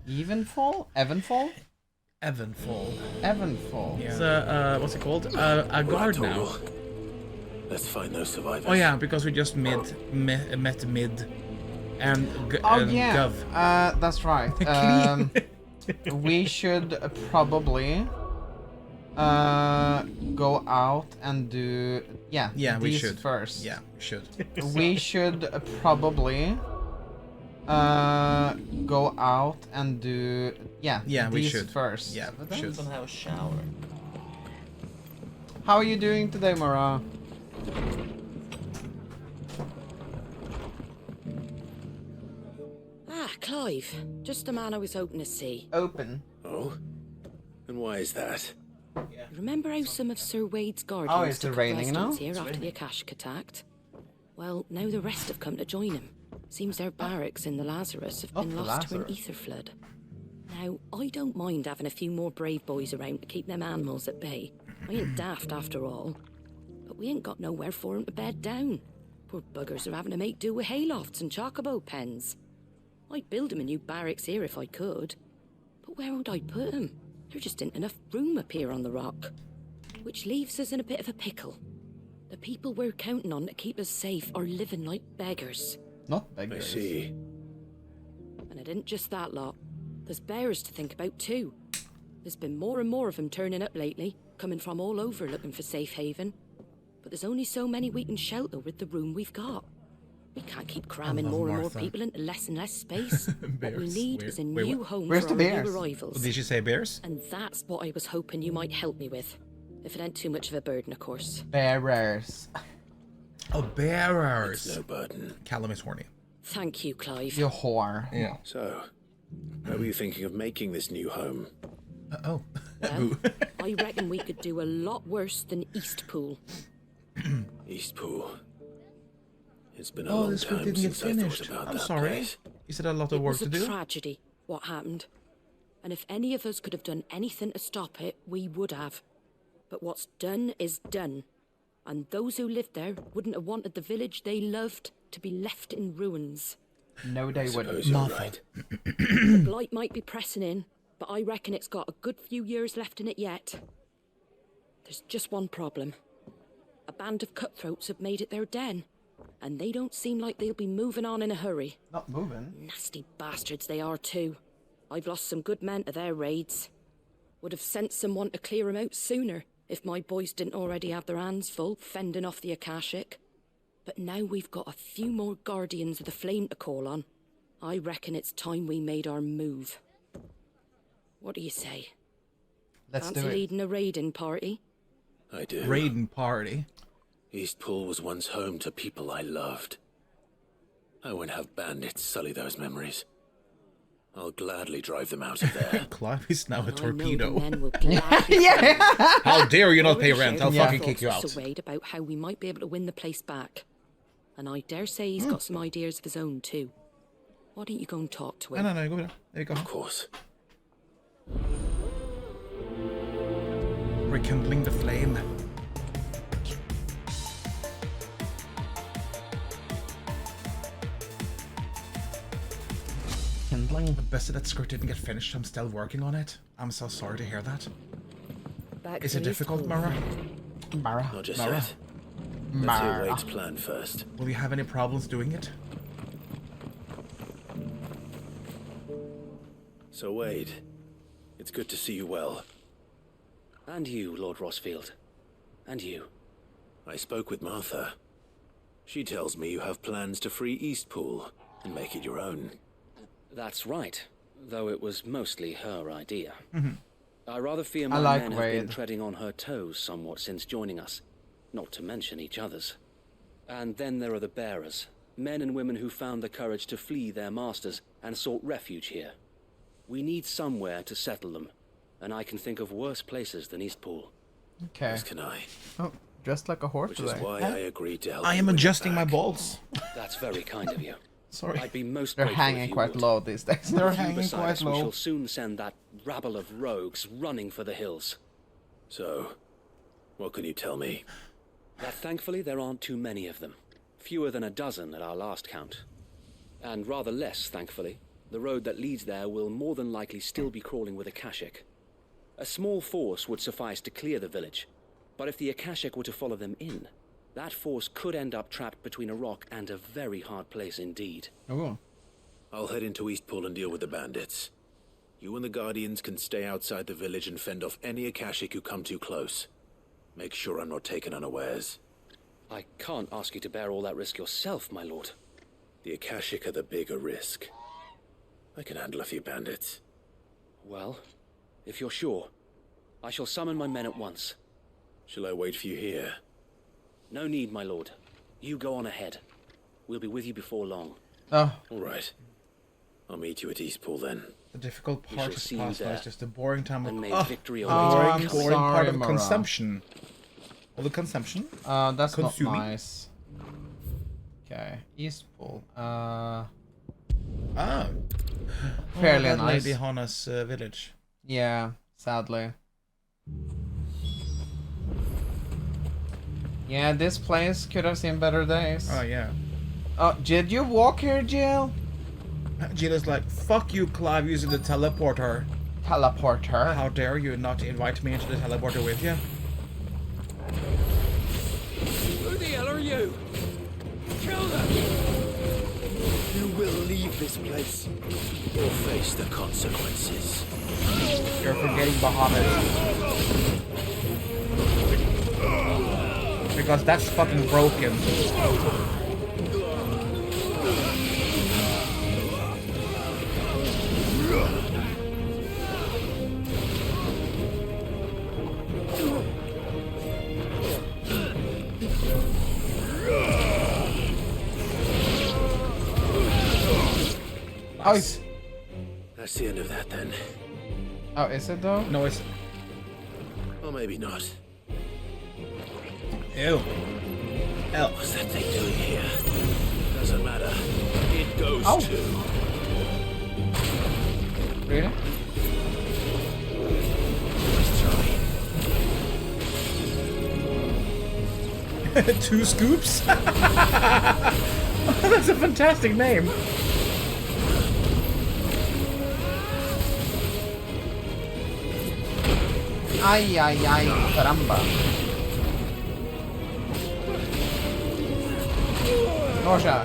Evenfall? Evenfall? Evenfall. Evenfall. Yeah. It's what's it called? A guard now. Let's find those survivors. Oh yeah, because we just met Mid and yeah. Gov. That's right. We should probably go out and do we should first. Yeah, we should. We should probably go out and do we should first. Yeah, But then should. we'll have a shower. How are you doing today, Mara? Ah, Clive. Just the man I was hoping to see. Open. Oh? And why is that? Remember how some of Sir Wade's Oh, guardians is it took raining now? residence here after the Akashic attacked? Well, now the rest have come to join him. Seems their barracks in the Lazarus have been lost to an ether flood. Now, I don't mind having a few more brave boys around to keep them animals at bay. I ain't daft after all. But we ain't got nowhere for 'em to bed down. Poor buggers are having to make do with haylofts and chocobo pens. I'd build 'em a new barracks here if I could. But where would I put 'em? There just ain't enough room up here on the rock. Which leaves us in a bit of a pickle. The people we're counting on to keep us safe are living like beggars. Not beggars. I see. And it isn't just that lot. There's bears to think about too. There's been more and more of them turning up lately, coming from all over looking for safe haven. But there's only so many we can shelter with the room we've got. We can't keep cramming more and more people into less and less space. What we need is a new home for our new arrivals. Did you say bears? And that's what I was hoping you might help me with. If it ain't too much of a burden, of course. Bearers. Oh, bearers. It's no burden. Callum is horny. Thank you, Clive. You whore. Yeah. So, how were you thinking of making this new home? Oh. Well, I reckon we could do a lot worse than Eastpool. Eastpool. It's been a long time didn't get since I thought finished. about I'm that sorry. place. Is it a lot of work to It was do? a tragedy, what happened. And if any of us could have done anything to stop it, we would have. But what's done is done. And those who lived there wouldn't have wanted the village they loved to be left in ruins. No, they wouldn't. Suppose you're right. The blight might be pressing in, but I reckon it's got a good few years left in it yet. There's just one problem. A band of cutthroats have made it their den, and they don't seem like they'll be moving on in a hurry. Not moving. Nasty bastards they are too. I've lost some good men to their raids. Would have sent someone to clear 'em out sooner if my boys didn't already have their hands full fending off the Akashic. But now we've got a few more guardians of the flame to call on. I reckon it's time we made our move. What do you say? Let's Fancy do it. leading a raiding party? I do. Raiding party. Eastpool was once home to people I loved. I won't have bandits sully those memories. I'll gladly drive them out of there. Clive is now a I know the torpedo. men will gladly How dare you not pay already rent? I'll shared fucking my kick you thoughts out. with Sir Wade about how we might be able to win the place back. And I dare say he's got some ideas of his own too. Why don't you go and talk to him? No, go there. There you go. Of course. Rekindling the flame. Kindling. The best that script didn't get finished. I'm still working on it. I'm so sorry to hear that. Back Is to it difficult, Eastpool. Mara? Mara. Not just Mara. yet. Let's hear Mara. Wade's plan first. Will you have any problems doing it? So, Wade, it's good to see you well. And you, Lord Rossfield. And you. I spoke with Martha. She tells me you have plans to free Eastpool and make it your own. That's right, though it was mostly her idea. I rather fear my like men have been Wade. treading on her toes somewhat since joining us, not to mention each other's. And then there are the bearers, men and women who found the courage to flee their masters and sought refuge here. We need somewhere to settle them, and I can think of worse places than Eastpool. Okay. As can I. Oh, dressed like a horse Which is today. why I agreed to help I you am win it adjusting my back. balls. That's very kind of you. Sorry. I'd be most They're grateful if hanging you quite would. low these days. They're With you hanging beside quite us, We low. shall soon send that rabble of rogues running for the hills. So, what can you tell me? That thankfully there aren't too many of them. Fewer than a dozen at our last count. And rather less, thankfully, The road that leads there will more than likely still be crawling with Akashic. A small force would suffice to clear the village, but if the Akashic were to follow them in, that force could end up trapped between a rock and a very hard place indeed. Oh. I'll head into Eastpool and deal with the bandits. You and the Guardians can stay outside the village and fend off any Akashic who come too close. Make sure I'm not taken unawares. I can't ask you to bear all that risk yourself, my lord. The Akashic are the bigger risk. I can handle a few bandits. Well, if you're sure, I shall summon my men at once. Shall I wait for you here? No need, my lord. You go on ahead. We'll be with you before long. Oh. All right. I'll meet you at Eastpool then. The difficult We part shall of see you past now there. is just the boring time And of may victory await. I'm boring sorry, part of Mara. consumption. All the consumption? That's Consuming? not nice. Okay, Eastpool. Ah. Fairly that nice. Lady Hana's village. Yeah, sadly. Yeah, this place could have seen better days. Oh, yeah. Oh, did you walk here, Jill? Jill is like, fuck you, Clive, using the teleporter. Teleporter. How dare you not invite me into the teleporter with you? Who the hell are you? Kill them! You will leave this place or face the consequences. You're forgetting Bahamut. Because that's fucking broken. Oh, That's the end of that then. oh, is it though? No, it's... Or maybe not. Ew. L. What's that thing doing here? Doesn't matter. It goes Ow. to. Really? Nice try. 2 scoops? That's a fantastic name. Ay, ay, ay, caramba. Noja.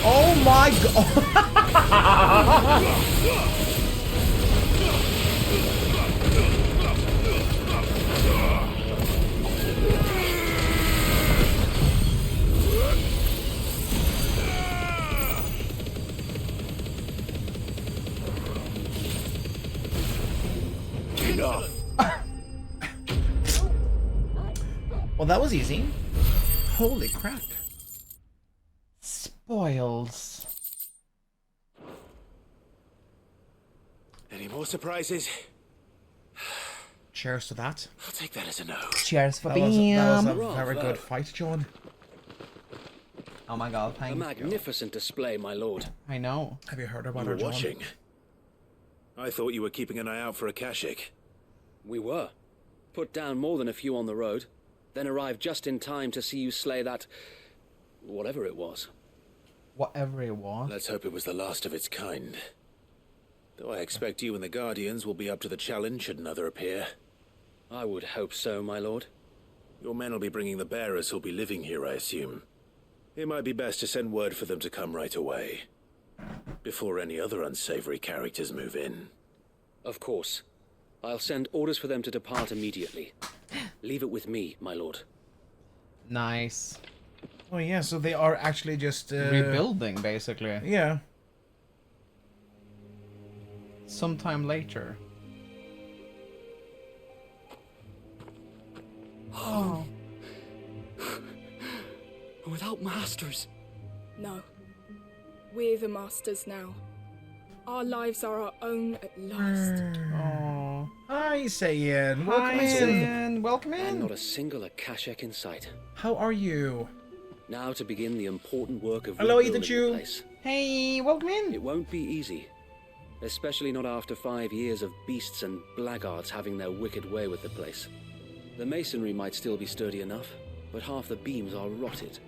Oh my god! Enough. Well, that was easy. Holy crap. Spoils. Any more surprises? Cheers to that. I'll take that as a no. Cheers for That was a Bravo. very good fight, John. Oh my god, A thank you. magnificent display, my lord. I know. Have you heard about You her, were John? watching. I thought you were keeping an eye out for Akashic. We were. Put down more than a few on the road, then arrived just in time to see you slay that... whatever it was. Whatever it was. Let's hope it was the last of its kind. Though I expect you and the Guardians will be up to the challenge should another appear. I would hope so, my lord. Your men will be bringing the bearers who'll be living here, I assume. It might be best to send word for them to come right away, before any other unsavory characters move in. Of course. I'll send orders for them to depart immediately. Leave it with me, my lord. Nice. Oh yeah, so they are actually just... Rebuilding, basically. Yeah. Sometime later. Oh. Without masters. No. We're the masters now. Our lives are our own at last. Oh. Hi, Sayan. Welcome Hi, in. Sin. Welcome And in. not a single Akashic in sight. How are you? Now to begin the important work of Hello, rebuilding Ethan the place. Hey, welcome in. It won't be easy. Especially not after 5 years of beasts and blackguards having their wicked way with the place. The masonry might still be sturdy enough, but half the beams are rotted.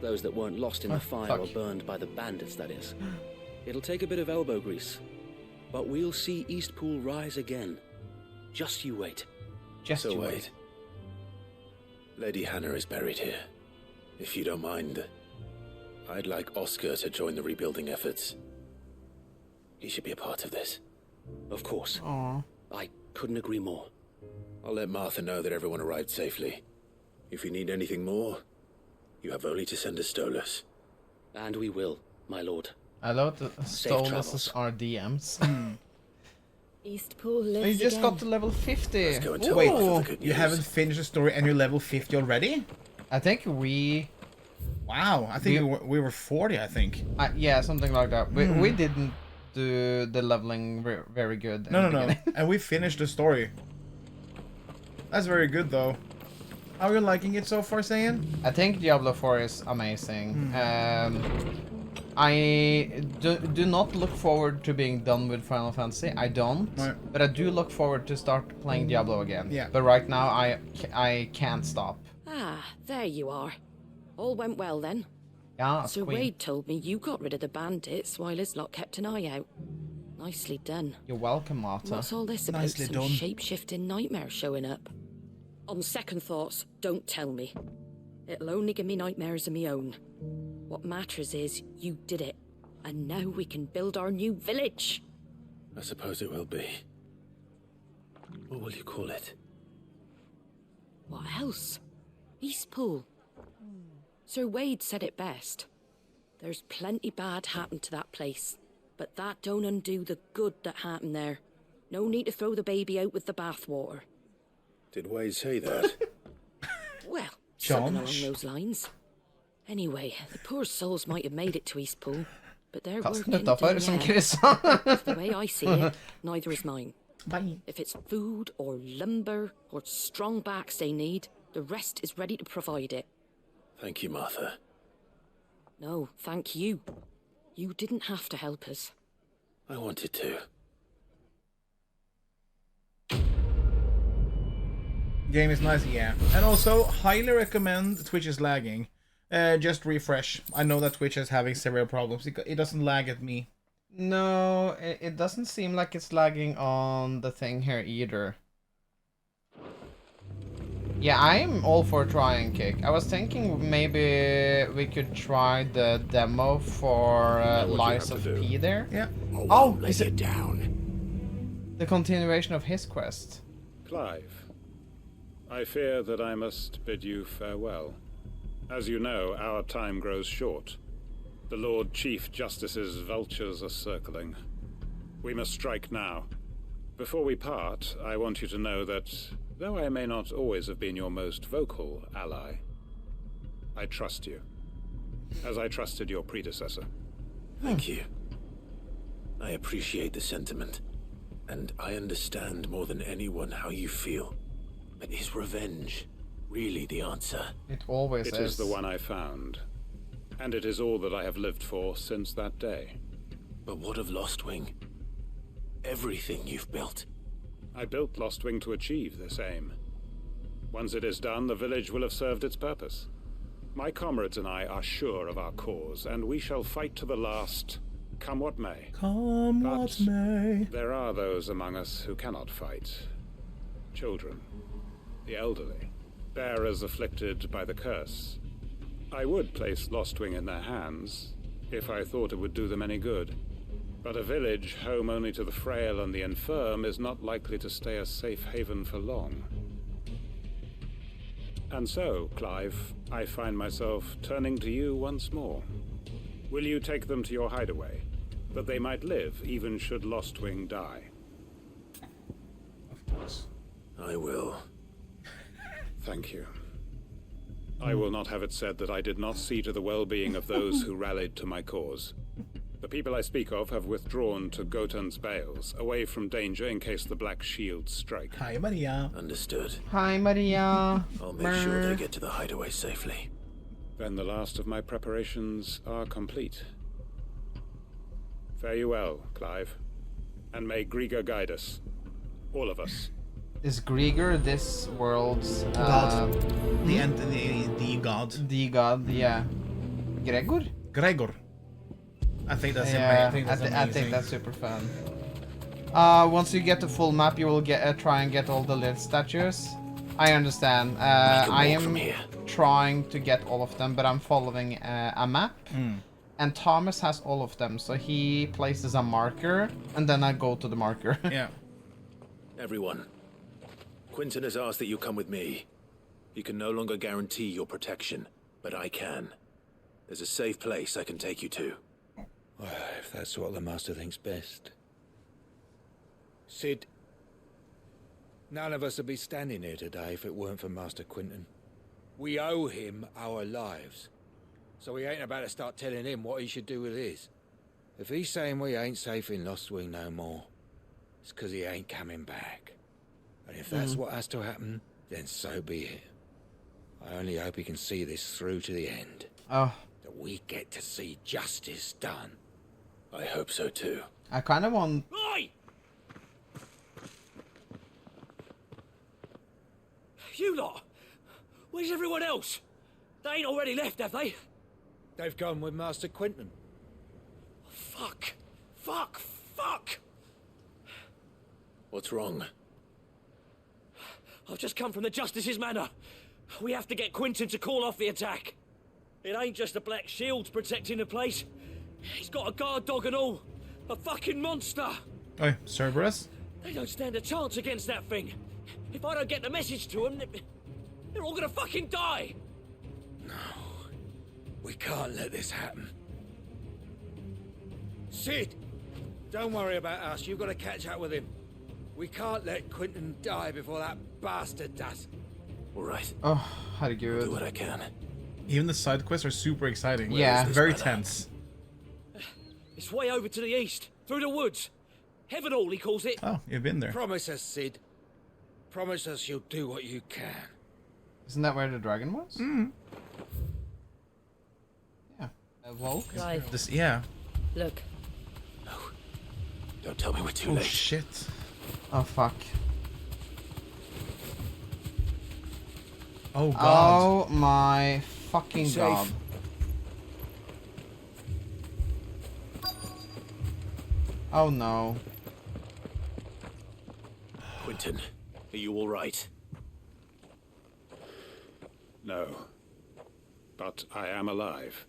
Those that weren't lost in the fire or burned by the bandits, that is. It'll take a bit of elbow grease, but we'll see Eastpool rise again. Just you wait. Just So you wait. Lady Hannah is buried here. If you don't mind, I'd like Oscar to join the rebuilding efforts. He should be a part of this. Of course. Aw. I couldn't agree more. I'll let Martha know that everyone arrived safely. If you need anything more, you have only to send a Stolas. And we will, my lord. I love the Stolas travels. are DMs. Eastpool lives You just again. got to level 50. Let's go and tell Wait, Martha the good you news. haven't finished the story and you're level 50 already? I think we... Wow, I think we were 40, I think. yeah, something like that. We didn't do the leveling very good. in No, the no, no. beginning. And we finished the story. That's very good, though. How are you liking it so far, Saiyan? I think Diablo 4 is amazing. I do not look forward to being done with Final Fantasy. I don't. Right. But I do look forward to start playing Diablo again. Yeah. But right now, I can't stop. Ah, there you are. All went well then. Yeah, Sir Queen. Wade told me you got rid of the bandits while his lot kept an eye out. Nicely done. You're welcome, Martha. What's all this about Nicely some done. shape-shifting nightmare showing up? On second thoughts, don't tell me. It'll only give me nightmares of me own. What matters is you did it, and now we can build our new village. I suppose it will be. What will you call it? What else? Eastpool. Sir Wade said it best. There's plenty bad happened to that place, but that don't undo the good that happened there. No need to throw the baby out with the bathwater. Did Wade say that? Well, John? something along those lines. Anyway, the poor souls might have made it to Eastpool, but they're Kastet working utenfor, som yet. Chris sa. The way I see it, neither is mine. Bye. If it's food or lumber or strong backs they need, the rest is ready to provide it. Thank you, Martha. No, thank you. You didn't have to help us. I wanted to. Game is nice, yeah. And also, highly recommend Twitch is lagging. Just refresh. I know that Twitch is having several problems. It doesn't lag at me. No, it doesn't seem like it's lagging on the thing here either. Yeah, I'm all for trying Kick. I was thinking maybe we could try the demo for know what you Lies have of to do. P there. Yeah. Oh, lay is you it down. the continuation of his quest? Clive, I fear that I must bid you farewell. As you know, our time grows short. The Lord Chief Justice's vultures are circling. We must strike now. Before we part, I want you to know that, though I may not always have been your most vocal ally, I trust you, as I trusted your predecessor. Thank you. I appreciate the sentiment, and I understand more than anyone how you feel. But is revenge really the answer? It always It is the one I found, and it is all that I have lived for since that day. But what of Lostwing? Everything you've built. I built Lostwing to achieve this aim. Once it is done, the village will have served its purpose. My comrades and I are sure of our cause, and we shall fight to the last, come what may. Come what may. There are those among us who cannot fight. Children, the elderly, bearers afflicted by the curse. I would place Lostwing in their hands, if I thought it would do them any good. But a village home only to the frail and the infirm is not likely to stay a safe haven for long. And so, Clive, I find myself turning to you once more. Will you take them to your hideaway, that they might live even should Lostwing die? Of course. I will. Thank you. I will not have it said that I did not see to the well-being of those who rallied to my cause. The people I speak of have withdrawn to Gotan's Bales, away from danger in case the Black Shields strike. Hi, Maria. Understood. Hi, Maria. I'll make sure they get to the hideaway safely. Then the last of my preparations are complete. Fare you well, Clive. And may Grieger guide us. All of us. Is Grieger this world's God. The god. The god, yeah. Gregor? Gregor. I think that's Yeah, I amazing. think that's super fun. Once you get the full map, you will try and get all the lit statues. I understand. I am trying to get all of them, but I'm following a map. And Thomas has all of them, so he places a marker, and then I go to the marker. Yeah. Everyone, Quentin has asked that you come with me. He can no longer guarantee your protection, but I can. There's a safe place I can take you to. Well, if that's what the Master thinks best. Sid, none of us would be standing here today if it weren't for Master Quentin. We owe him our lives. So we ain't about to start telling him what he should do with his. If he's saying we ain't safe in Lostwing no more, it's because he ain't coming back. And if that's what has to happen, then so be it. I only hope he can see this through to the end. Oh. That we get to see justice done. I hope so too. I kind of want... Oi! You lot! Where's everyone else? They ain't already left, have they? They've gone with Master Quentin. Fuck! Fuck! Fuck! What's wrong? I've just come from the Justice's manor. We have to get Quentin to call off the attack. It ain't just the Black Shields protecting the place. He's got a guard dog and all. A fucking monster. Oh, Cerberus? They don't stand a chance against that thing. If I don't get the message to them, they're all gonna fucking die. No. We can't let this happen. Sid! Don't worry about us. You've got to catch up with him. We can't let Quentin die before that bastard does. All right. Oh, I'll do herregud. what I can. Even the side quests are super exciting. Yeah. Very This tense. It's way over to the east, through the woods. Heaven Hall, he calls it. Oh, you've been there. Promise us, Sid. Promise us you'll do what you can. Isn't that where the dragon was? Yeah. Woke? Clive, This, yeah. look. No. Don't tell me we're too Oh late. shit. Oh, fuck. Oh god. Oh my fucking Safe. god. Oh no. Quentin, are you all right? No. But I am alive.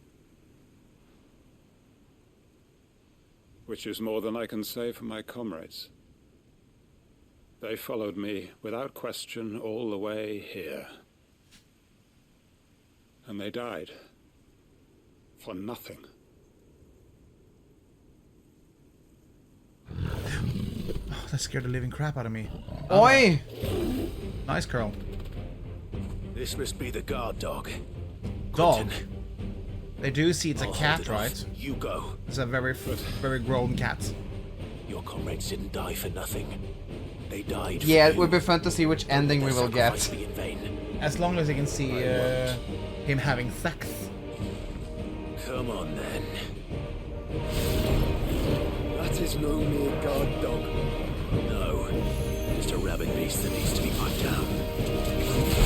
Which is more than I can say for my comrades. They followed me without question all the way here. And they died. For nothing. Oh, that scared the living crap out of me. Oi! Nice girl. This must be the guard dog. Dog. Quentin, They do see it's a I'll hold cat, it right? off. You go. It's a very grown cat. Your comrades didn't die for nothing. They died for Yeah, it you. would be fun to see which ending we Their will sacrifice get. be in vain. As long as you can see him having sex. Come on then. That is no mere guard dog. No. Just a rabid beast that needs to be put down.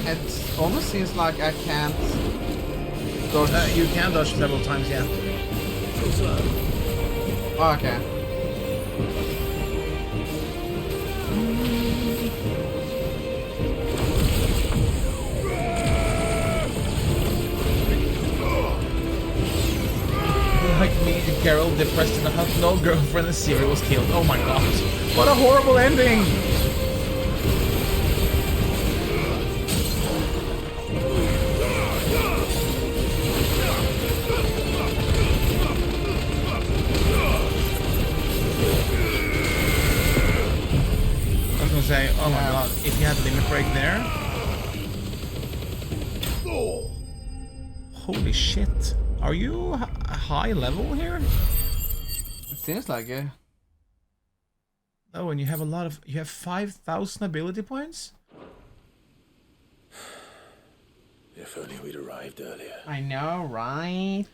It almost seems like I can't dodge. You can dodge several times, yeah. Go slow. Oh, okay. Like me and Carol depressed in the hut, no girlfriend and Siri was killed. Oh my god. What a horrible ending! I was gonna say, oh my god, if you had limit break there. Holy shit. Are you a high level here? It seems like it. Oh, and you have a lot of... You have 5,000 ability points? If only we'd arrived earlier. I know, right?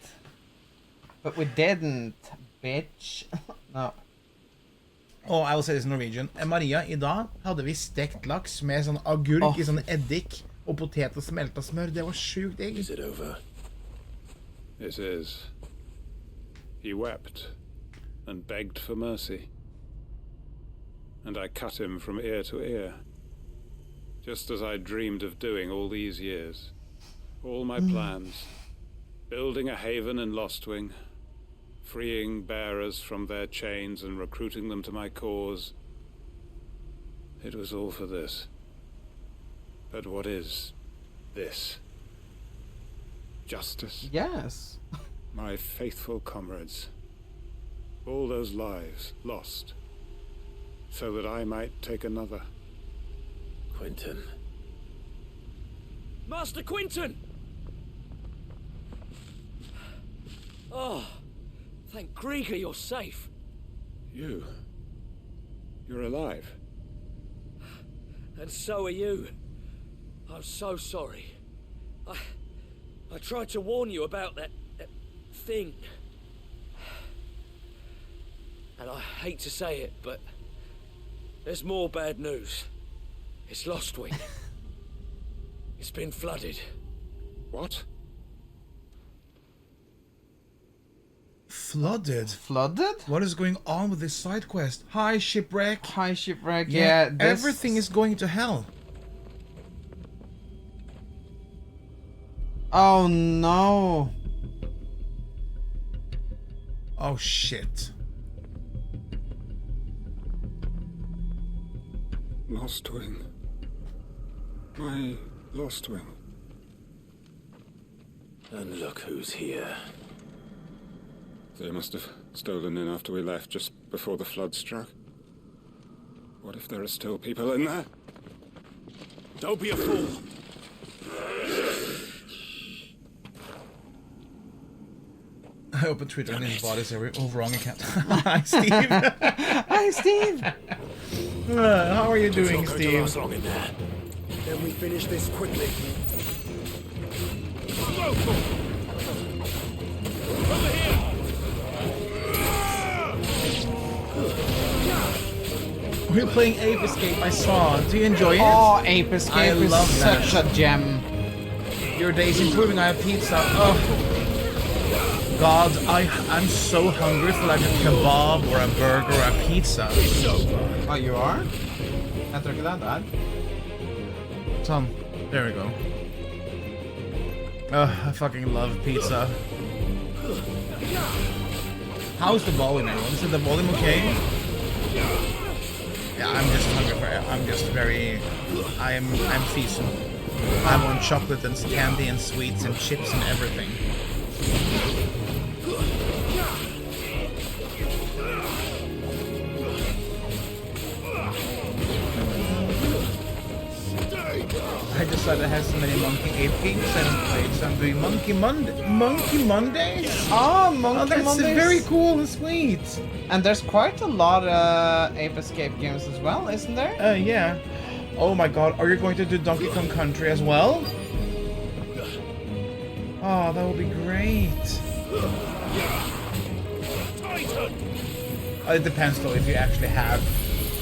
But we didn't, bitch. No. Og I will say this in Norwegian. Maria, i dag hadde vi stekt laks med sånn agurk i sånn eddik og potet og smelta smør. Det var sjukt digg. Is it over? It is. He wept and begged for mercy. And I cut him from ear to ear. Just as I dreamed of doing all these years. All my plans. Building a haven in Lostwing. Freeing bearers from their chains and recruiting them to my cause. It was all for this. But what is this? Justice? Yes. My faithful comrades. All those lives lost. So that I might take another. Quentin. Master Quinton! Oh, thank Grieger you're safe. You? You're alive? And so are you. I'm so sorry. I tried to warn you about that thing. And I hate to say it, but there's more bad news. It's Lostwing. It's been flooded. What? Flooded? Flooded? What is going on with this side quest? Hi, shipwreck. Hi, shipwreck. Yeah, everything is going to hell. Oh no. Oh shit. Lostwing. My Lostwing. And look who's here. They must have stolen in after we left, just before the flood struck. What if there are still people in there? Don't be a fool! I opened Twitter and his body's wrong account. Hi, Steve. Hi, Steve. How are you doing, Steve? Long in there. Then we finish this quickly. We're playing Ape Escape, I saw. Do you enjoy it? Oh, Ape Escape I is love that. such a gem. Your day's improving. I have pizza. Oh. God, I'm so hungry for like a kebab or a burger or a pizza. Oh, you are? Jeg tror ikke det er der. Tom, there we go. I fucking love pizza. How's the volume, everyone? Is the volume okay? Yeah, I'm just hungry for it. I'm just very... I'm feasting. I want chocolate and candy and sweets and chips and everything. I decided I have so many Monkey Ape games I haven't played, so I'm doing Monkey Mondays? Oh, Monkey that's Mondays. very cool and sweet. And there's quite a lot of Ape Escape games as well, isn't there? Yeah. Oh my god, are you going to do Donkey Kong Country as well? Oh, that would be great. It depends though if you actually have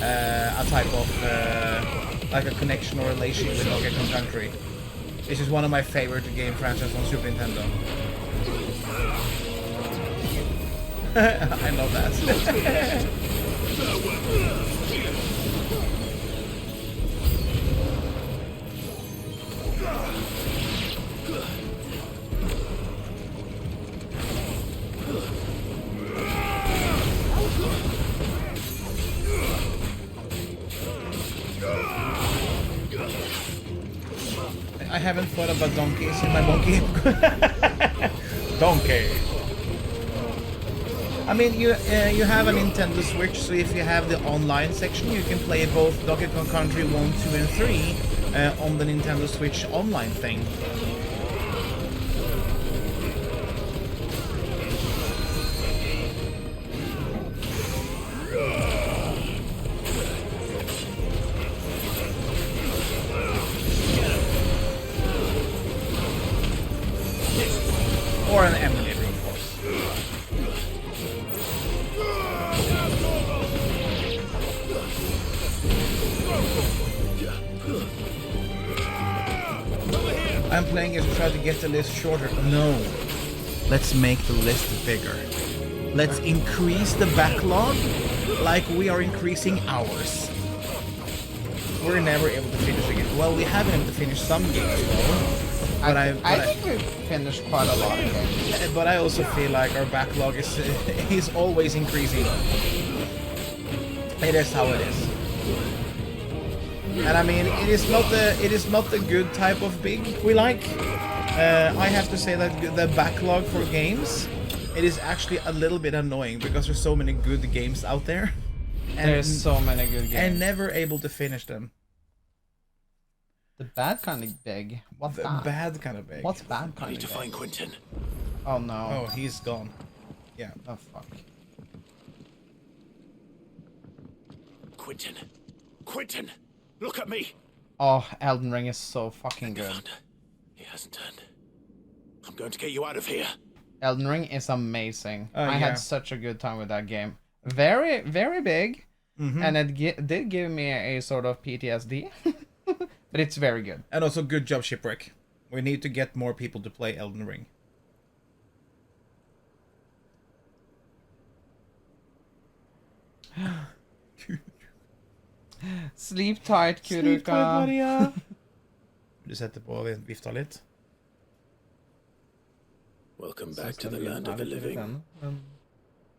a type of like a connection or relation with Donkey Kong Country. This is one of my favorite game franchises on Super Nintendo. I love that. I haven't thought about donkeys in my monkey. Donkey. I mean, you have a Nintendo Switch, so if you have the online section, you can play both Donkey Kong Country 1, 2, and 3 on the Nintendo Switch online thing. Or an emulator, of course. I'm playing it to try to get the list shorter. No. Let's make the list bigger. Let's increase the backlog like we are increasing ours. We're never able to finish a game. Well, we have been able to finish some games, though. But I think we've finished quite a lot of games. But I also feel like our backlog is always increasing. It is how it is. And I mean, it is not the good type of big we like. I have to say that the backlog for games, it is actually a little bit annoying because there's so many good games out there. And there's so many good games. And never able to finish them. The bad kind of big. What's the that? Bad kind of big. What's bad kind of big? I need to find Quentin. Oh no. Oh, he's gone. Yeah. Oh fuck. Quentin. Quentin! Look at me! Oh, Elden Ring is so fucking good. He hasn't turned. I'm going to get you out of here. Elden Ring is amazing. I yeah. had such a good time with that game. Very, very big. And it did give me a sort of PTSD. But it's very good. And also, good job, Shipwreck. We need to get more people to play Elden Ring. Sleep tight, Sleep tight, Kuruka. Maria. Du sätter på och viftar lite. Welcome back to the land of the living.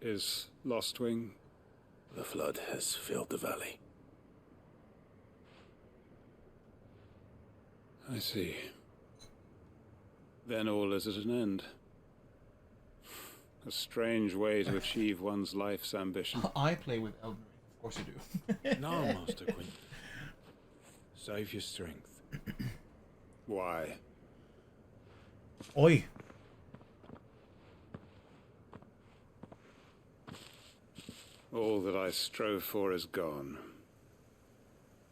Is Lostwing? The flood has filled the valley. I see. Then all is at an end. A strange way to achieve one's life's ambition. I play with Elden Ring. Of course you do. No, Master Quentin. Save your strength. Why? Oi. All that I strove for is gone.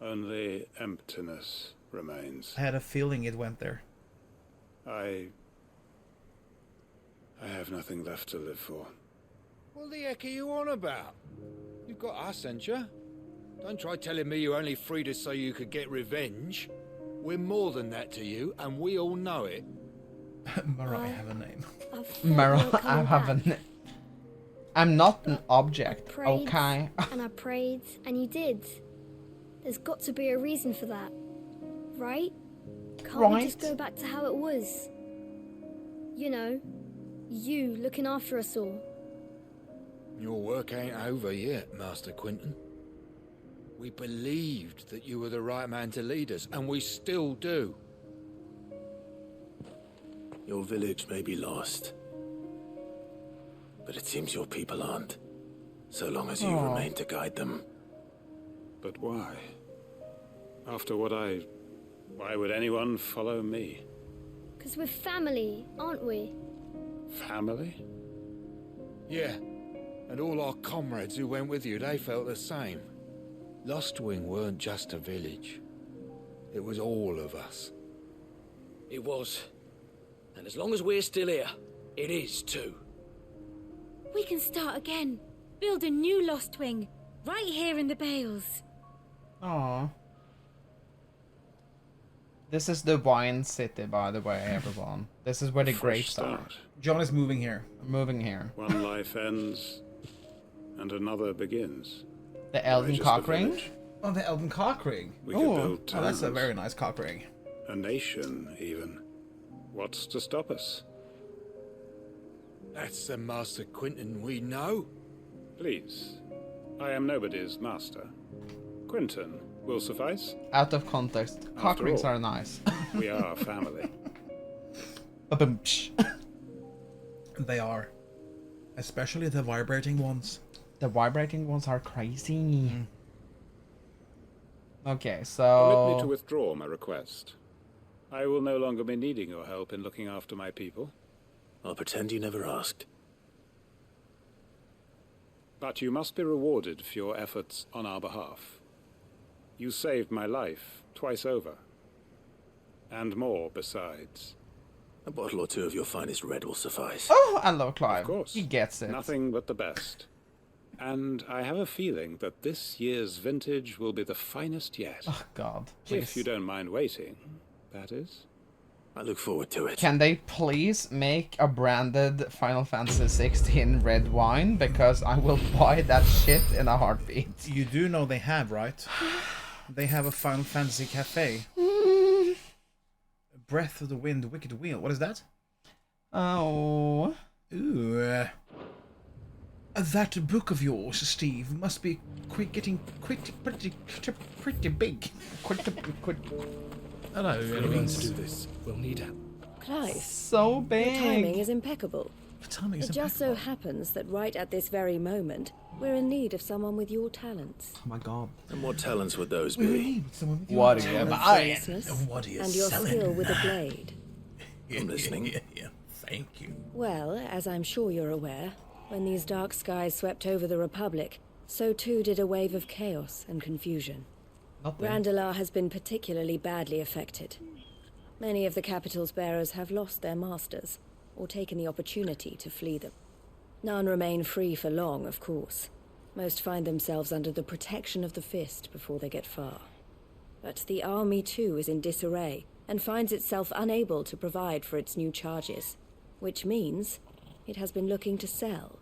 Only emptiness remains. I had a feeling it went there. I have nothing left to live for. What the heck are you on about? You've got us, ain't you? Don't try telling me you only freed us so you could get revenge. We're more than that to you, and we all know it. Mariah have a name. Mariah, I have a name. I'm not an object, prayed, okay? And I prayed, and you did. There's got to be a reason for that, right? Can't we just go back to how it was? You know, you looking after us all. Your work ain't over yet, Master Quentin. We believed that you were the right man to lead us, and we still do. Your village may be lost, but it seems your people aren't, so long as you remain to guide them. But why? After what why would anyone follow me? 'Cause we're family, aren't we? Family? Yeah, and all our comrades who went with you, they felt the same. Lostwing weren't just a village. It was all of us. It was. And as long as we're still here, it is too. We can start again. Build a new Lostwing. Right here in the Bales. Aww. This is the wine city, by the way, everyone. This is where the grapes are. John is moving here. Moving here. One life ends, and another begins. The Elden Cock Ring? Oh, the Elden Cock Ring. We could build towns. That's a very nice cock ring. A nation, even. What's to stop us? That's the Master Quentin we know. Please. I am nobody's master. Quentin will suffice. Out of context. Cock After rings all, are nice. We are family. They are. Especially the vibrating ones. The vibrating ones are crazy. Okay, so... Permit me to withdraw my request. I will no longer be needing your help in looking after my people. I'll pretend you never asked. But you must be rewarded for your efforts on our behalf. You saved my life twice over. And more besides. A bottle or two of your finest red will suffice. Oh, I love Clive. Of course. He gets it. Nothing but the best. And I have a feeling that this year's vintage will be the finest yet. Oh, God. Please. If you don't mind waiting, that is. I look forward to it. Can they please make a branded Final Fantasy 16 red wine? Because I will buy that shit in a heartbeat. You do know they have, right? They have a Final Fantasy cafe. Breath of the Wind, Wicked Wheel. What is that? Oh. Ooh. That book of yours, Steve, must be pretty big. Hello, If we're going to do this, we'll need help. Clive, So big. your timing is impeccable. Timing is It just so happens that right at this very moment, we're in need of someone with your talents. Oh my God. And what talents would those be? What do you Your buy? fierceness What are you and your selling? skill with a blade. I'm listening. Yeah. Thank you. Well, as I'm sure you're aware, when these dark skies swept over the Republic, so too did a wave of chaos and confusion. Randalar has been particularly badly affected. Many of the capital's bearers have lost their masters, or taken the opportunity to flee them. None remain free for long, of course. Most find themselves under the protection of the Fist before they get far. But the army too is in disarray, and finds itself unable to provide for its new charges. Which means it has been looking to sell.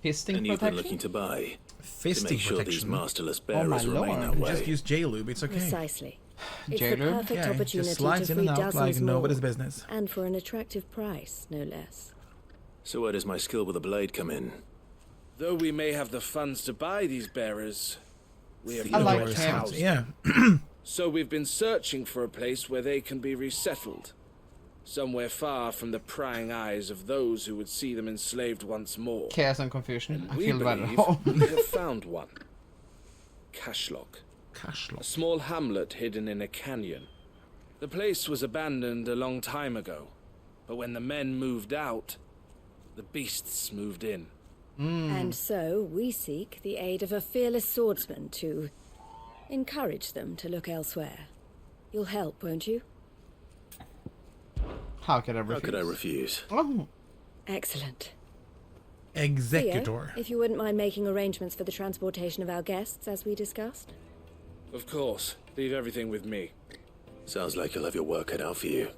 Fisting And you've been protection? looking to buy. Fisting To make sure these protection. masterless Oh my bearers remain lord. that way. Just use J-Lube, it's okay. Precisely. It's the J-Lube? perfect Yeah, opportunity just slides to in free and out dozens like more, nobody's business. and for an attractive price, no less. So where does my skill with a blade come in? Though we may have the funds to buy these bearers, we have I like nowhere to him. house them. Yeah. So we've been searching for a place where they can be resettled. Somewhere far from the prying eyes of those who would see them enslaved once more. Chaos and confusion. I We feel better. believe we have found one. Cashlock. A Cashlock. small hamlet hidden in a canyon. The place was abandoned a long time ago, but when the men moved out, the beasts moved in. And so we seek the aid of a fearless swordsman to encourage them to look elsewhere. You'll help, won't you? How could I refuse? How could I refuse? Oh, Excellent. Executor. Theo, if you wouldn't mind making arrangements for the transportation of our guests, as we discussed. Of course, leave everything with me. Sounds like you'll have your work cut out for you.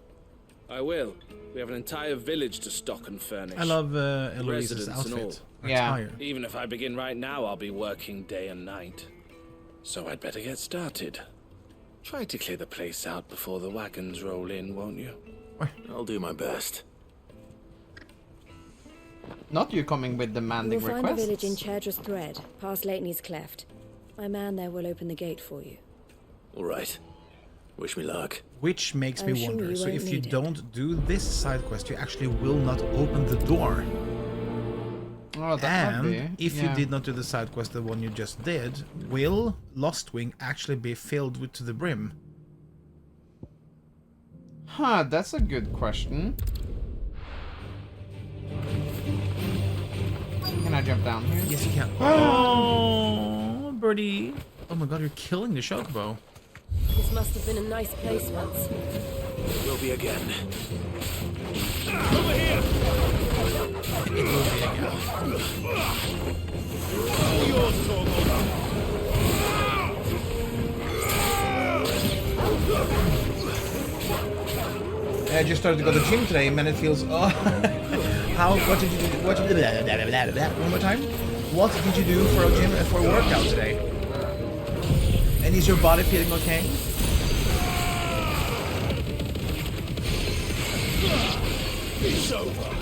I will. We have an entire village to stock and furnish. I love Eloise's Residents and outfit. Yeah. Attire. Even if I begin right now, I'll be working day and night. So I'd better get started. Try to clear the place out before the wagons roll in, won't you? I'll do my best. not you coming with demanding You'll find the requests. village in Chaidra's Thread, past Leitney's Cleft. My man there will open the gate for you. All right. Wish me luck. Which makes I'm me sure wonder, you so won't if you need it. don't do this side quest, you actually will not open the door. Oh, that might And be. if you Yeah. did not do the side quest, the one you just did, will Lostwing actually be filled with to the brim? Huh, that's a good question. Can I jump down here? Yes, you can. Oh, birdie. Oh my god, you're killing the chocobo. This must have been a nice place once. Will be again. It will be again. I just started to go to the gym today, man. It feels. Oh, what did you do? What did you do? One more time. What did you do for a gym for a workout today? And is your body feeling okay? It's over.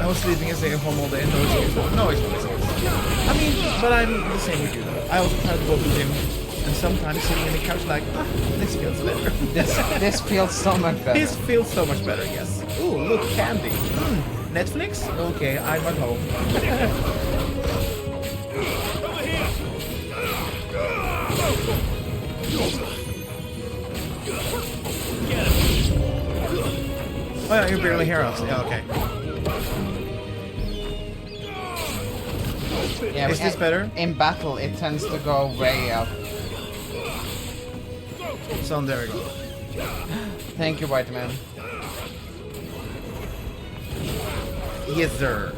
I was sleeping and staying at home all day. No excuse. I mean, but I'm the same with you though. I also try to go to the gym, and sometimes sitting in the couch like, this feels better. This feels so much better. This feels so much better, yes. Ooh, look, candy. Netflix? Okay, I'm at home. Oh yeah, you barely hear us. Yeah, okay. Yeah, Is this better? In battle, it tends to go way up. So there we go. Thank you, White Man. Yes, sir.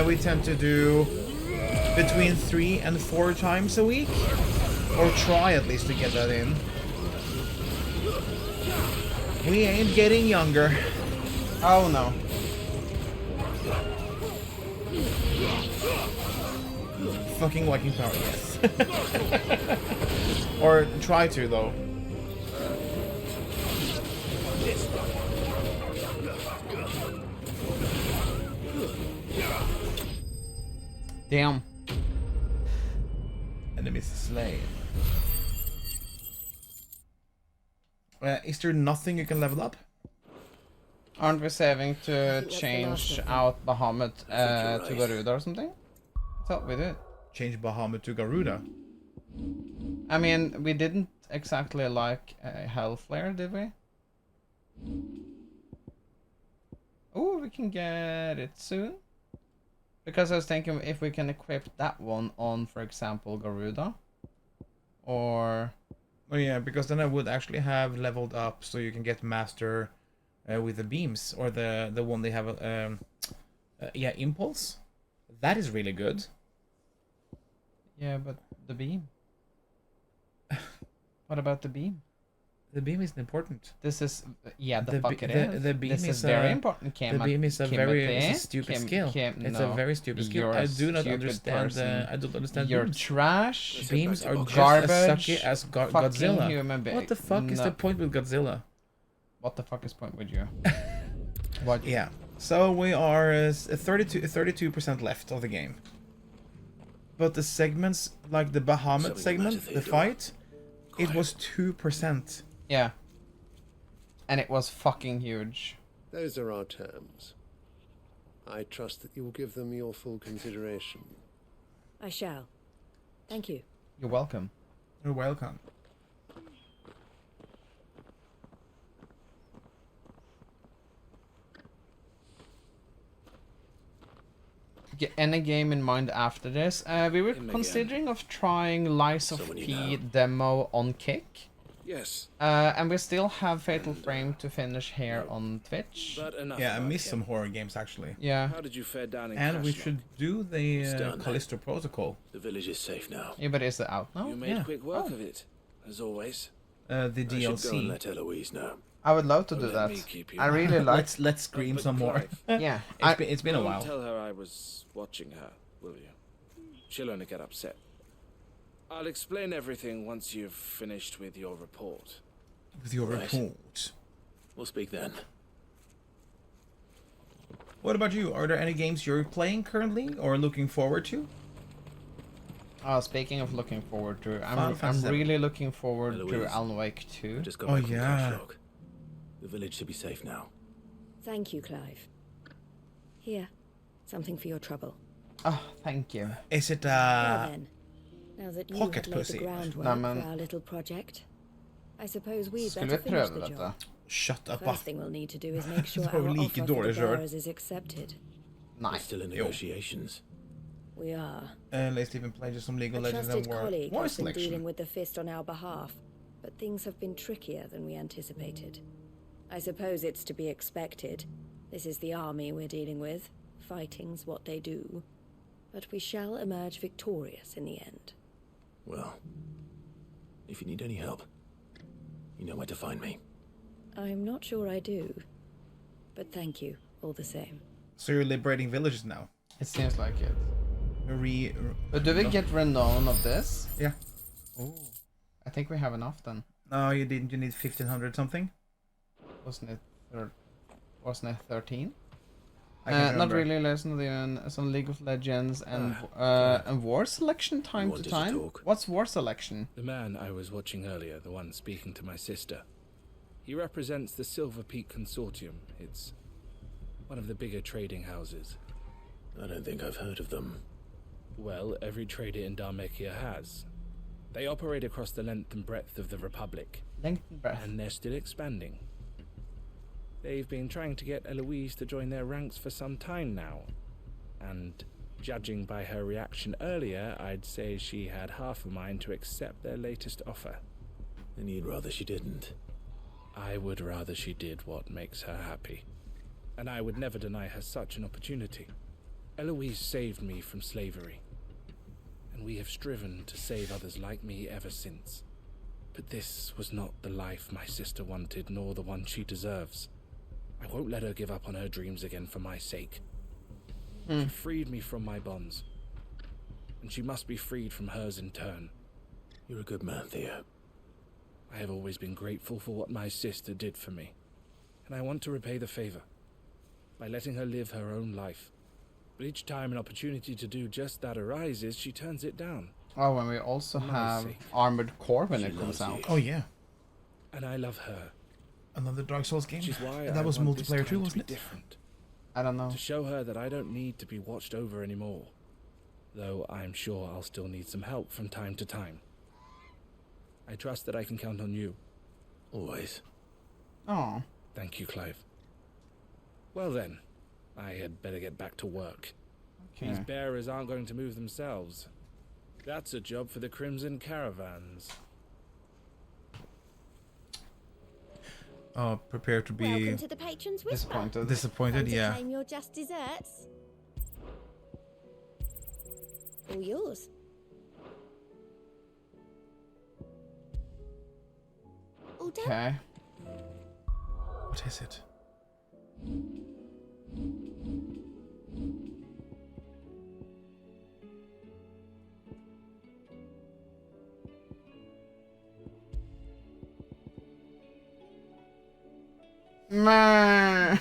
We tend to do between 3 and 4 times a week, or try at least to get that in. We ain't getting younger. Oh no. Fucking Viking power, yes. Or try to though. Damn. Enemies slain. Is there nothing you can level up? Aren't we saving to change out Bahamut to Garuda or something? I thought we did. Change Bahamut to Garuda? I mean, we didn't exactly like Hellflare, did we? Oh, we can get it soon. Because I was thinking if we can equip that one on, for example, Garuda. Or... Oh yeah, because then I would actually have leveled up so you can get Master with the beams. Or the one they have, yeah, Impulse. That is really good. Yeah, but the beam. What about the beam? The beam isn't important. This is... Yeah, the fuck it is. The beam this is very important, The beam is a very stupid skill. It's a very stupid skill. I do not understand. I don't understand. You're beams. trash. Beams are just garbage. as sucky as Godzilla. Human What the fuck is the point with Godzilla? What the fuck is point with you? What? Yeah. So we are 32% left of the game. But the segments, like the Bahamut segment, the fight, it was 2%. Yeah. And it was fucking huge. Those are our terms. I trust that you will give them your full consideration. I shall. Thank you. You're welcome. You're welcome. Get any game in mind after this? We were considering of trying Lies of P demo on Kick. Yes. And we still have Fatal Frame to finish here on Twitch. Yeah, I missed some horror games actually. Yeah. How did you fare down in And we Crashlock? should do the Callisto Protocol. The village is safe now. Yeah, but is it out now? You made quick work of it, as always. The I should go and DLC. let Eloise know. I would love to do Let that. me keep you I really like. Let's scream But some more. Clive, Yeah. It's been a don't while. tell her I was watching her, will you? She'll only get upset. I'll explain everything once you've finished with your report. With your Right. report. We'll speak then. What about you? Are there any games you're playing currently or looking forward to? Speaking of looking forward to, Final I'm Fantasy VII. really looking forward to Eloise. Alan Wake 2. Just got Oh, back from yeah. Crashlock. The village should be safe now. Thank you, Clive. Here, something for your trouble. Oh, thank you. Is it Well then, now that you pocket have laid pussy. the groundwork Nämen. for our little project, I suppose we'd Skulle better vi finish pröva the detta? job. Shut up. First thing we'll need to do is make sure Det var our lika offer for the dåligt kört. bearers is accepted. We're Nice. still in negotiations. We are. Let's even play just some League A of Legends and trusted War colleague voice has been selection. dealing with the Fist on our behalf, but things have been trickier than we anticipated. I suppose it's to be expected. This is the army we're dealing with. Fighting's what they do. But we shall emerge victorious in the end. Well, if you need any help, you know where to find me. I'm not sure I do. But thank you, all the same. So you're liberating villages now. It seems like it. Re But do we get renown of this? Yeah. Oh, I think we have enough then. No, you didn't. You need 1500 something. Wasn't it 13? can't Not remember. really. Listen to some League of Legends and War Selection time to wanted to time. talk? What's War Selection? The man I was watching earlier, the one speaking to my sister, he represents the Silver Peak Consortium. It's one of the bigger trading houses. I don't think I've heard of them. Well, every trader in Dharmekia has. They operate across the length and breadth of the Republic. Length and breadth. And they're still expanding. They've been trying to get Eloise to join their ranks for some time now. And judging by her reaction earlier, I'd say she had half a mind to accept their latest offer. And you'd rather she didn't. I would rather she did what makes her happy. And I would never deny her such an opportunity. Eloise saved me from slavery. And we have striven to save others like me ever since. But this was not the life my sister wanted, nor the one she deserves. I won't let her give up on her dreams again for my sake. She freed me from my bonds. And she must be freed from hers in turn. You're a good man, Theo. I have always been grateful for what my sister did for me. And I want to repay the favor by letting her live her own life. But each time an opportunity to do just that arises, she turns it down. Oh, and we also have Armored Core when it comes out. Oh yeah. And I love her. Another Dark Souls game. Which is why That I was want this multiplayer time too, to wasn't be it? different. I don't know. To show her that I don't need to be watched over anymore. Though I'm sure I'll still need some help from time to time. I trust that I can count on you. Always. Oh. Thank you, Clive. Well then, I had better get back to work. Okay. These bearers aren't going to move themselves. That's a job for the Crimson Caravans. Oh, prepare to be Welcome to the Patron's Whisper. disappointed. Time to Yeah. claim your just desserts. All yours. All done. Okay. What is it? Meh.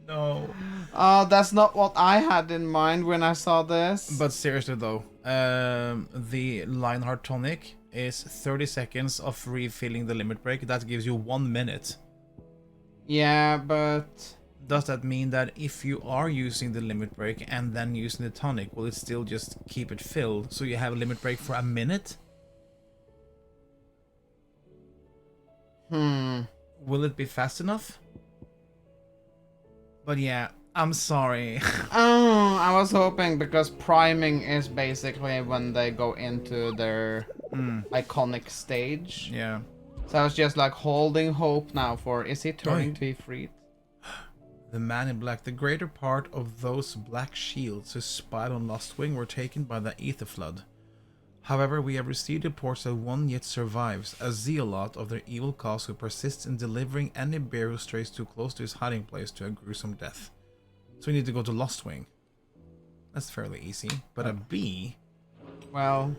No. That's not what I had in mind when I saw this. But seriously though, the Lionheart tonic is 30 seconds of refilling the limit break. That gives you 1 minute. Yeah, but does that mean that if you are using the limit break and then using the tonic, will it still just keep it filled so you have a limit break for a minute? Will it be fast enough? But yeah, I'm sorry. Oh, I was hoping, because priming is basically when they go into their iconic stage. Yeah. So I was just like holding hope now for, is he turning to be freed? The man in black. The greater part of those black shields who spied on Lostwing were taken by the Ether Flood. However, we have received reports that one yet survives, a zealot of their evil cause who persists in delivering any bear who strays too close to his hiding place to a gruesome death. So we need to go to Lostwing. That's fairly easy. But a bee... Well...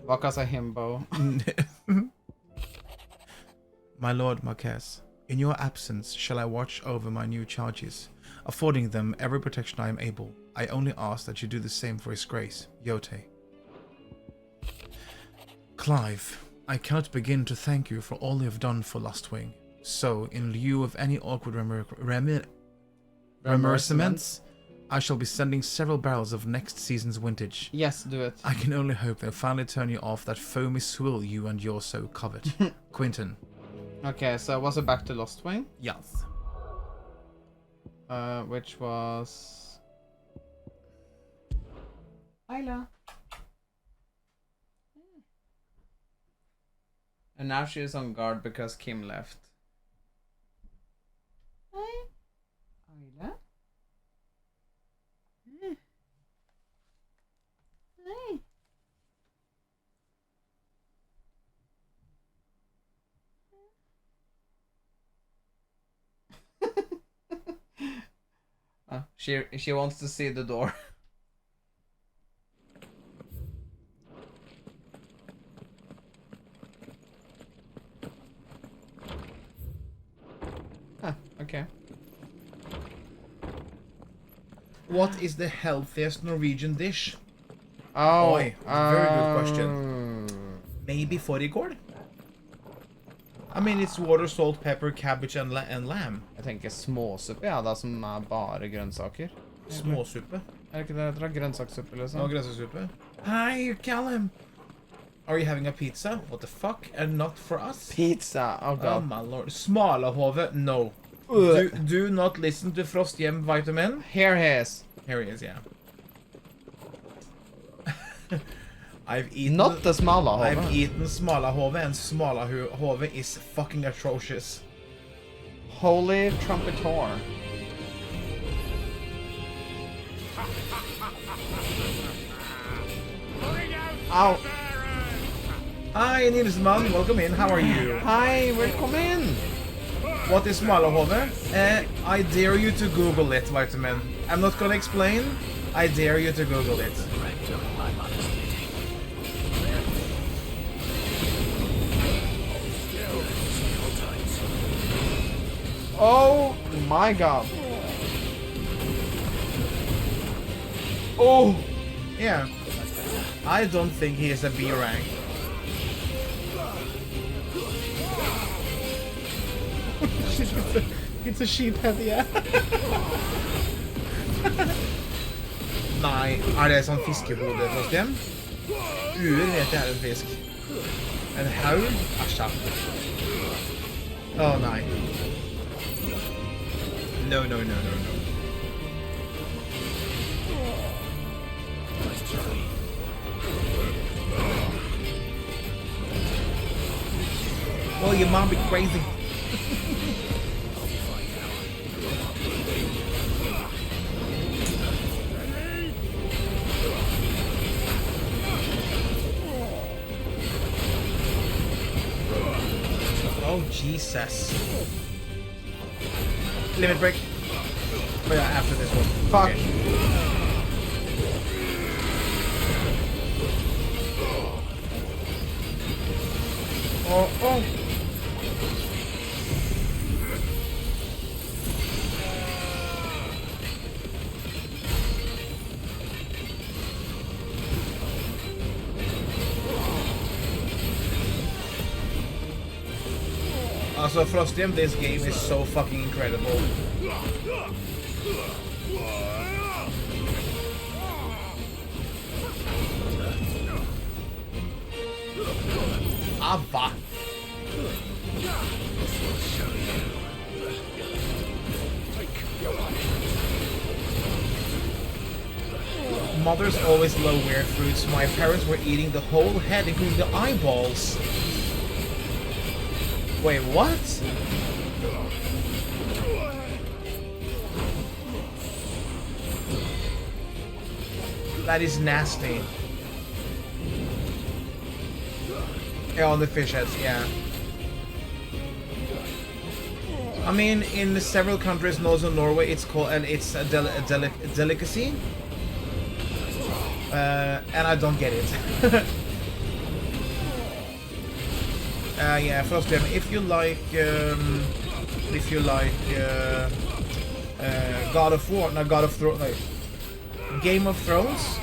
Waka's a himbo. My lord Marquez, in your absence shall I watch over my new charges, affording them every protection I am able. I only ask that you do the same for his grace, Yote. Clive, I cannot begin to thank you for all you have done for Lostwing. So, in lieu of any awkward remerciements, I shall be sending several barrels of next season's vintage. Yes, do it. I can only hope they'll finally turn you off that foamy swill you and yours so covet. Quinton. Okay, so was it back to Lostwing? Yes. Which was... Isla. And now she is on guard because Kim left. Hi. Isla. Hi. She wants to see the door. Okay. What is the healthiest Norwegian dish? Oh, Oi, very good question. Maybe fårikål? I mean, it's water, salt, pepper, cabbage, and lamb. Jeg tenker småsuppe, ja, da, som er bare grønnsaker. Småsuppe? Er det ikke det? Det er grønnsakssuppe, liksom. No, grønnsakssuppe. Hi, Callum. Are you having a pizza? What the fuck? And not for us? Pizza, oh god. Oh my lord. Smalahove, no. Do not listen to Frosthjem Vitamin. Here he is. Here he is, yeah. I've eaten... Not the Smalahove. I've eaten Smalahove, and Smalahove is fucking atrocious. Holy Trumpitour. Ow. Hi, Nilsman. Welcome in. How are you? Hi, welcome in. What is Smalahove? I dare you to Google it, Vitamin. I'm not gonna explain. I dare you to Google it. Oh my god. Oh. Yeah. I don't think he is a B rank. It's a sheephead, yeah. Nei, er det sånn fiskehode hos dem? Uer vet jeg er en fisk. En haug? Æsja. Å nei. No, no, no, no, no. Oh, your mom be crazy. Oh, Jesus. Limit break. Oh, yeah, after this one. Fuck. Okay. Oh, oh. Also, Frosthjem, this game is so fucking incredible. Ava. Mothers always love weird fruits. My parents were eating the whole head, including the eyeballs. Wait, what? That is nasty. Yeah, on the fish heads, yeah. I mean, in several countries, and also Norway, it's called, and it's a delicacy. And I don't get it. Yeah, Frosthjem, if you like God of War, no, God of Thrones, no, Game of Thrones,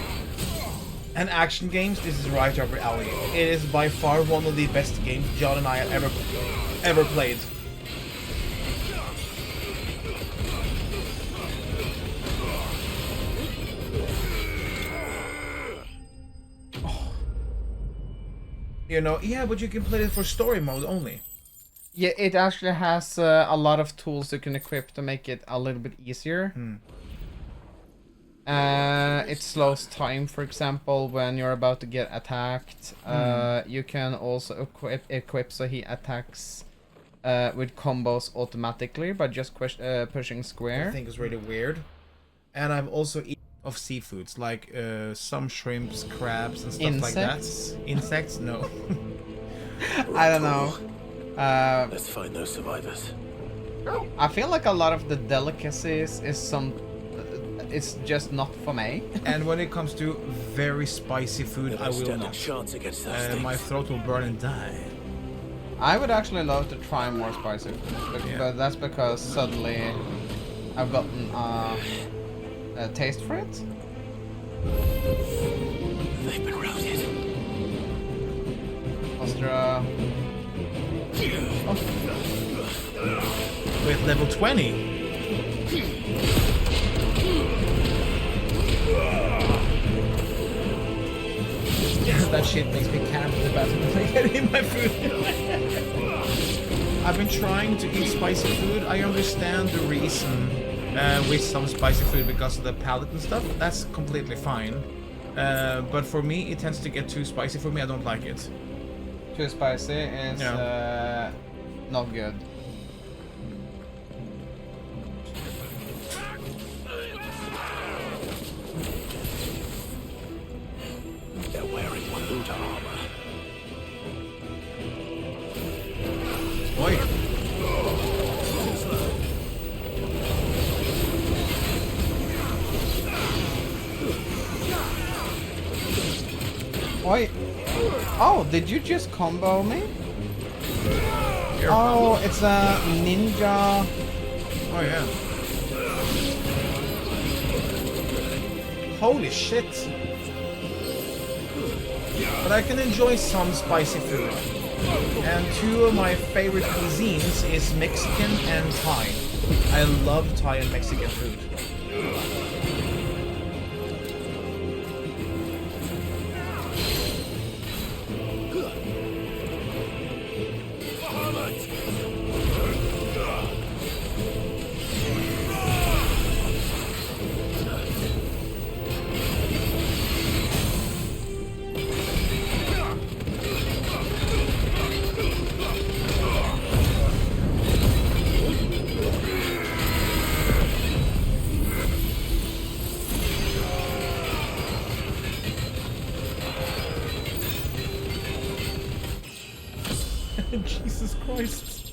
and action games, this is right up your alley. It is by far one of the best games John and I have ever played. You know, yeah, but you can play it for story mode only. Yeah, it actually has a lot of tools you can equip to make it a little bit easier. It slows time, for example, when you're about to get attacked. You can also equip so he attacks with combos automatically by just pushing square. I think it's really weird. And I've also eaten of seafoods, like some shrimps, crabs, and stuff like that. Insects? No. I don't know. Let's find those survivors. I feel like a lot of the delicacies is it's just not for me. And when it comes to very spicy food, I will not. Chance against those My throat will burn and die. I would actually love to try more spicy food, but that's because suddenly I've gotten taste for it? They've been routed. Was there a... With level 20. That shit makes me camp in the bathroom when I get in my food. I've been trying to eat spicy food. I understand the reason with some spicy food because of the palate and stuff. That's completely fine. But for me, it tends to get too spicy for me. I don't like it. Too spicy is not good. They're wearing Waluta armor. Oi. Oi. Oh, did you just combo me? You're Oh, it's a ninja. Oh yeah. Holy shit. But I can enjoy some spicy food. And two of my favorite cuisines is Mexican and Thai. I love Thai and Mexican food. Jesus Christ.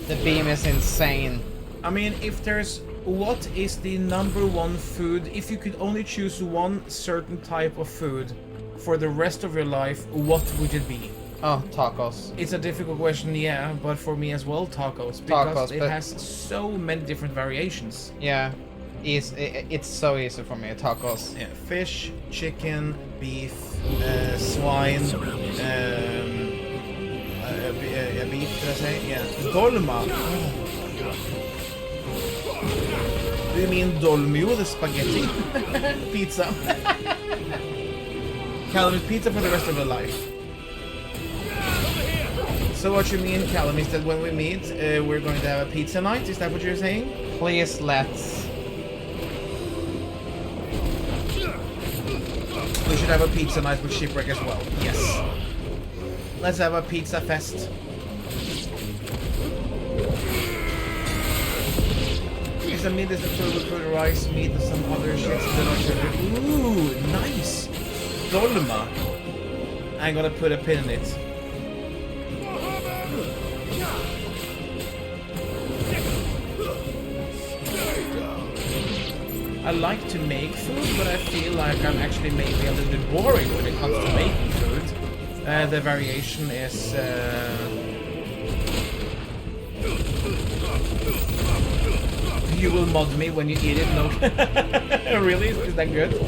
The beam is insane. I mean, if there's... What is the #1 food? If you could only choose one certain type of food for the rest of your life, what would it be? Oh, tacos. It's a difficult question, yeah, but for me as well, tacos. Because it but... has so many different variations. Yeah. It's so easy for me, tacos. Yeah, fish, chicken, beef, swine, beef, did I say? Yeah. Dolma. Oh. Do you mean dolmio, the spaghetti? Pizza. Callum, is pizza for the rest of your life. So what you mean, Callum, is that when we meet, we're going to have a pizza night? Is that what you're saying? Please, let's. We should have a pizza night with Shipwreck as well. Yes. Let's have a pizza fest. It's a meat is filled with curd rice, meat and some other shit. Ooh, nice. Dolma. I'm gonna put a pin in it. I like to make food, but I feel like I'm actually maybe a little bit boring when it comes to making food. The variation is... You will mod me when you eat it, no? Really? Is that good?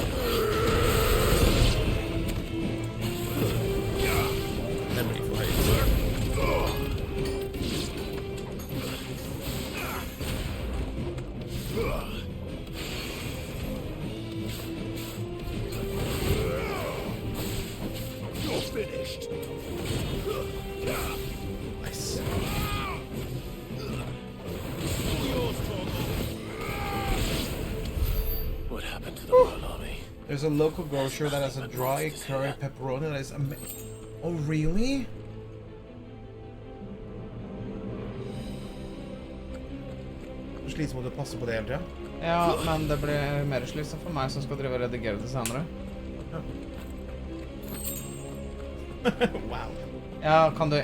There's a local grocer that has a dry curry pepperoni that is amazing. Oh, really? Du sliter mot å passe på det hele tiden? Ja, men det blir mer slitsomt for meg som skal drive og redigere det senere. Ja. Wow. Ja, kan du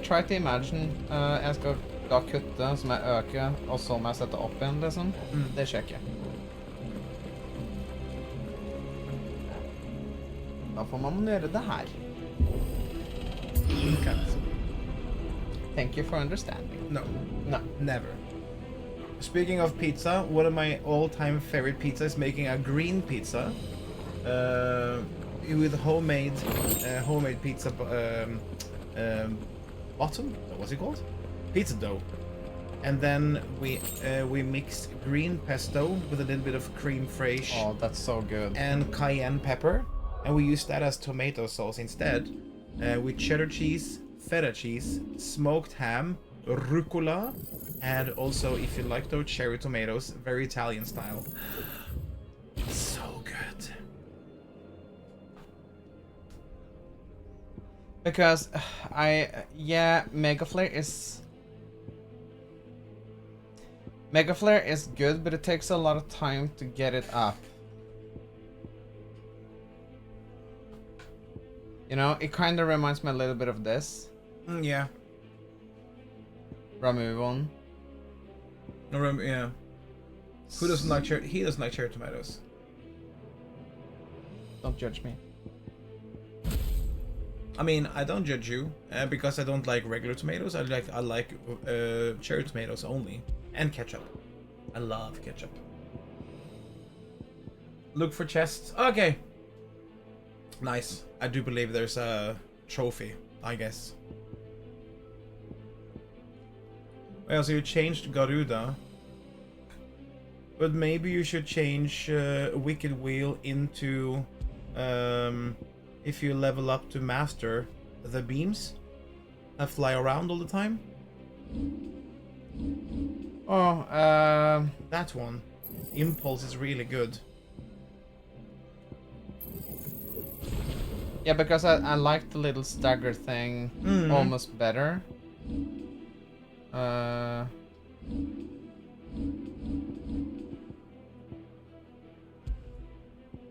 try to imagine jeg skal da kutte som jeg øker, og så må jeg sette opp igjen, liksom. Det sjekker jeg. Da får man gjøre det her. Okay. Thank you for understanding. No. No. Never. Speaking of pizza, one of my all-time favorite pizzas is making a green pizza with homemade pizza bottom. What's it called? Pizza dough. And then we mixed green pesto with a little bit of creme fraiche. Oh, that's so good. And cayenne pepper, and we used that as tomato sauce instead, with cheddar cheese, feta cheese, smoked ham, rucola, and also, if you like those, cherry tomatoes, very Italian style. So good. Because Mega Flare is good, but it takes a lot of time to get it up. You know, it kind of reminds me a little bit of this. Yeah. Ramuvon. Yeah. Who doesn't like cherry? He doesn't like cherry tomatoes. Don't judge me. I mean, I don't judge you because I don't like regular tomatoes. I like cherry tomatoes only, and ketchup. I love ketchup. Look for chests. Okay. Nice. I do believe there's a trophy, I guess. Well, so you changed Garuda. But maybe you should change Wicked Wheel into, if you level up to Master, the beams that fly around all the time. Oh, that one. Impulse is really good. Yeah, because I like the little stagger thing almost better.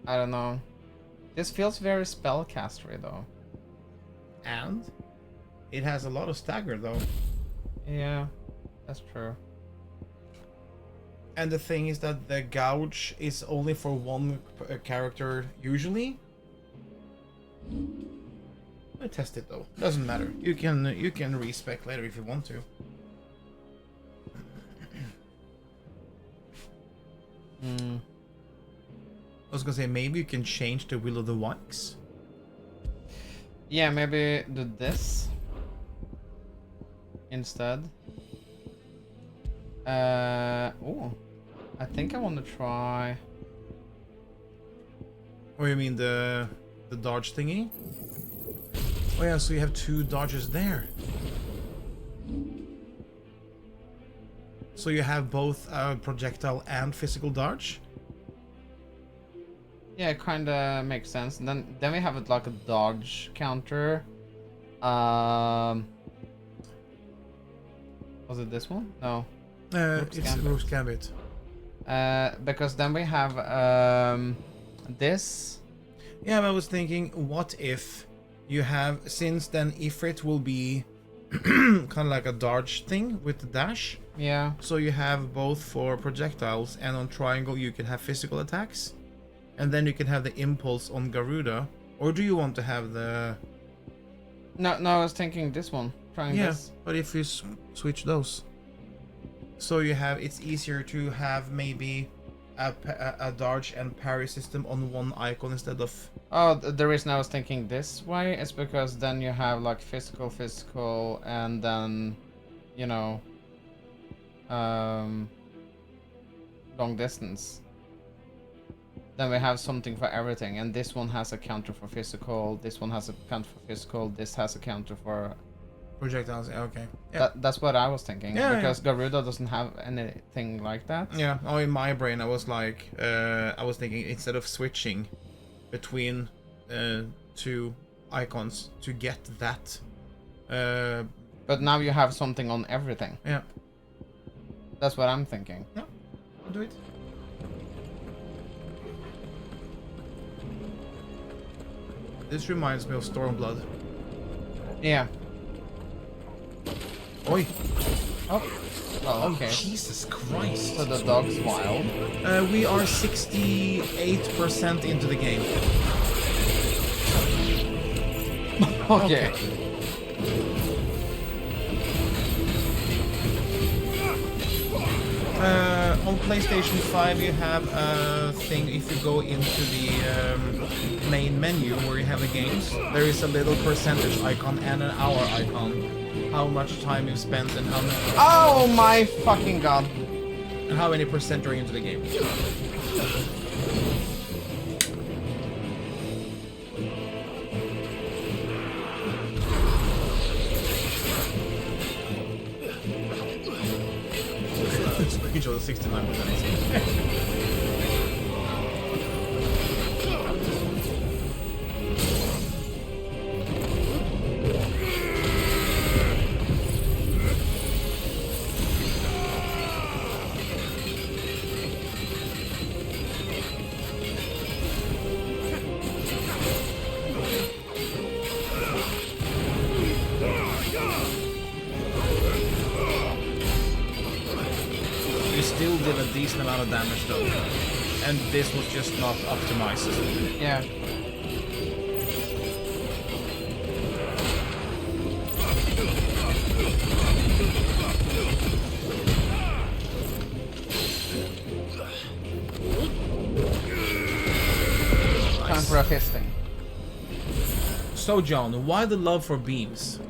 I don't know. This feels very spellcastery though. And it has a lot of stagger though. Yeah, that's true. And the thing is that the gouge is only for one character usually. I test it though. Doesn't matter. You can respec later if you want to. I was gonna say maybe you can change the Will of the Wisps. Yeah, maybe do this instead. Oh, I think I want to try. Oh, you mean the dodge thingy? Oh yeah, so you have two dodges there. So you have both projectile and physical dodge? Yeah, it kind of makes sense. And then we have it like a dodge counter. Was it this one? No. It's Rook's Gambit. Because then we have this. Yeah, I was thinking, what if you have, since then Ifrit will be kind of like a dodge thing with the dash. Yeah. So you have both for projectiles, and on triangle you can have physical attacks. And then you can have the impulse on Garuda. Or do you want to have the... No, I was thinking this one. Trying this. Yeah, but if you switch those. So you have, it's easier to have maybe a dodge and parry system on one icon instead of... Oh, the reason I was thinking this way is because then you have like physical, and then, you know, long distance. Then we have something for everything, and this one has a counter for physical, this one has a counter for physical, this has a counter for... projectiles, okay. Yeah. That's what I was thinking, yeah, because Garuda doesn't have anything like that. Yeah, oh, in my brain I was like, I was thinking instead of switching between two icons to get that. But now you have something on everything. Yeah. That's what I'm thinking. Yeah, do it. This reminds me of Stormblood. Yeah. Oi! Oh. Oh, okay. Oh, Jesus Christ. So the dog's wild. We are 68% into the game. Okay. On PlayStation 5 you have a thing, if you go into the main menu where you have the games, there is a little percentage icon and an hour icon. How much time you've spent and how many... Oh my fucking god. And how many percent are into the game. Screenshot of 69%. Still did a decent amount of damage though, and this was just not optimized. Yeah. Time for a fisting. So John, why the love for beams?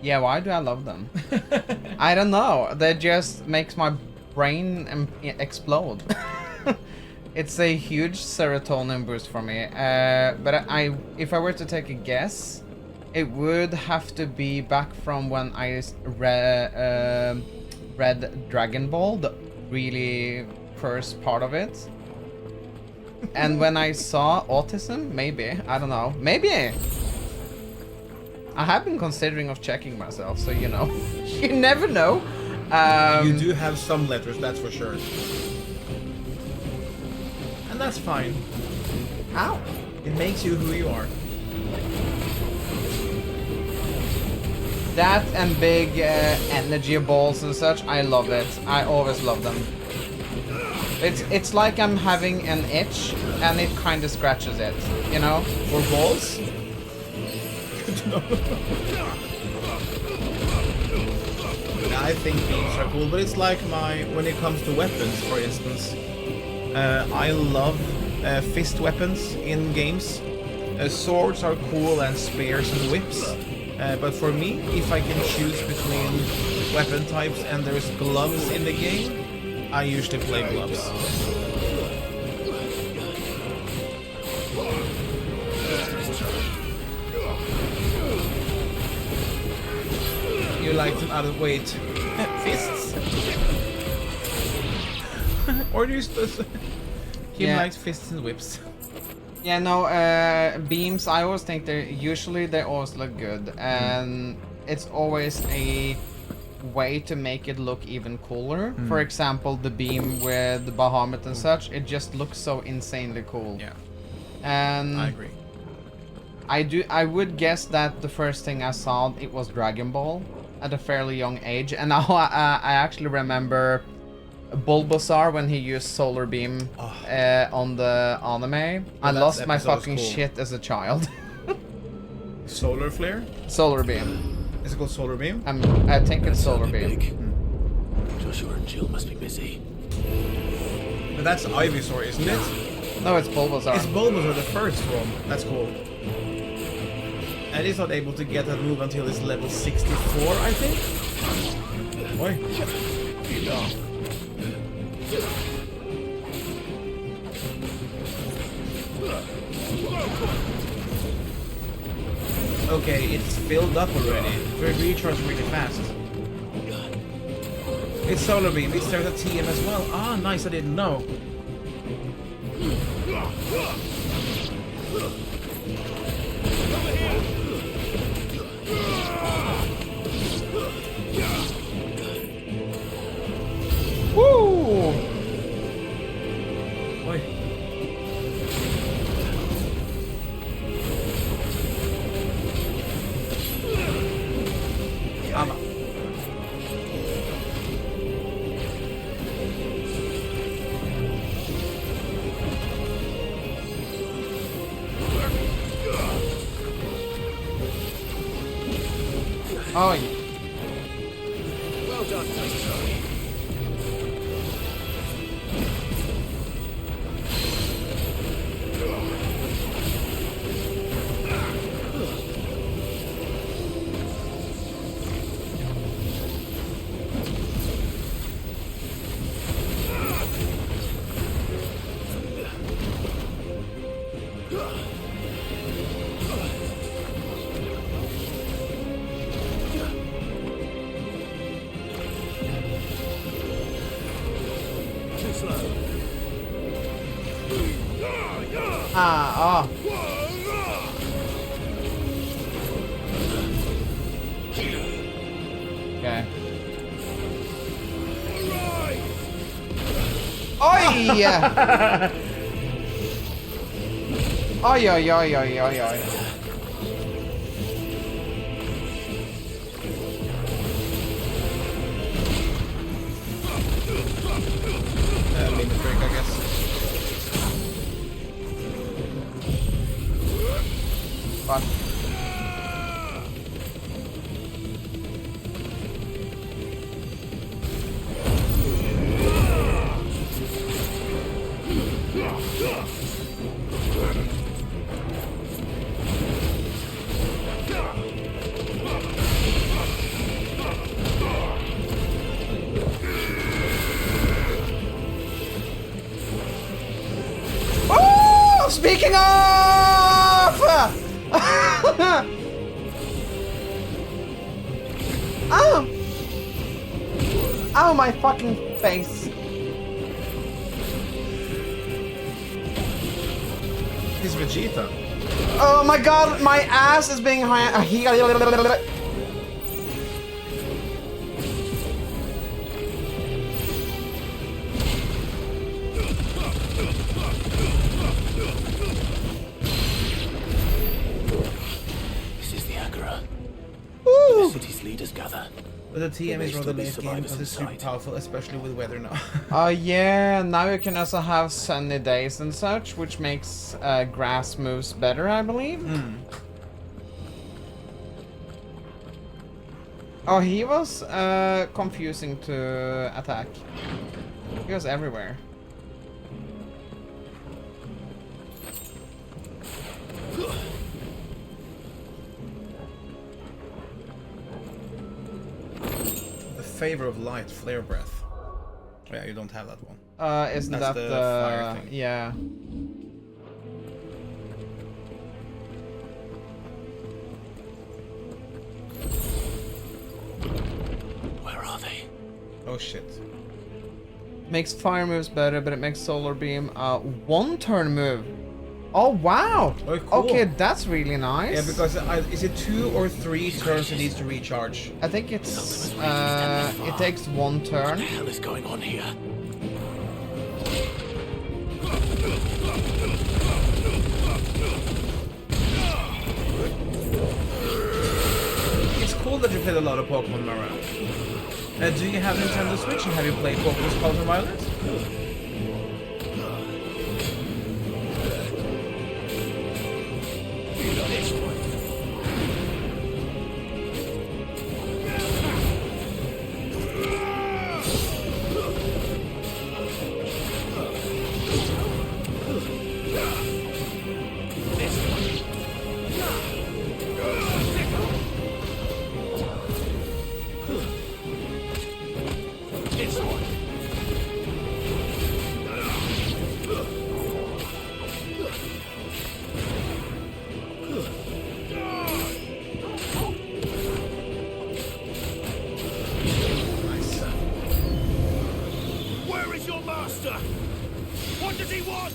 Yeah, why do I love them? I don't know. That just makes my brain explode. It's a huge serotonin boost for me. But if I were to take a guess, it would have to be back from when I read Dragon Ball, the really first part of it. And when I saw autism, maybe. I don't know. Maybe. I have been considering of checking myself, so you know. You never know. You do have some letters, that's for sure. And that's fine. Ow. It makes you who you are. That and big energy balls and such, I love it. I always love them. It's like I'm having an itch, and it kind of scratches it, you know? For balls? I think beams are cool, but it's like when it comes to weapons, for instance. I love fist weapons in games. Swords are cool and spears and whips. But for me, if I can choose between weapon types and there's gloves in the game, I usually play gloves. You like them out of weight. Fists. Or do you Kim likes fists and whips. Yeah, no, beams, I always think they always look good. And it's always a way to make it look even cooler. For example, the beam with the Bahamut and such, it just looks so insanely cool. Yeah. And I agree. I would guess that the first thing I saw, it was Dragon Ball at a fairly young age. And now I actually remember Bulbasaur when he used Solar Beam on the anime. I lost my fucking shit as a child. Solar Flare? Solar Beam. Is it called Solar Beam? I think it's Solar Beam. Joshua and Jill must be busy. But that's Ivysaur, isn't it? No, it's Bulbasaur. It's Bulbasaur, the first form. That's cool. And he's not able to get that move until it's level 64, I think? Oi. Yeah. Okay, it's filled up already. It recharges really fast. It's Solar Beam. It's there at TM as well. Ah, nice. I didn't know. Woo! Oi. Oh, yeah. Too slow. Ah, oh. Okay. Oi! Oi, oi, oi, oi, oi, oi. Limit break, I guess. Fuck. Oh, speaking of! Ow! Ow, my fucking face. He's Vegeta. Oh my god, my ass is being high. This is the Agora. Ooh. The city's leaders gather. But the TM is rather late game survivors because it's super inside. powerful, especially with weather now. Yeah, now you can also have sunny days and such, which makes grass moves better, I believe. Oh, he was confusing to attack. He was everywhere. The favor of light, flare breath. Oh, yeah, you don't have that one. Isn't That's that the fire thing. Yeah. Where are they? Oh shit. Makes fire moves better, but it makes solar beam one turn move. Oh wow! Oh, cool. Okay, that's really nice. Yeah, because is it 2 or 3 turns it needs to recharge? I think it's it takes one turn. What the hell is going on here? It's cool that you played a lot of Pokemon around. Do you have Nintendo Switch and have you played Pokemon Scarlet and Violet? Where is your master? What does he want?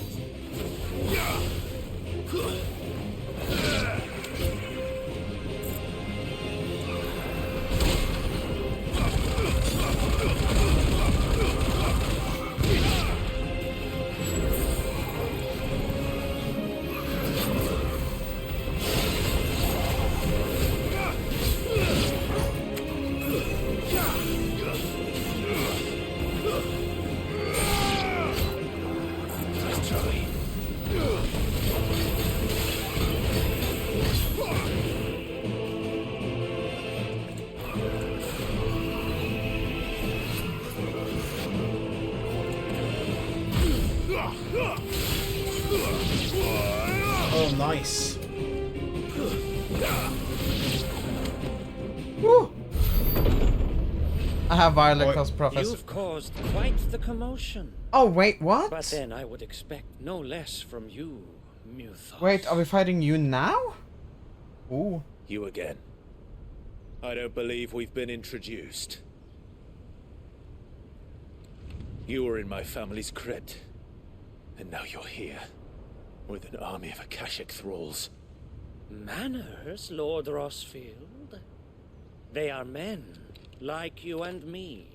Oh, nice. Woo! I have Violet cause Professor. You've caused quite the commotion. Oh wait, what? But then I would expect no less from you, Muthos. Wait, are we fighting you now? Ooh. You again. I don't believe we've been introduced. You were in my family's crypt, and now you're here, with an army of Akashic thralls. Manners, Lord Rossfield. They are men, like you and me.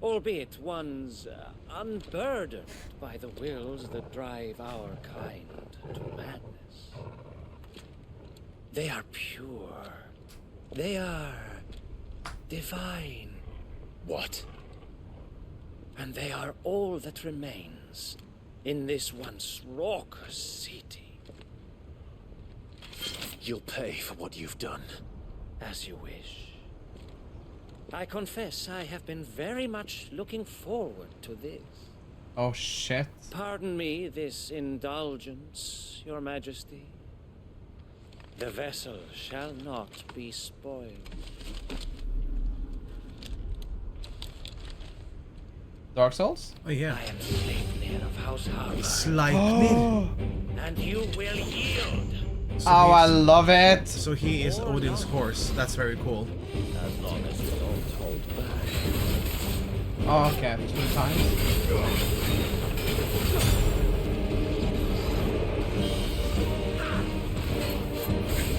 Albeit ones unburdened by the wills that drive our kind to madness. They are pure. They are divine. What? And they are all that remains in this once raucous city. You'll pay for what you've done. As you wish. I confess I have been very much looking forward to this. Oh shit. Pardon me this indulgence, Your Majesty. The vessel shall not be spoiled. Dark Souls? Oh yeah. I am Sleipnir of House Harbor. Sleipnir. And you will yield. So Oh, I he's- love it. So he is Odin's horse. That's very cool. As long as you don't hold back. Oh, okay, 2 times.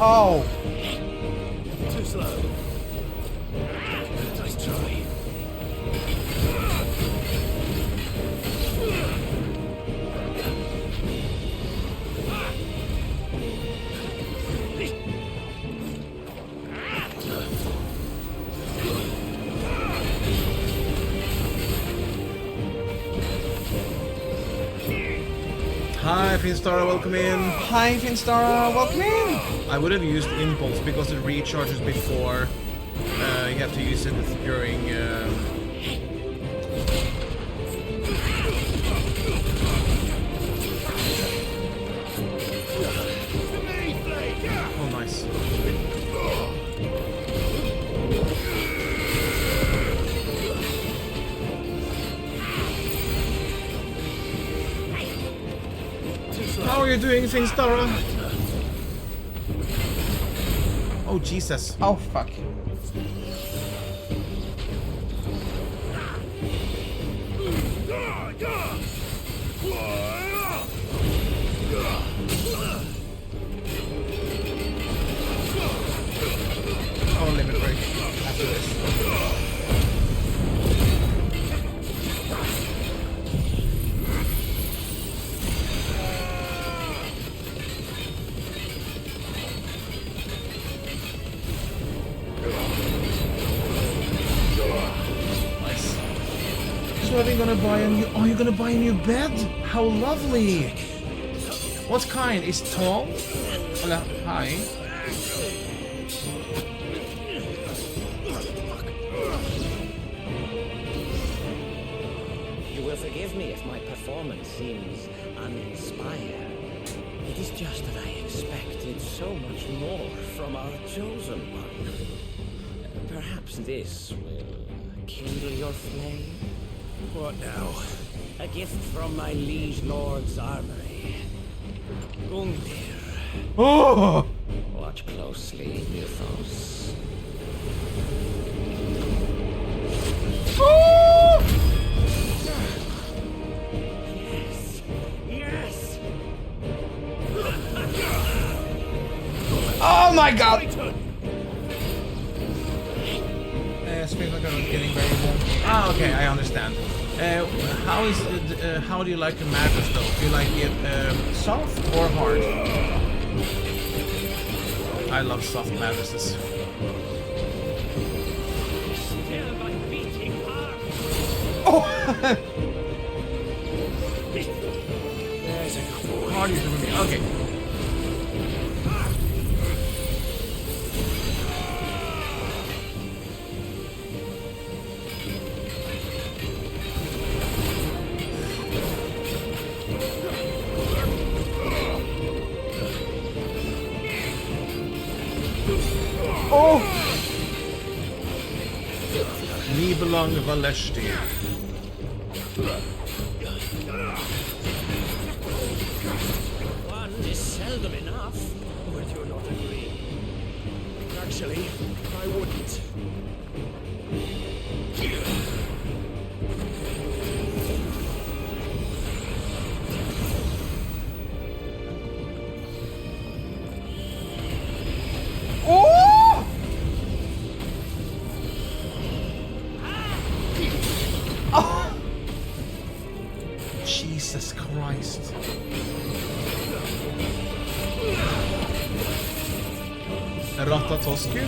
Oh. Too slow. Nice try. Hi, Finstara, welcome in. Hi, Finstara, welcome in. I would have used Impulse because it recharges before. You have to use it during. Oh, nice. How are you doing, Finstara? Oh, Jesus. Oh, fuck. Oh, limit break after this. Nice. So are they gonna buy a new? Oh, you're gonna buy a new bed? How lovely! What kind? Is it tall? Or high? You will forgive me if my performance seems uninspired. It is just that I expected so much more from our chosen one. Perhaps this will kindle your flame? What now? A gift from my liege lord's armory. Gungnir. Oh! Watch closely, Muthos. Yes! Yes! Oh my god! Springs are getting very warm. Ah, okay, I understand. How do you like the mattress though? Do you like it soft or hard? I love soft mattresses. Still my beating heart! Oh! There's a good boy. Hard is for me. Okay. Oh! Nibelung Valeshti. enough. Would you not agree? Actually, I wouldn't. Oh! Oh! Jesus Christ. Ratatosku?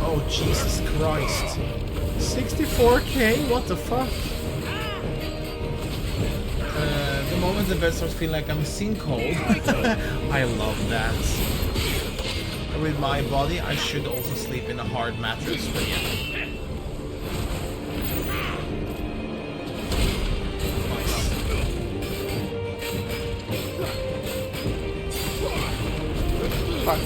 Oh, Jesus Christ. 64k? What the fuck? The moment the bed starts feeling like I'm sinkhole. I love that. With my body, I should also sleep in a hard mattress, but yeah. Fuck.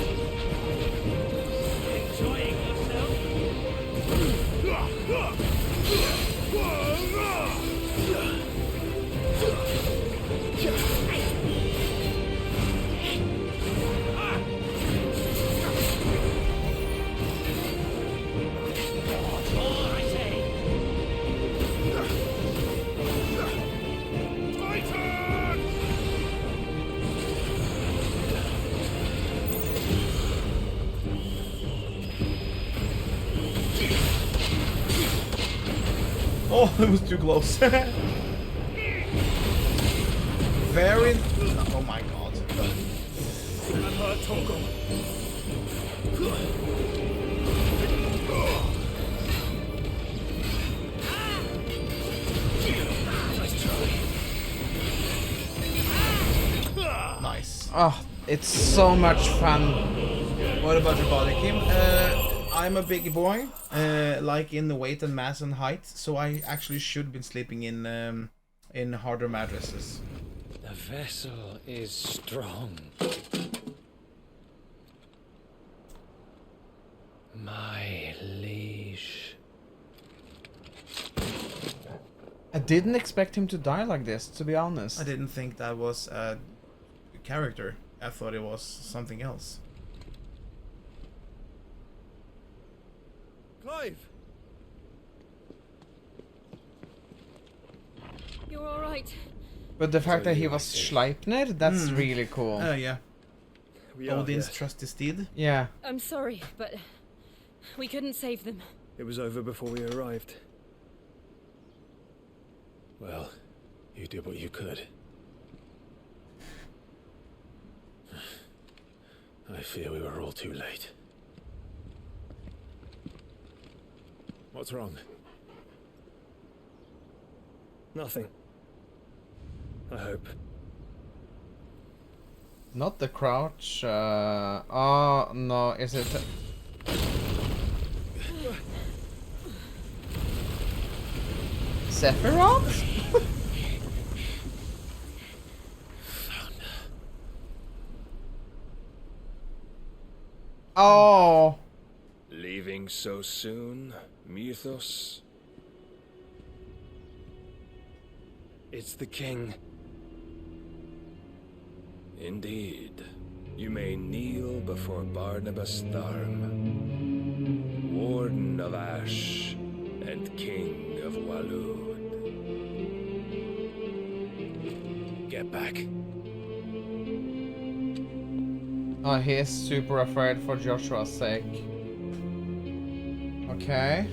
Oh, it was too close. Very... Oh my god. Nice. Oh, it's so much fun. What about your body, Kim? I'm a big boy, like in the weight and mass and height, so I actually should be sleeping in harder mattresses. The vessel is strong. My liege. I didn't expect him to die like this, to be honest. I didn't think that was a character. I thought it was something else. Clive! You're all right. But the fact that he was Sleipnir, that's really cool. Yeah. Odin's trusty steed. Yeah. I'm sorry, but we couldn't save them. It was over before we arrived. Well, you did what you could. I fear we were all too late. What's wrong? Nothing. I hope. Not the crouch. Oh no, is it? Sephiroth? Oh. Leaving so soon, Mythos? It's the king. Indeed. You may kneel before Barnabas Tharm, Warden of Ash and King of Walud. Get back. Oh, he is super afraid for Joshua's sake. Okay.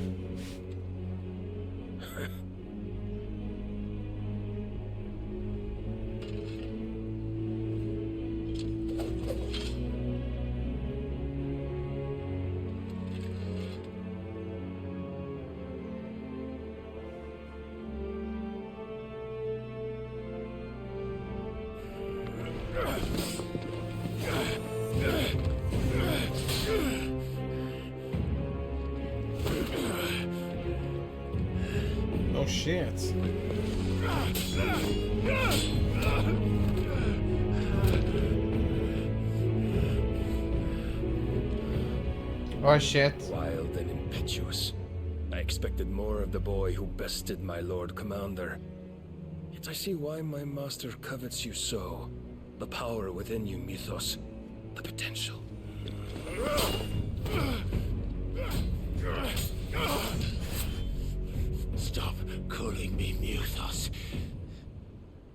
shit. Oh shit. Wild and impetuous. I expected more of the boy who bested my Lord Commander. Yet I see why my master covets you so. The power within you, Mythos. The potential. Stop calling me Mythos.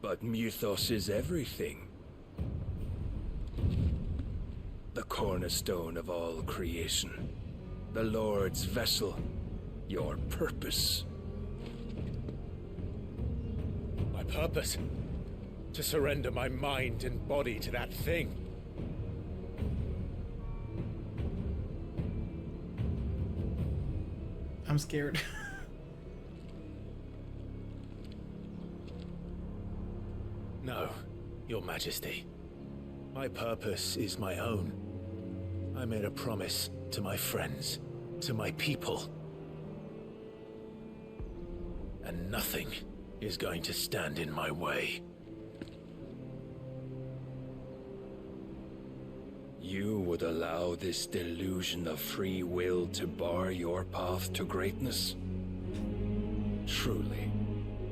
But Mythos is everything. The cornerstone of all creation. The Lord's vessel. Your purpose. My purpose? To surrender my mind and body to that thing. I'm scared. No, Your Majesty. My purpose is my own. I made a promise to my friends, to my people. And nothing is going to stand in my way. You would allow this delusion of free will to bar your path to greatness? Truly,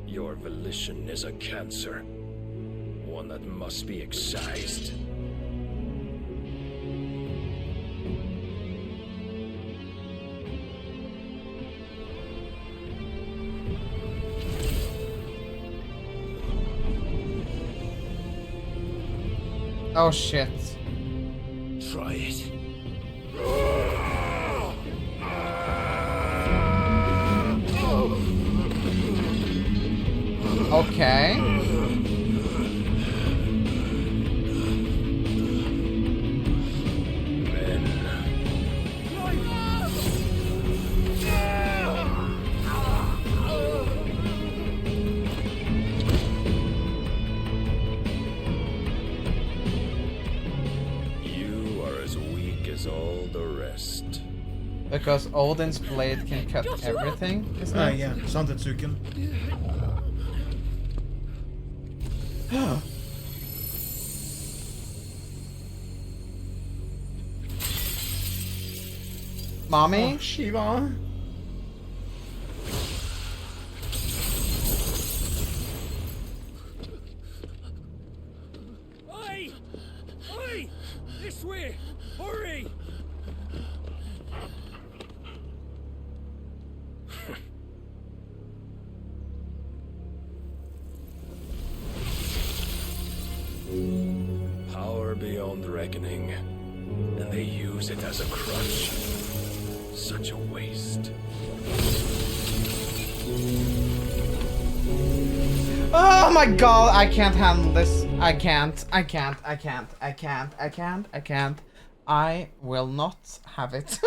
your volition is a cancer. One that must be excised. Oh shit. Try it. Okay. Because Odin's blade can cut everything, isn't it? Yeah, Santetsuken. Mommy? Oh, Shiva. Oi! Oi! This way! Hurry! Power beyond reckoning, and they use it as a crutch. Such a waste. Oh my god, I can't handle this. I can't. I will not have it.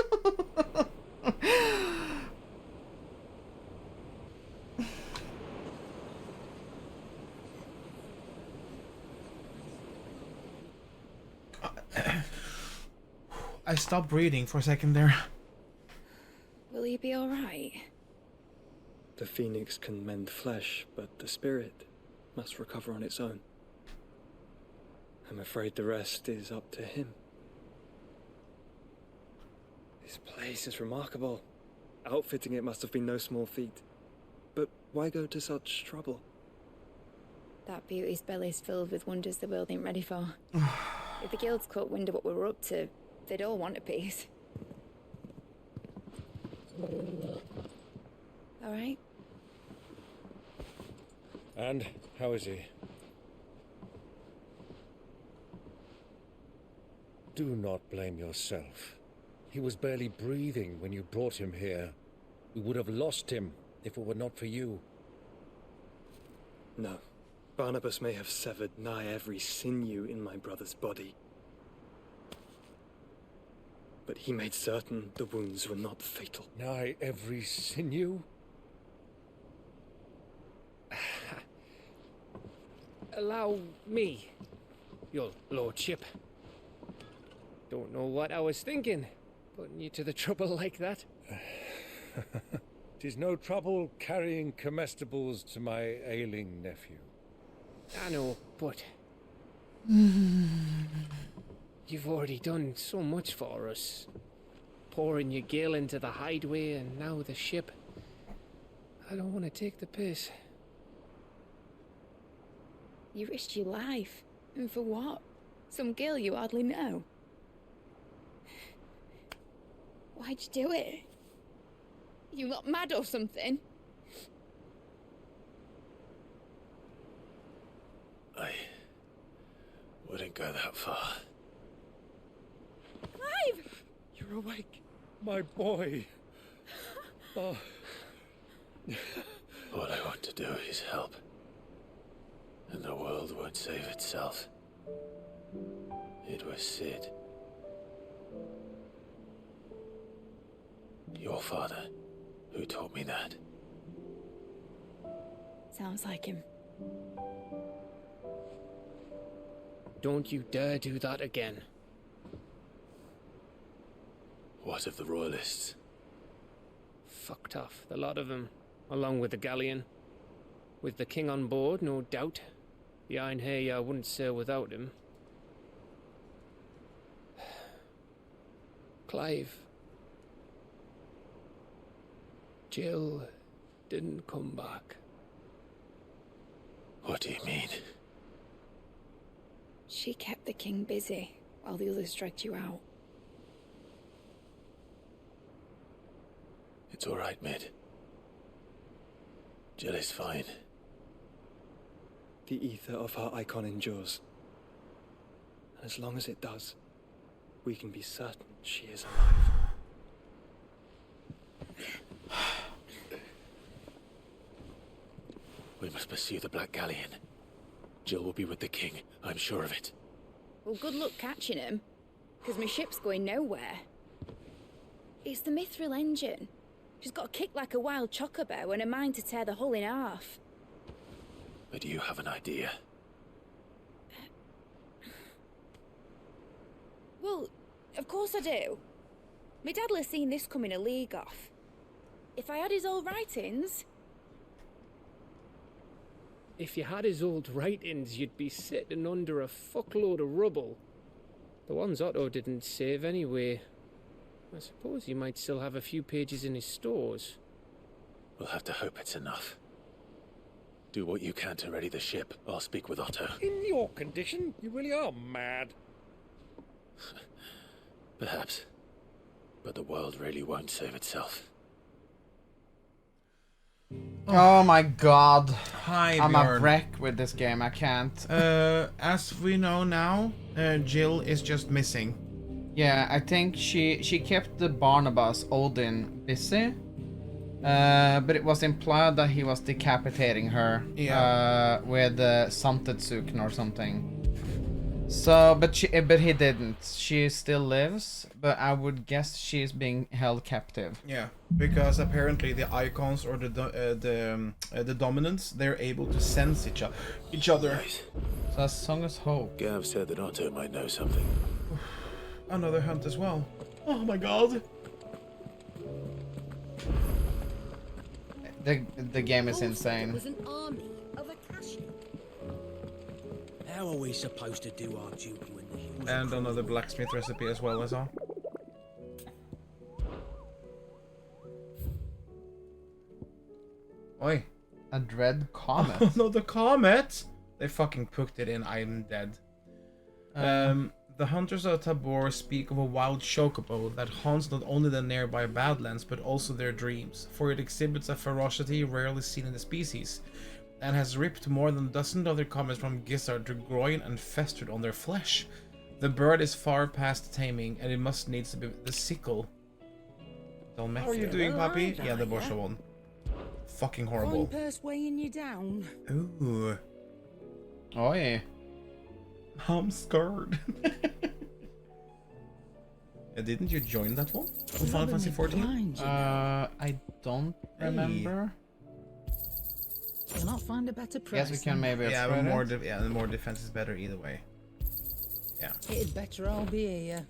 I stopped breathing for a second there. Will he be alright? The phoenix can mend flesh, but the spirit must recover on its own. I'm afraid the rest is up to him. This place is remarkable. Outfitting it must have been no small feat. But why go to such trouble? That beauty's belly's filled with wonders the world ain't ready for. If the guilds caught wind of what we were up to, they'd all want a piece. All right? And how is he? Do not blame yourself. He was barely breathing when you brought him here. We would have lost him if it were not for you. No. Barnabas may have severed nigh every sinew in my brother's body. But he made certain the wounds were not fatal. Nigh every sinew? Allow me, your lordship. Don't know what I was thinking, putting you to the trouble like that. 'Tis no trouble carrying comestibles to my ailing nephew. I know, but you've already done so much for us. Pouring your gil into the hideaway and now the ship. I don't want to take the piss. You risked your life. And for what? Some girl you hardly know. Why'd you do it? You lot mad or something? I wouldn't go that far. Clive! You're awake, my boy. Oh. All I want to do is help. And the world won't save itself. It was Sid. Your father, who taught me that. Sounds like him. Don't you dare do that again. What of the Royalists? Fucked off, the lot of them, along with the galleon. With the king on board, no doubt. The Iron Hair wouldn't sail without him. Clive. Jill didn't come back. What do you mean? She kept the king busy while the others dragged you out. It's all right, Mid. Jill is fine. The ether of her icon endures. And as long as it does, we can be certain she is alive. We must pursue the Black Galleon. Jill will be with the king, I'm sure of it. Well, good luck catching him, because my ship's going nowhere. It's the Mithril engine. She's got a kick like a wild chocobo and a mind to tear the hull in half. But you have an idea. Well, of course I do. My dad'll have seen this coming a league off. If I had his old writings... If you had his old writings, you'd be sitting under a fuckload of rubble. The ones Otto didn't save anyway. I suppose he might still have a few pages in his stores. We'll have to hope it's enough. Do what you can to ready the ship. I'll speak with Otto. In your condition, you really are mad. Perhaps. But the world really won't save itself. Oh my god. Hi, I'm Bjorn. a wreck with this game, I can't. As we know now, Jill is just missing. Yeah, I think she kept the Barnabas Odin busy. But it was implied that he was decapitating her. Yeah. With Samtetsukn or something. So, but he didn't. She still lives, but I would guess she's being held captive. Yeah, because apparently the icons or the dominants, they're able to sense each other. Nice. So as long as hope. Gav said that Otto might know something. Another hunt as well. Oh my god. The game is insane. It was an army of Akashi. How are we supposed to do our duty when the hills And another blacksmith recipe as well, I saw. Oi. A dread comet. Oh no, the comet! They fucking cooked it in, I'm dead. The hunters of Tabor speak of a wild chocobo that haunts not only the nearby badlands but also their dreams, for it exhibits a ferocity rarely seen in the species, and has ripped more than a dozen other comets from gizzard to groin and festered on their flesh. The bird is far past taming, and it must needs to be the sickle. How are you doing, puppy? Yeah, the Boscha one. Fucking horrible. Purse weighing you down. Ooh. Oh yeah. I'm scared. Didn't you join that one? On Final Fantasy 14? I don't remember. Cannot find a better price. Guess we can maybe Yeah, upgrade more it. the more defense is better either way. Yeah. It'd better all be here.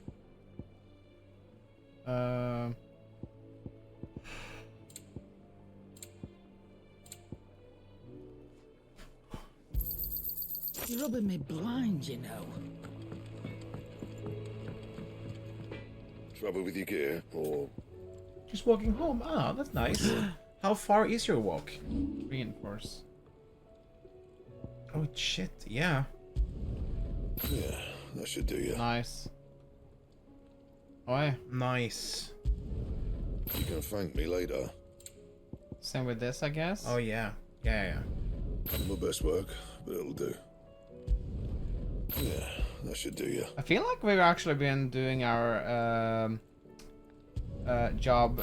You're rubbing me blind, you know. Trouble with your gear, or... Just walking home. Ah, that's nice. How far is your walk? Reinforce. Oh, shit, yeah. Yeah, that should do you. Nice. Oh, yeah. Nice. You can thank me later. Same with this, I guess. Oh, yeah. Yeah. My best work, but it'll do. Yeah, that should do you. I feel like we've actually been doing our job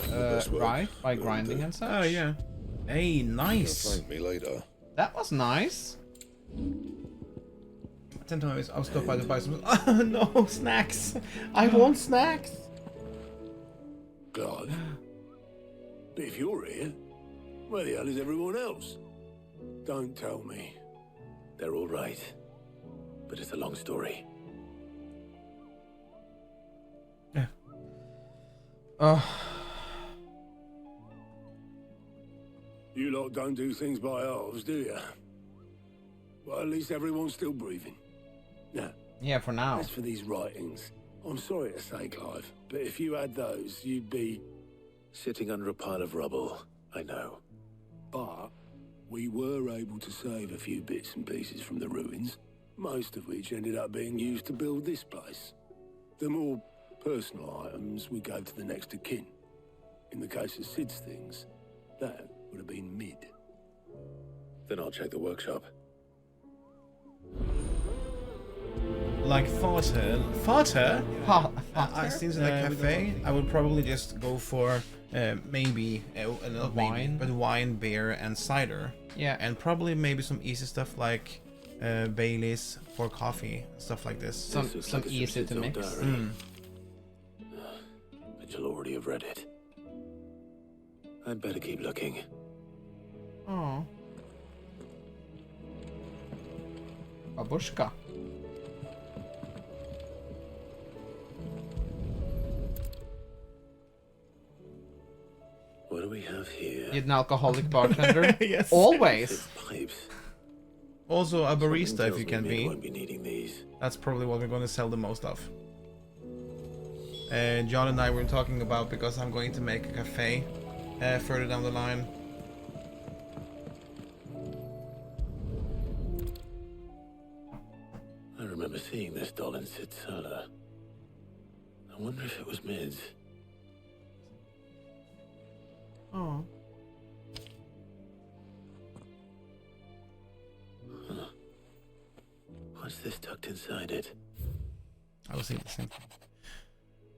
right by grinding and such. Oh, yeah. Hey, nice. You can thank me later. That was nice. 10 times I'll stop by to buy some. Oh, no, snacks. I want snacks. God. But if you're here, where the hell is everyone else? Don't tell me. They're all right. But it's a long story. Yeah. You lot don't do things by halves, do you? Well, at least everyone's still breathing. Now, yeah, for now. As for these writings, I'm sorry to say, Clive, but if you had those, you'd be... sitting under a pile of rubble, I know. But we were able to save a few bits and pieces from the ruins, most of which ended up being used to build this place. The more personal items we gave to the next of kin. In the case of Sid's things, that would have been mid. Then I'll check the workshop. Like Farter? Since in a cafe, I would probably just go for maybe not wine, but wine, beer, and cider. Yeah, and probably maybe some easy stuff like Baileys for coffee, stuff like this. Some easy to mix. But you'll already have read it. I'd better keep looking. Oh. Babushka. What do we have here? Need an alcoholic bartender? Yes. Always. Pipes. Also a barista if you can be. Won't be needing these. That's probably what we're going to sell the most of. John and I were talking about because I'm going to make a cafe further down the line. I remember seeing this doll in Sid's cellar. I wonder if it was Mid's. Oh. Huh. What's this tucked inside it? I was thinking the same thing.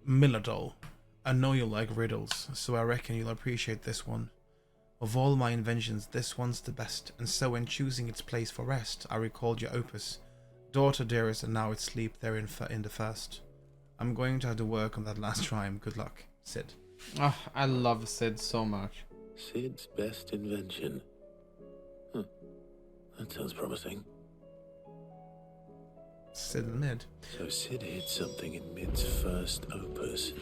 Miller doll. I know you like riddles, so I reckon you'll appreciate this one. Of all my inventions, this one's the best, and so in choosing its place for rest, I recalled your opus. Daughter dearest, and now it's sleep there in the first. I'm going to have to work on that last rhyme. Good luck, Sid. Oh, I love Sid so much. Sid's best invention. Huh. That sounds promising. Sid in mid. So Sid hid something in Mid's first opus.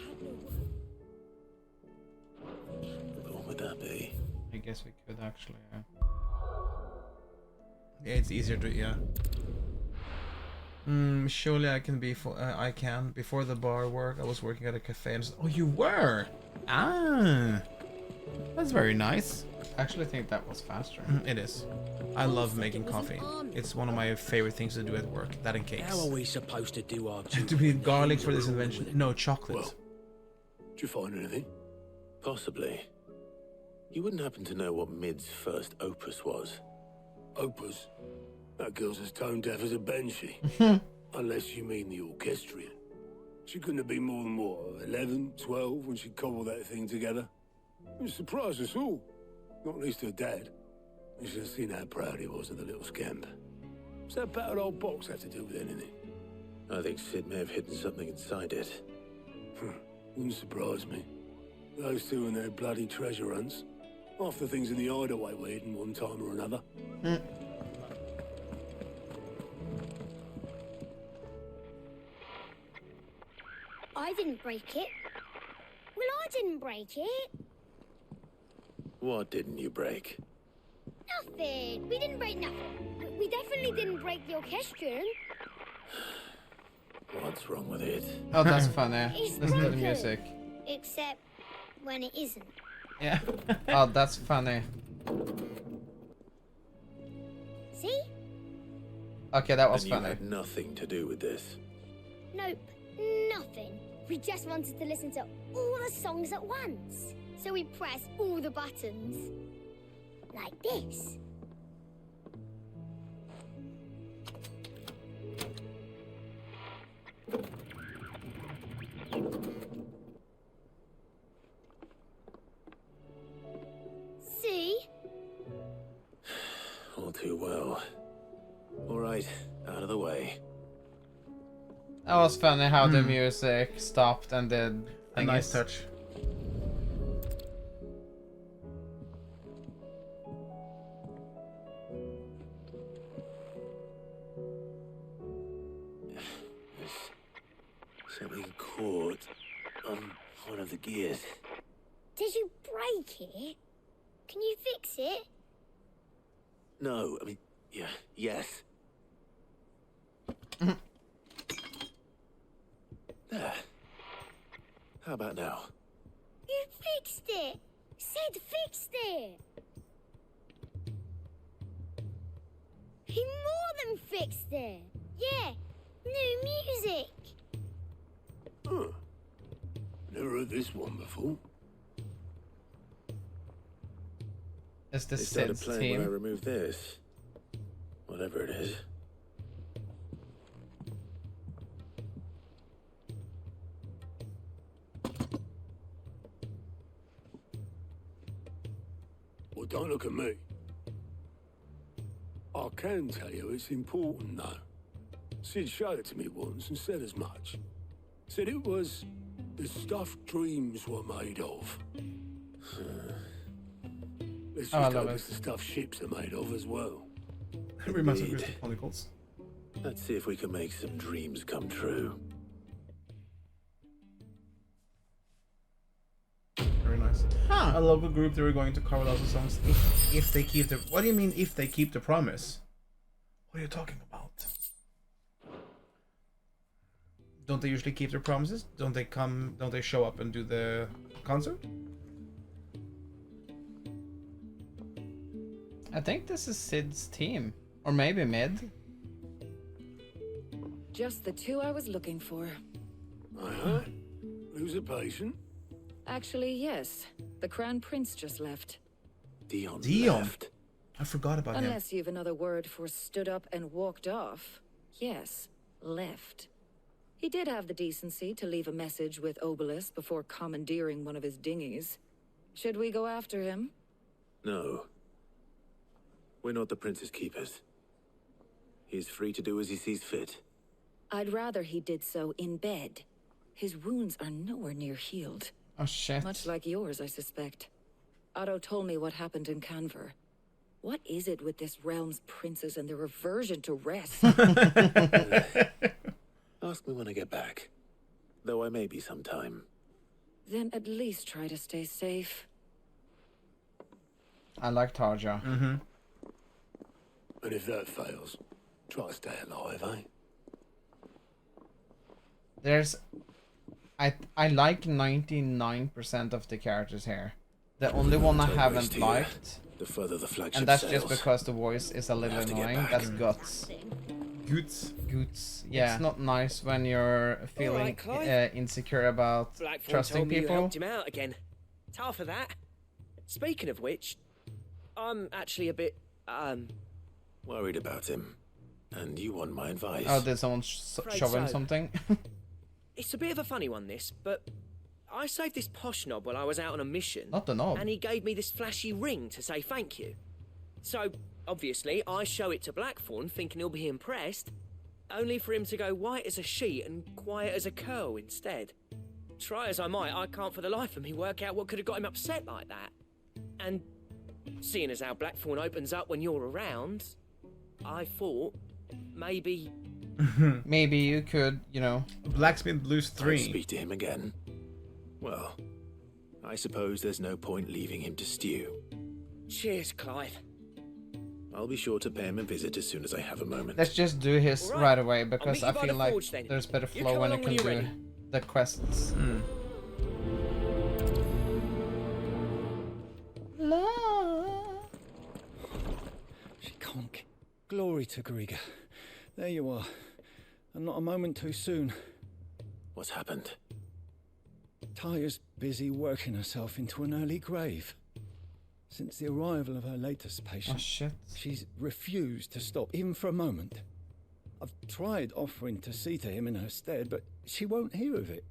But what would that be? I guess we could actually. Yeah, it's easier to surely I can be I can. Before the bar work, I was working at a cafe and oh, you were? Ah, that's very nice. I actually think that was faster. It is. I love making coffee. It's one of my favorite things to do at work. That and cakes. How are we supposed to do our duty? To be garlic for this invention? No, chocolate. Well, did you find anything? Possibly. You wouldn't happen to know what Mid's first opus was? Opus? That girl's as tone deaf as a banshee. Unless you mean the orchestrion. She couldn't have been more than, what, 11, 12 when she cobbled that thing together? It surprised us all. Not least her dad. You should have seen how proud he was of the little scamp. What's that battered old box have to do with anything? I think Sid may have hidden something inside it. Wouldn't surprise me. Those two and their bloody treasure hunts. Half the things in the hideaway were hidden one time or another. I didn't break it. Well, I didn't break it. What didn't you break? Nothing. We didn't break nothing. We definitely didn't break the orchestrion. What's wrong with it? Oh, that's funny. It's Listen to the broken. music. Except when it isn't. Yeah. Oh, that's funny. See? Okay, that was And funny. you had nothing to do with this. Nope, nothing. We just wanted to listen to all the songs at once. So we pressed all the buttons. Like this. See? All too well. All right, out of the way. That was funny how the music stopped and did A nice thingies. touch. Something caught on one of the gears. Did you break it? Can you fix it? No, I mean, yeah, yes. There. How about now? You fixed it! Sid fixed it! He more than fixed it! Yeah, new music! Huh. Never heard this one before. It's the They started Sid's playing when I team. removed this. Whatever it is. Well, don't look at me. I can tell you it's important, though. Sid showed it to me once and said as much. Said it was the stuff dreams were made of. Let's Oh, I just love hope it. it's the stuff ships are made of as well. It reminds me of Indeed. Crystal Chronicles. Let's see if we can make some dreams come true. Very nice. A local group they were going to cover lots of songs if they keep the. What do you mean if they keep the promise? What are you talking about? Don't they usually keep their promises? Don't they come? Don't they show up and do the concert? I think this is Sid's team. Or maybe Mid. Just the two I was looking for. Uh-huh. Lose a patient? Actually, yes. The Crown Prince just left. Dion left. I forgot about him. Unless you've another word for stood up and walked off. Yes, left. He did have the decency to leave a message with Obelisk before commandeering one of his dinghies. Should we go after him? No. We're not the prince's keepers. He's free to do as he sees fit. I'd rather he did so in bed. His wounds are nowhere near healed. Oh shit. Much like yours, I suspect. Otto told me what happened in Canver. What is it with this realm's princes and their aversion to rest? Ask me when I get back. Though I may be sometime. Then at least try to stay safe. I like Tarja. Mm-hmm. And if that fails, try to stay alive, eh? There's... I like 99% of the characters here. The only one I Don't haven't waste here. liked, The further the flagship and that's sails, just because the voice is a little have to get annoying, back. that's Guts. Guts. Guts. Yeah. It's not nice when you're feeling Alright, Clive. insecure about Blackthorn trusting told me you people. helped him out again. It's half of that. Speaking of which, I'm actually a bit, worried about him. And you want my advice. Oh, did someone Afraid shove him so. something? It's a bit of a funny one, this, but I saved this posh knob while I was out on a mission. Not the knob. And he gave me this flashy ring to say thank you. So, obviously, I show it to Blackthorn, thinking he'll be impressed, only for him to go white as a sheet and quiet as a curl instead. Try as I might, I can't for the life of me work out what could have got him upset like that. And seeing as how Blackthorn opens up when you're around, I thought maybe... Maybe you could, you know... Blacksmith Blues I'll 3. speak to him again. Well, I suppose there's no point leaving him to stew. Cheers, Clive. I'll be sure to pay him a visit as soon as I have a moment. Let's just do his right away, I'll because meet I you by feel the like forge then. there's better You flow come when along it when can you're do ready. the quests. She can't. Glory to Griga. There you are. And not a moment too soon. What's happened? Taya's busy working herself into an early grave. Since the arrival of her latest patient, she's refused to stop, even for a moment. I've tried offering to see to him in her stead, but she won't hear of it.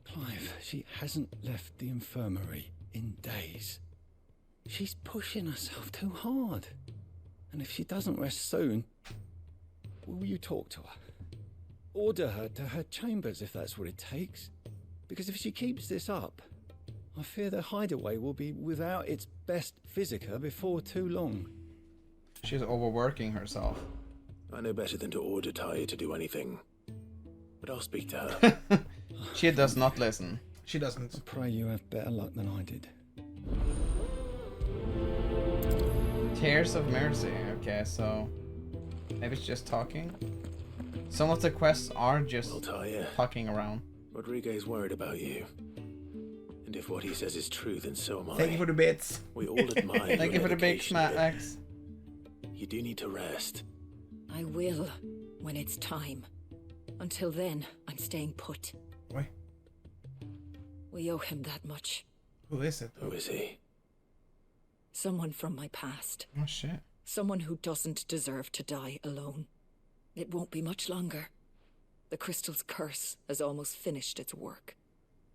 Clive, she hasn't left the infirmary in days. She's pushing herself too hard. And if she doesn't rest soon, will you talk to her? Order her to her chambers if that's what it takes. Because if she keeps this up, I fear the hideaway will be without its best physica before too long. She's overworking herself. I know better than to order Taya to do anything. But I'll speak to her. She does not listen. She doesn't. I pray you have better luck than I did. Tears of Mercy. Okay, so maybe it's just talking. Some of the quests are just talking around. Rodriguez worried about you. And if what he says is true, then so am I. Thank you for the bits. We all admire Thank you for the big smacks. You do need to rest. I will, when it's time. Until then, I'm staying put. Why? We owe him that much. Who is it? Who is he? Someone from my past. Oh shit. Someone who doesn't deserve to die alone. It won't be much longer. The crystal's curse has almost finished its work.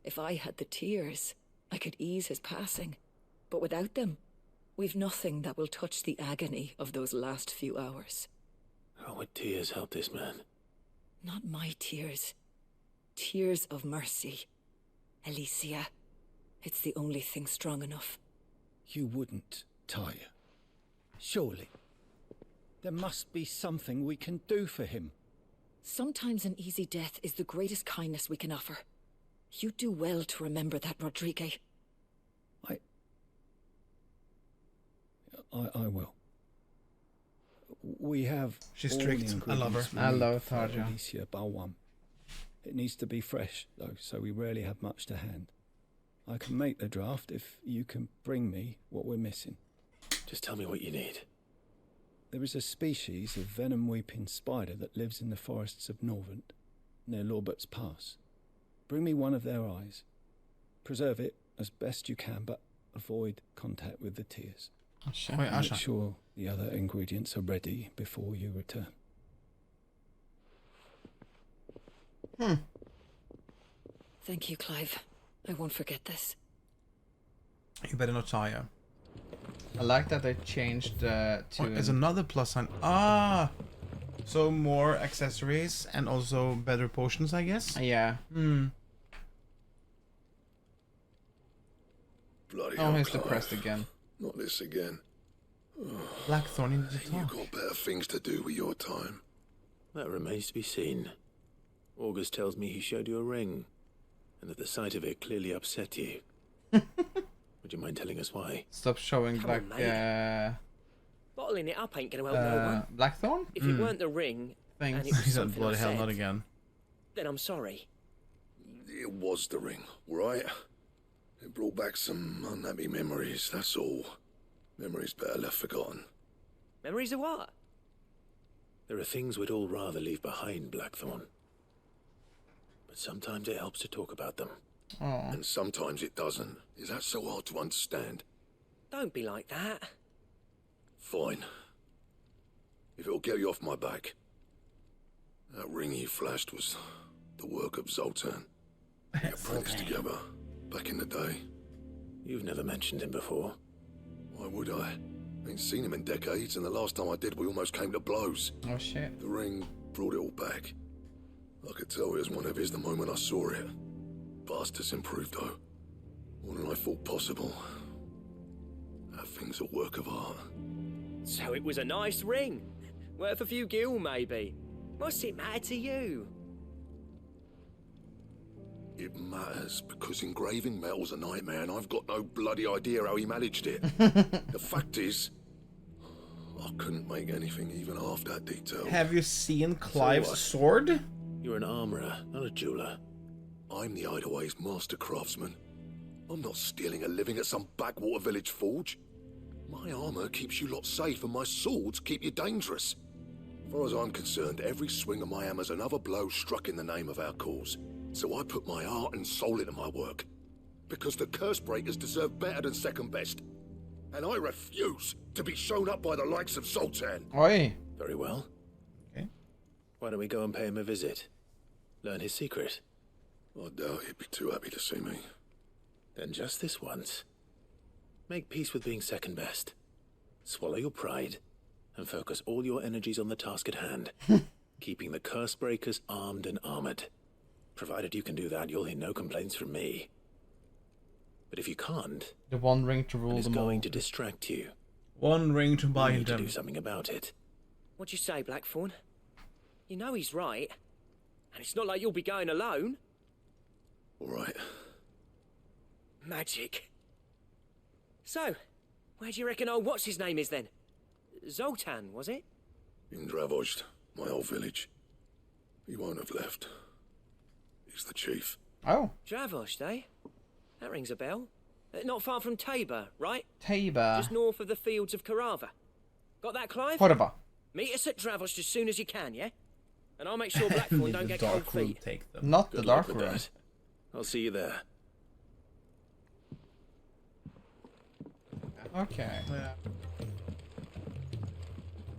If I had the tears, I could ease his passing. But without them, we've nothing that will touch the agony of those last few hours. How would tears help this man? Not my tears. Tears of mercy. Alicia, it's the only thing strong enough. You wouldn't, Taya. Surely. There must be something we can do for him. Sometimes an easy death is the greatest kindness we can offer. You do well to remember that, Rodriguez. I will. We have. She's all strict. the I love her. ingredients we I need love for Tarja. Alicia Balwam. It needs to be fresh, though, so we rarely have much to hand. I can make the draft if you can bring me what we're missing. Just tell me what you need. There is a species of venom-weeping spider that lives in the forests of Norvent, near Lorbert's Pass. Bring me one of their eyes. Preserve it as best you can, but avoid contact with the tears. Make sure the other ingredients are ready before you return. Thank you, Clive. I won't forget this. You better not Taya. I like that they changed to... There's another plus sign. Ah! So more accessories and also better potions, I guess? Yeah. Bloody Oh, hell, he's Clive. depressed again. Not this again. Blackthorn in the talk. You've got better things to do with your time. That remains to be seen. August tells me he showed you a ring, and that the sight of it clearly upset you. Would you mind telling us why? Stop showing Come on, mate. Bottling it up ain't gonna help no one. Blackthorn? If it weren't the ring, and it was He's on something bloody I hell, said, not again. then I'm sorry. It was the ring, right? It brought back some unhappy memories, that's all. Memories better left forgotten. Memories of what? There are things we'd all rather leave behind, Blackthorn. But sometimes it helps to talk about them. And sometimes it doesn't. Is that so hard to understand? Don't be like that. Fine. If it'll get you off my back. That ring you flashed was the work of Zoltan. We apprenticed together, back in the day. You've never mentioned him before. Why would I? Ain't seen him in decades, and the last time I did, we almost came to blows. Oh shit. The ring brought it all back. I could tell it was one of his the moment I saw it. Bastard's improved, though. More than I thought possible. That thing's a work of art. So it was a nice ring. Worth a few gil, maybe. What's it matter to you? It matters, because engraving metal's a nightmare, and I've got no bloody idea how he managed it. The fact is, I couldn't make anything even half that detailed. Have you seen Clive's sword? You're an armorer, not a jeweler. I'm the Hideaway's master craftsman. I'm not stealing a living at some backwater village forge. My armor keeps you lot safe and my swords keep you dangerous. As far as I'm concerned, every swing of my hammer's another blow struck in the name of our cause. So I put my heart and soul into my work. Because the curse breakers deserve better than second best. And I refuse to be shown up by the likes of Zoltan. Oi. Very well. Okay. Why don't we go and pay him a visit? Learn his secret. I doubt he'd be too happy to see me. Then just this once. Make peace with being second best. Swallow your pride and focus all your energies on the task at hand. Keeping the curse breakers armed and armored. Provided you can do that, you'll hear no complaints from me. But if you can't, the One Ring to rule it's them going all. to distract you. One ring to You bind need to them. do something about it. What'd you say, Blackthorn? You know he's right. And it's not like you'll be going alone. All right. Magic. So, where do you reckon old what's-his-name is then? Zoltan, was it? In Dravozd, my old village. He won't have left. He's the chief. Oh. Dravozd, eh? That rings a bell. Not far from Tabor, right? Tabor. Just north of the fields of Karava. Got that, Clive? Whatever. Meet us at Dravozd as soon as you can, yeah? And I'll make sure Blackthorn don't get cold feet. Take them. Not Good the luck dark with room. that. I'll see you there. Okay.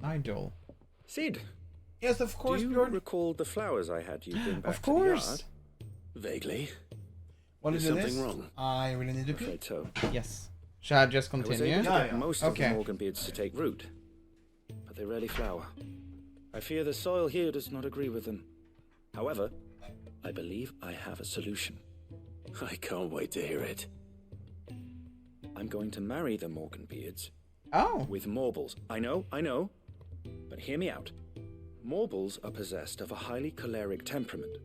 Nigel. Sid. Yes, of course, Do you Bjorn. recall the flowers I had you bring back Of to the yard? course. Vaguely. What Is is it? something wrong? I really need to pee. Afraid so. Yes. Shall I just I was continue? able to get most of Okay. the organ beards to take root, but they rarely flower. I fear the soil here does not agree with them. However, I believe I have a solution. I can't wait to hear it. I'm going to marry the Morgan beards. Oh. With Morbols. I know. But hear me out. Morbols are possessed of a highly choleric temperament.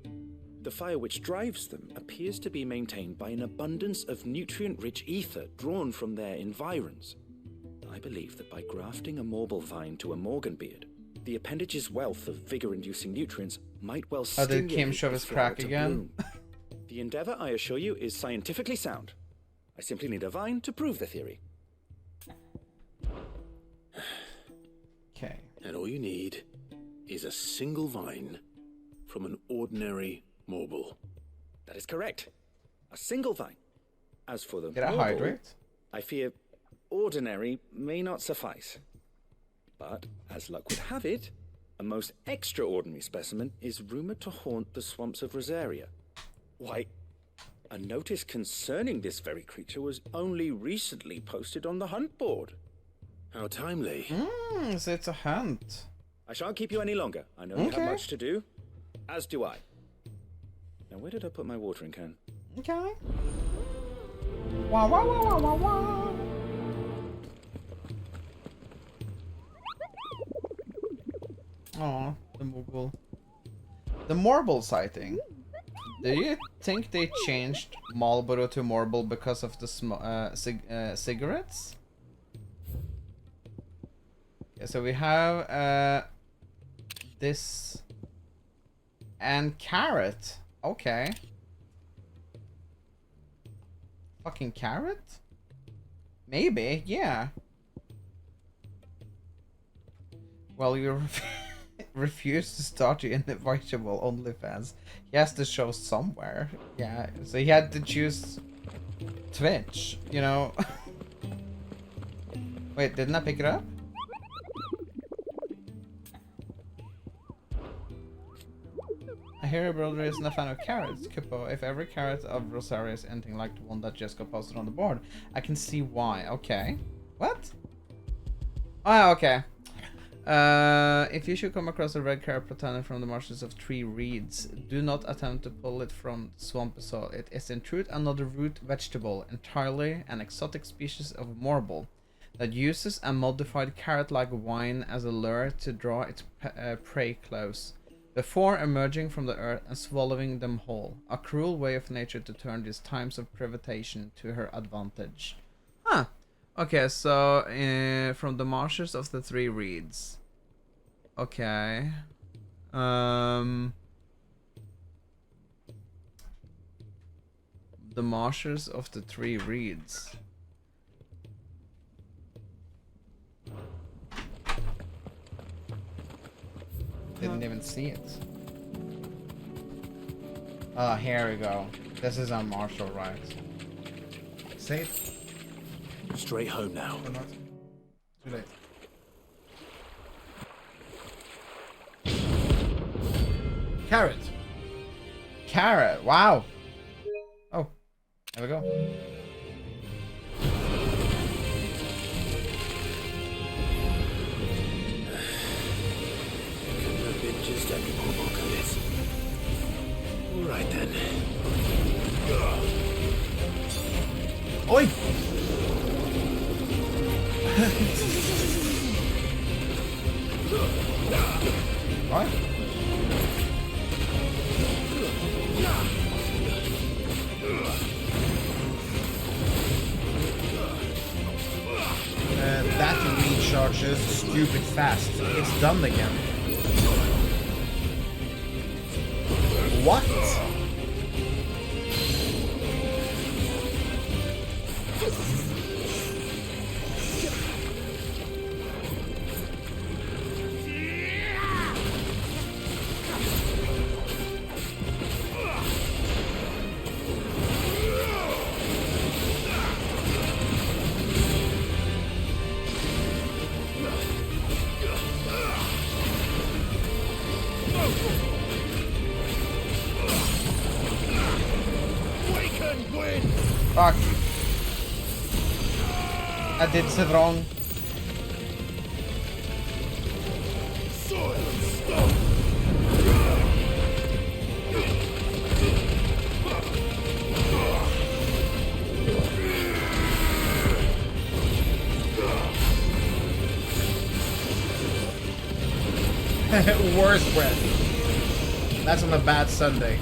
The fire which drives them appears to be maintained by an abundance of nutrient-rich ether drawn from their environs. I believe that by grafting a Morbol vine to a Morgan beard, the appendage's wealth of vigor-inducing nutrients might well Oh, stimulate did Kim show the his flower crack to again? bloom. The endeavor, I assure you, is scientifically sound. I simply need a vine to prove the theory. Okay. And all you need is a single vine from an ordinary Morbol. That is correct. A single vine. As for the Did I Morbol, hydrate? I fear ordinary may not suffice. But, as luck would have it, a most extraordinary specimen is rumored to haunt the swamps of Rosaria. Why, a notice concerning this very creature was only recently posted on the hunt board. How timely. So it's a hunt. I shan't keep you any longer. I know you have much to do. As do I. Now, where did I put my watering can? Okay. Wow, wow, wow, wow, wow, wow. Oh, the Morbol. The Morbol sighting. Do you think they changed Marlboro to Morbol because of the cigarettes? Yeah, so we have this and carrot. Okay. Fucking carrot? Maybe, yeah. Well, you refuse to start your inevitable OnlyFans. He has to show somewhere. Yeah, so he had to choose Twitch, you know. Wait, didn't I pick it up? I hear your brother isn't a fan of carrots, Kupo. If every carrot of Rosaria is anything like the one that just got posted on the board, I can see why. Okay. What? Ah, okay. If you should come across a red carrot pretending from the marshes of tree reeds, do not attempt to pull it from swampy soil. It is in truth another root vegetable, entirely an exotic species of Morbol, that uses a modified carrot-like wine as a lure to draw its prey close, before emerging from the earth and swallowing them whole. A cruel way of nature to turn these times of privation to her advantage. Huh. Okay, so from the marshes of the three reeds. Okay. The marshes of the three reeds. Didn't even see it. Ah, here we go. This is our marshal, right? Say it. Straight home now. Or not? Too late. Carrot. Carrot. Wow. Oh, there we go. Couldn't have been just any more of this. All right then. Oi! What? That recharges stupid fast. It's done again. What? Fuck. I did it wrong. Worst breath. That's on a bad Sunday.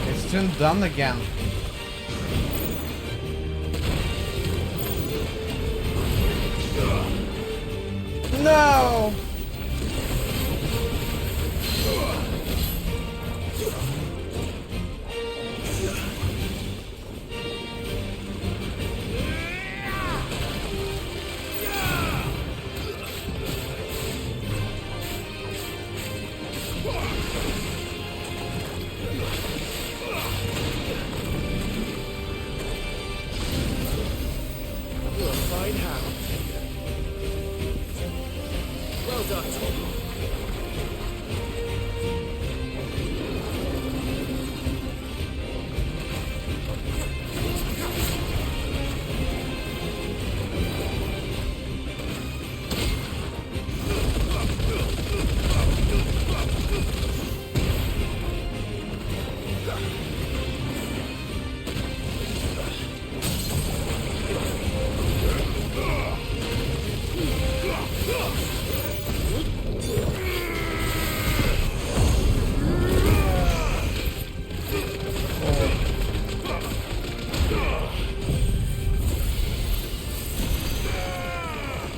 It's soon done again. No!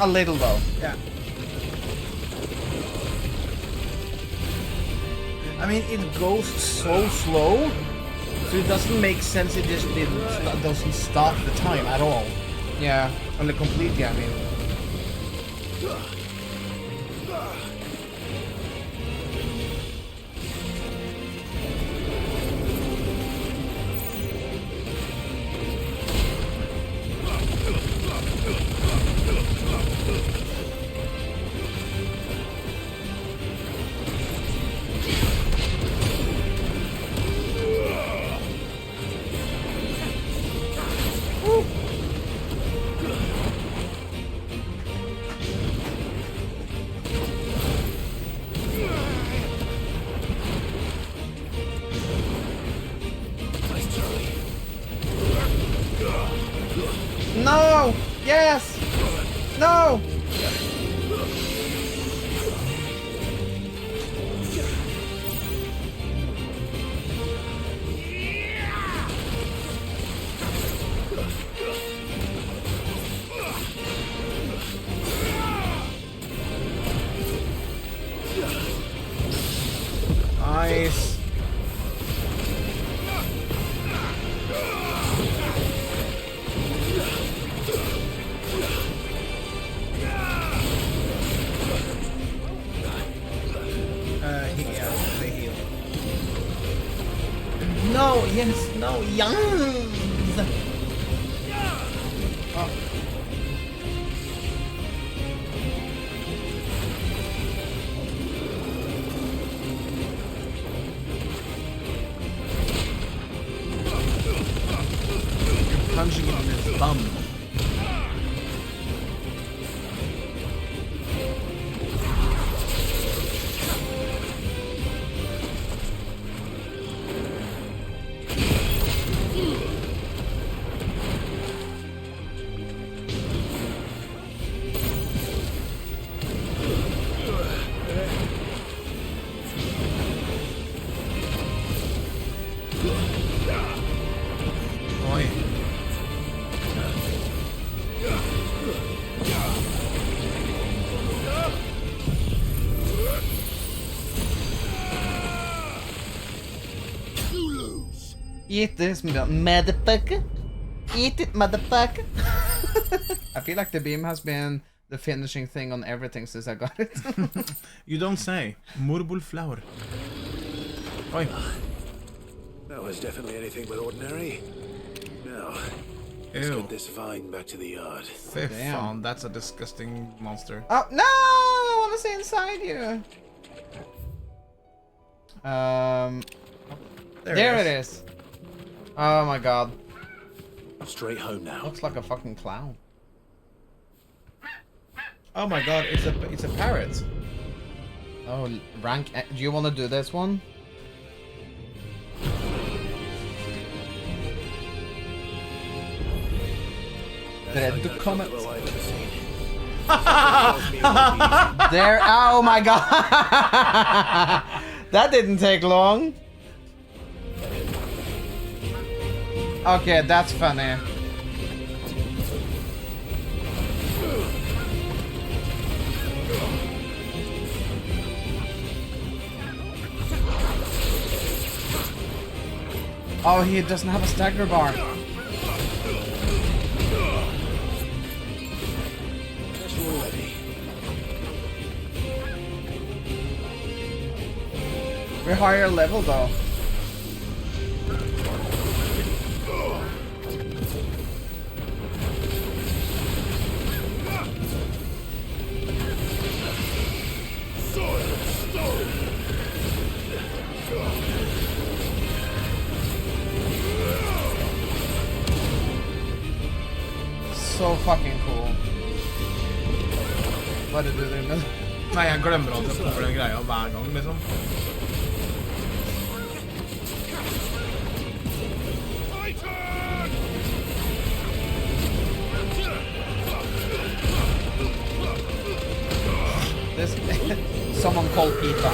A little though. Yeah. I mean, it goes so slow, so it doesn't make sense. It just doesn't stop the time at all. Yeah. Only completely, I mean. No! Yes! No! Nice. They heal. No, yes, no, yes. Oh. You're punching him in his bum. Eat this, motherfucker. Eat it, motherfucker. I feel like the beam has been the finishing thing on everything since I got it. You don't say. Morbol flower. Oi. That was definitely anything but ordinary. Now, let's get this vine back to the yard. Damn, that's a disgusting monster. Oh no! I want to see inside you. There it is. Oh my god. Straight home now. Looks like a fucking clown. Oh my god, it's a parrot. Oh, rank. Do you want to do this one? Red Comet. There. Oh my god. That didn't take long. Okay, that's funny. Oh, he doesn't have a stagger bar. We're higher level though. So fucking cool. Hva er det du driver med? Nei, jeg glemmer at jeg får den greia hver gang, liksom. This someone called Pita.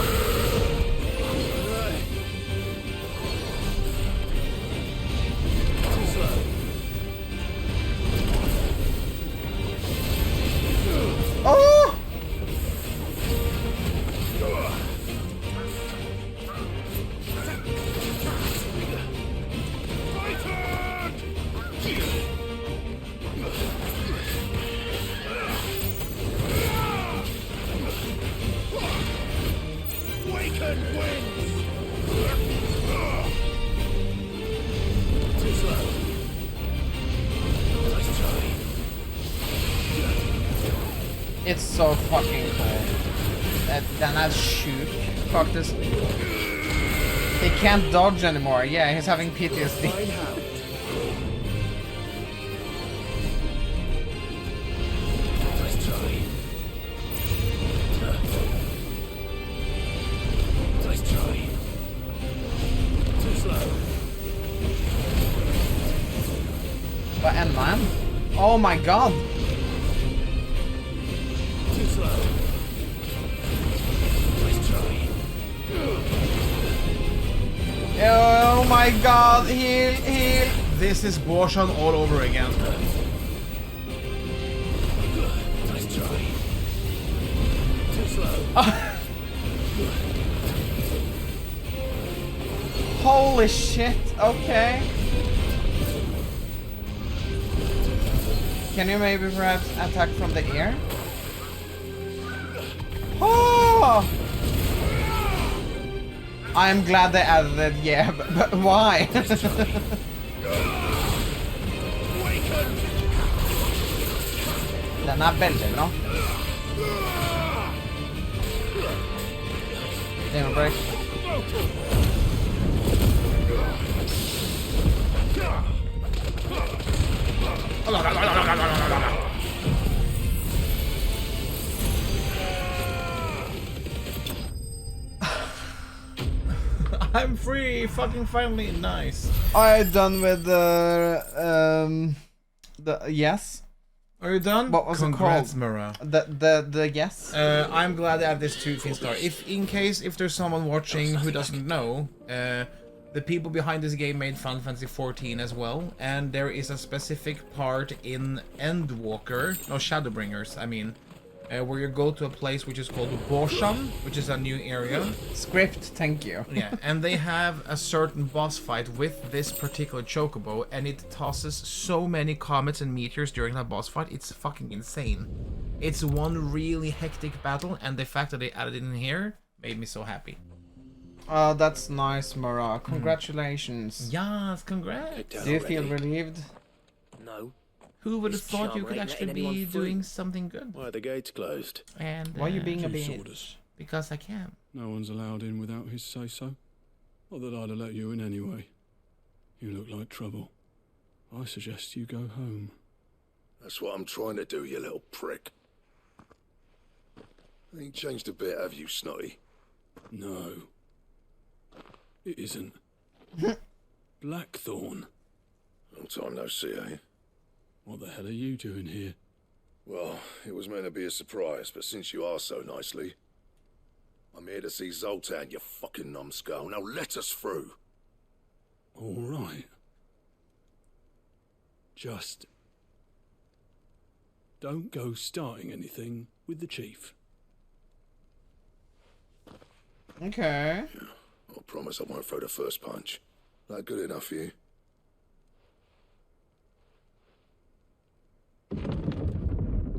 Oh! It's so fucking cool. Den är sjuk faktiskt. He can't dodge anymore. Yeah, he's having PTSD. Vad är man? Oh my god! slow. Nice try. Oh my god, heal, heal. This is Borshan all over again. Nice try. Too slow. Holy shit, okay. Can you maybe perhaps attack from the air? Oh! I'm glad they added it, yeah, but why? Den är väldigt bra. Demon break. I'm free, fucking finally, nice. I'm done with the yes. Are you done? What was Congrats, it called? Mara. The yes. I'm glad I have this 2 fin star. If there's someone watching who doesn't know, the people behind this game made Final Fantasy XIV as well, and there is a specific part in Shadowbringers, I mean, where you go to a place which is called Borshan, which is a new area. Script, thank you. Yeah, and they have a certain boss fight with this particular chocobo, and it tosses so many comets and meteors during that boss fight, it's fucking insane. It's one really hectic battle, and the fact that they added it in here made me so happy. Oh, that's nice, Mara. Congratulations. Yes, congrats. Do you feel relieved? No. Who would have thought you could actually be doing something good? Why are the gates closed? And why are you being a Chief's bitch? orders. Because I can. No one's allowed in without his say-so. Not that I'd have let you in anyway. You look like trouble. I suggest you go home. That's what I'm trying to do, you little prick. Ain't changed a bit, have you, Snotty? No. It isn't. Blackthorn. Long time no see, eh? What the hell are you doing here? Well, it was meant to be a surprise, but since you are so nicely, I'm here to see Zoltan, you fucking numbskull. Now let us through. All right. Just don't go starting anything with the chief. Okay. I promise I won't throw the first punch. That good enough for you?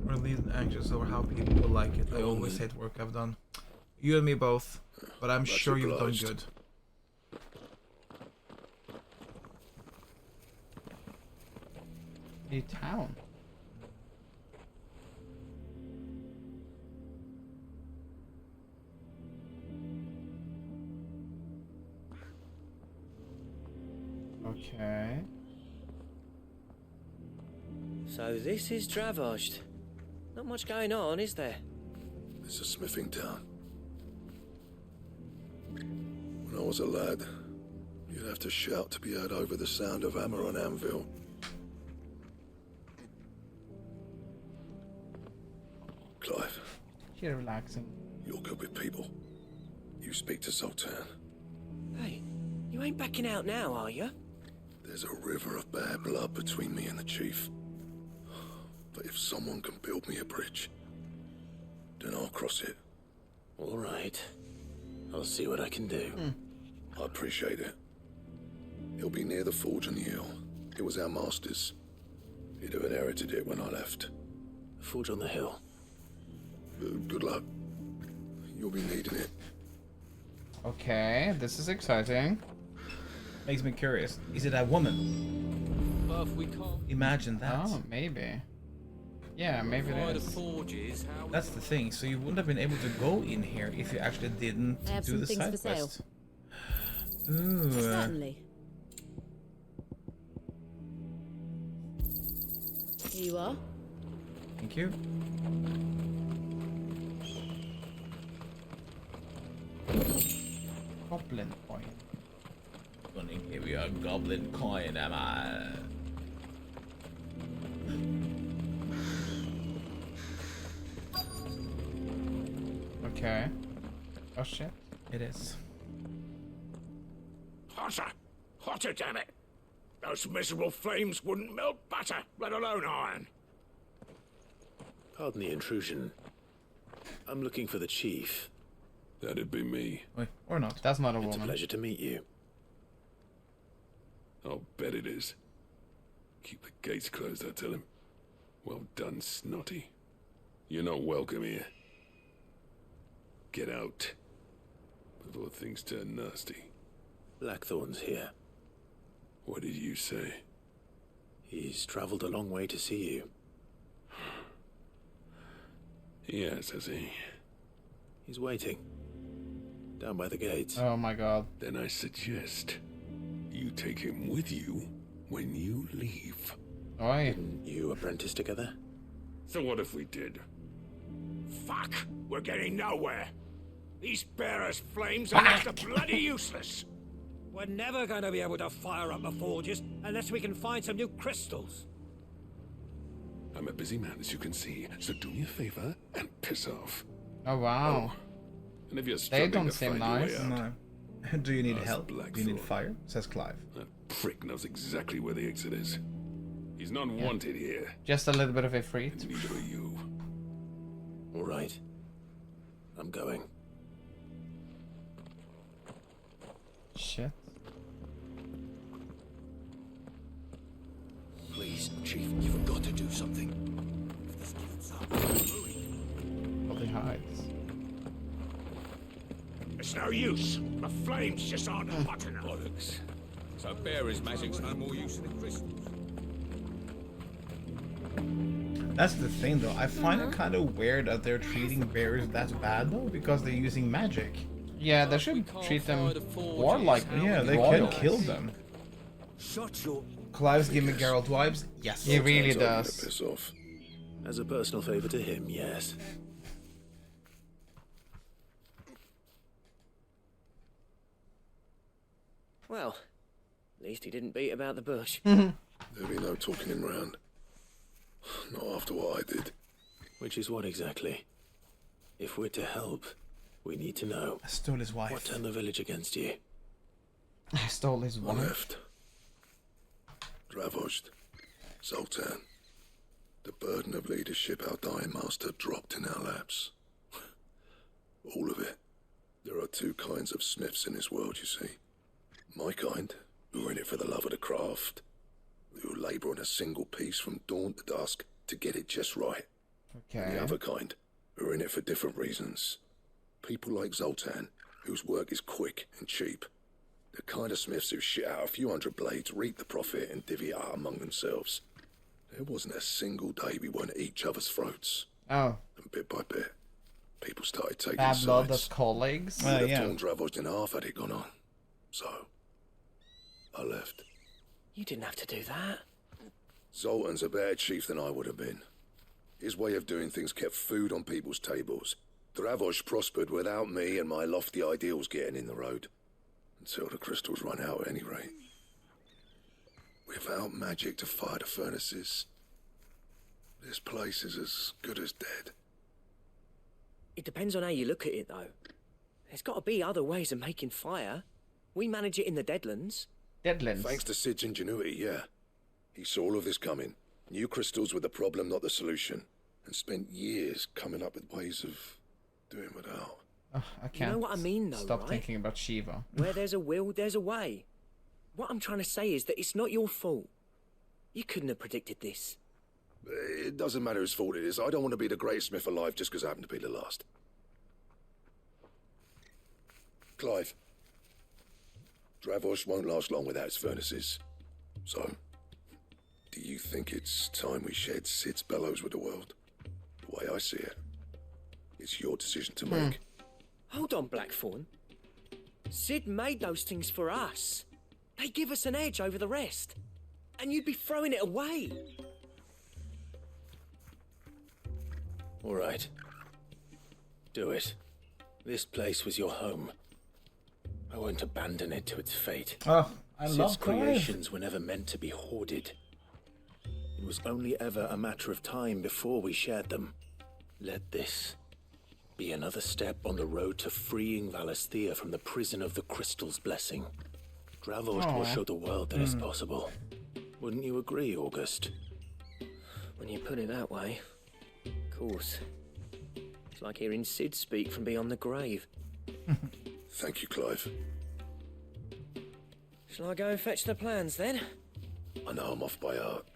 Relieved and anxious over how people will like it. I always hate work I've done. You and me both, but I'm sure you've done good. New town. Okay. So this is Dravosht. Not much going on, is there? It's a smithing town. When I was a lad, you'd have to shout to be heard over the sound of hammer on anvil. Clive. You're relaxing. You're good with people. You speak to Zoltan. Hey, you ain't backing out now, are you? There's a river of bad blood between me and the chief. But if someone can build me a bridge, then I'll cross it. All right. I'll see what I can do. I appreciate it. It'll be near the forge on the hill. It was our master's. He'd have inherited it when I left. The forge on the hill. Good luck. You'll be needing it. Okay, this is exciting. Makes me curious. Is it a woman? But we can't. Imagine that. Oh, maybe. Yeah, maybe it is. That's the thing. So you wouldn't have been able to go in here if you actually didn't I have do some the things side for sale. quest. Ooh. Certainly. Here you are. Thank you. Goblin coin. Gonna give you a goblin coin, am I? Okay. Oh shit. It is. Hotter! Hotter, damn it! Those miserable flames wouldn't melt butter, let alone iron. Pardon the intrusion. I'm looking for the chief. That'd be me. Wait, or not. That's not a It's woman. a pleasure to meet you. I'll bet it is. Keep the gates closed, I tell him. Well done, Snotty. You're not welcome here. Get out. Before things turn nasty. Blackthorn's here. What did you say? He's traveled a long way to see you. Yes, has he? He's waiting. Down by the gates. Oh my god. Then I suggest you take him with you when you leave. Oi. You apprentice together? So what if we did? Fuck! We're getting nowhere. These bearers' flames are just bloody useless. We're never going to be able to fire up the forges unless we can find some new crystals. I'm a busy man, as you can see, so do me a favor and piss off. Oh wow. And if you're They struggling don't to seem find nice. your way out, No. Do you need Ask help? Do you need Blackthorn. fire? Says Clive. That prick knows exactly where the exit is. He's not Yeah. wanted here. Just a little bit of a freak. And neither are you. All right. I'm going. Shit. Please, Chief, you've got to do something. If this keeps up, we're ruined. Probably hides. It's no use. The flames just aren't hot enough. Bollocks. So bearers' magic's no more use than the crystals. That's the thing, though. I find it kind of weird that they're treating bears that bad, though, because they're using magic. Yeah, they should treat them warlike. Yeah, they can kill them. Shut your... Clive's giving Geralt vibes? Yes. He really Told me to does. piss off. As a personal favor to him, yes. Well, at least he didn't beat about the bush. Mm-hmm. There'll be no talking him round. Not after what I did. Which is what exactly? If we're to help, we need to know. I stole his wife. What turned the village against you? I stole his I wife. left. Dravozd. Zoltan. The burden of leadership our dying master dropped in our laps. All of it. There are two kinds of smiths in this world, you see. My kind, who are in it for the love of the craft, who labour on a single piece from dawn to dusk to get it just right. And Okay. the other kind, who are in it for different reasons. People like Zoltan, whose work is quick and cheap. The kind of smiths who shit out a few hundred blades, reap the profit, and divvy it out among themselves. There wasn't a single day we weren't at each other's throats. Oh. And bit by bit, people started taking Bad blood sides. as colleagues. Would have torn Dravozd in half had it gone on. So, I left. You didn't have to do that. Zoltan's a better chief than I would have been. His way of doing things kept food on people's tables. Dravozd prospered without me and my lofty ideals getting in the road. Until the crystals run out at any rate. Without magic to fire the furnaces, this place is as good as dead. It depends on how you look at it, though. There's got to be other ways of making fire. We manage it in the Deadlands. Deadlands? Thanks to Sid's ingenuity, yeah. He saw all of this coming. Knew crystals were the problem, not the solution. And spent years coming up with ways of doing without. Ugh, I can't know what I mean, though, stop right? thinking about Shiva. Where there's a will, there's a way. What I'm trying to say is that it's not your fault. You couldn't have predicted this. It doesn't matter whose fault it is. I don't want to be the greatest smith alive just because I happen to be the last. Clive. Dravozd won't last long without its furnaces. So, do you think it's time we shared Sid's bellows with the world? The way I see it, it's your decision to make. Hold on, Blackthorn. Sid made those things for us. They give us an edge over the rest. And you'd be throwing it away. All right. Do it. This place was your home. I won't abandon it to its fate. Oh, I Sid's love Clive. creations were never meant to be hoarded. It was only ever a matter of time before we shared them. Let this be another step on the road to freeing Valisthea from the prison of the Crystal's blessing. Dravost will show the world that it's possible. Wouldn't you agree, August? When you put it that way, of course. It's like hearing Sid speak from beyond the grave. Thank you, Clive. Shall I go and fetch the plans then? I know I'm off by heart.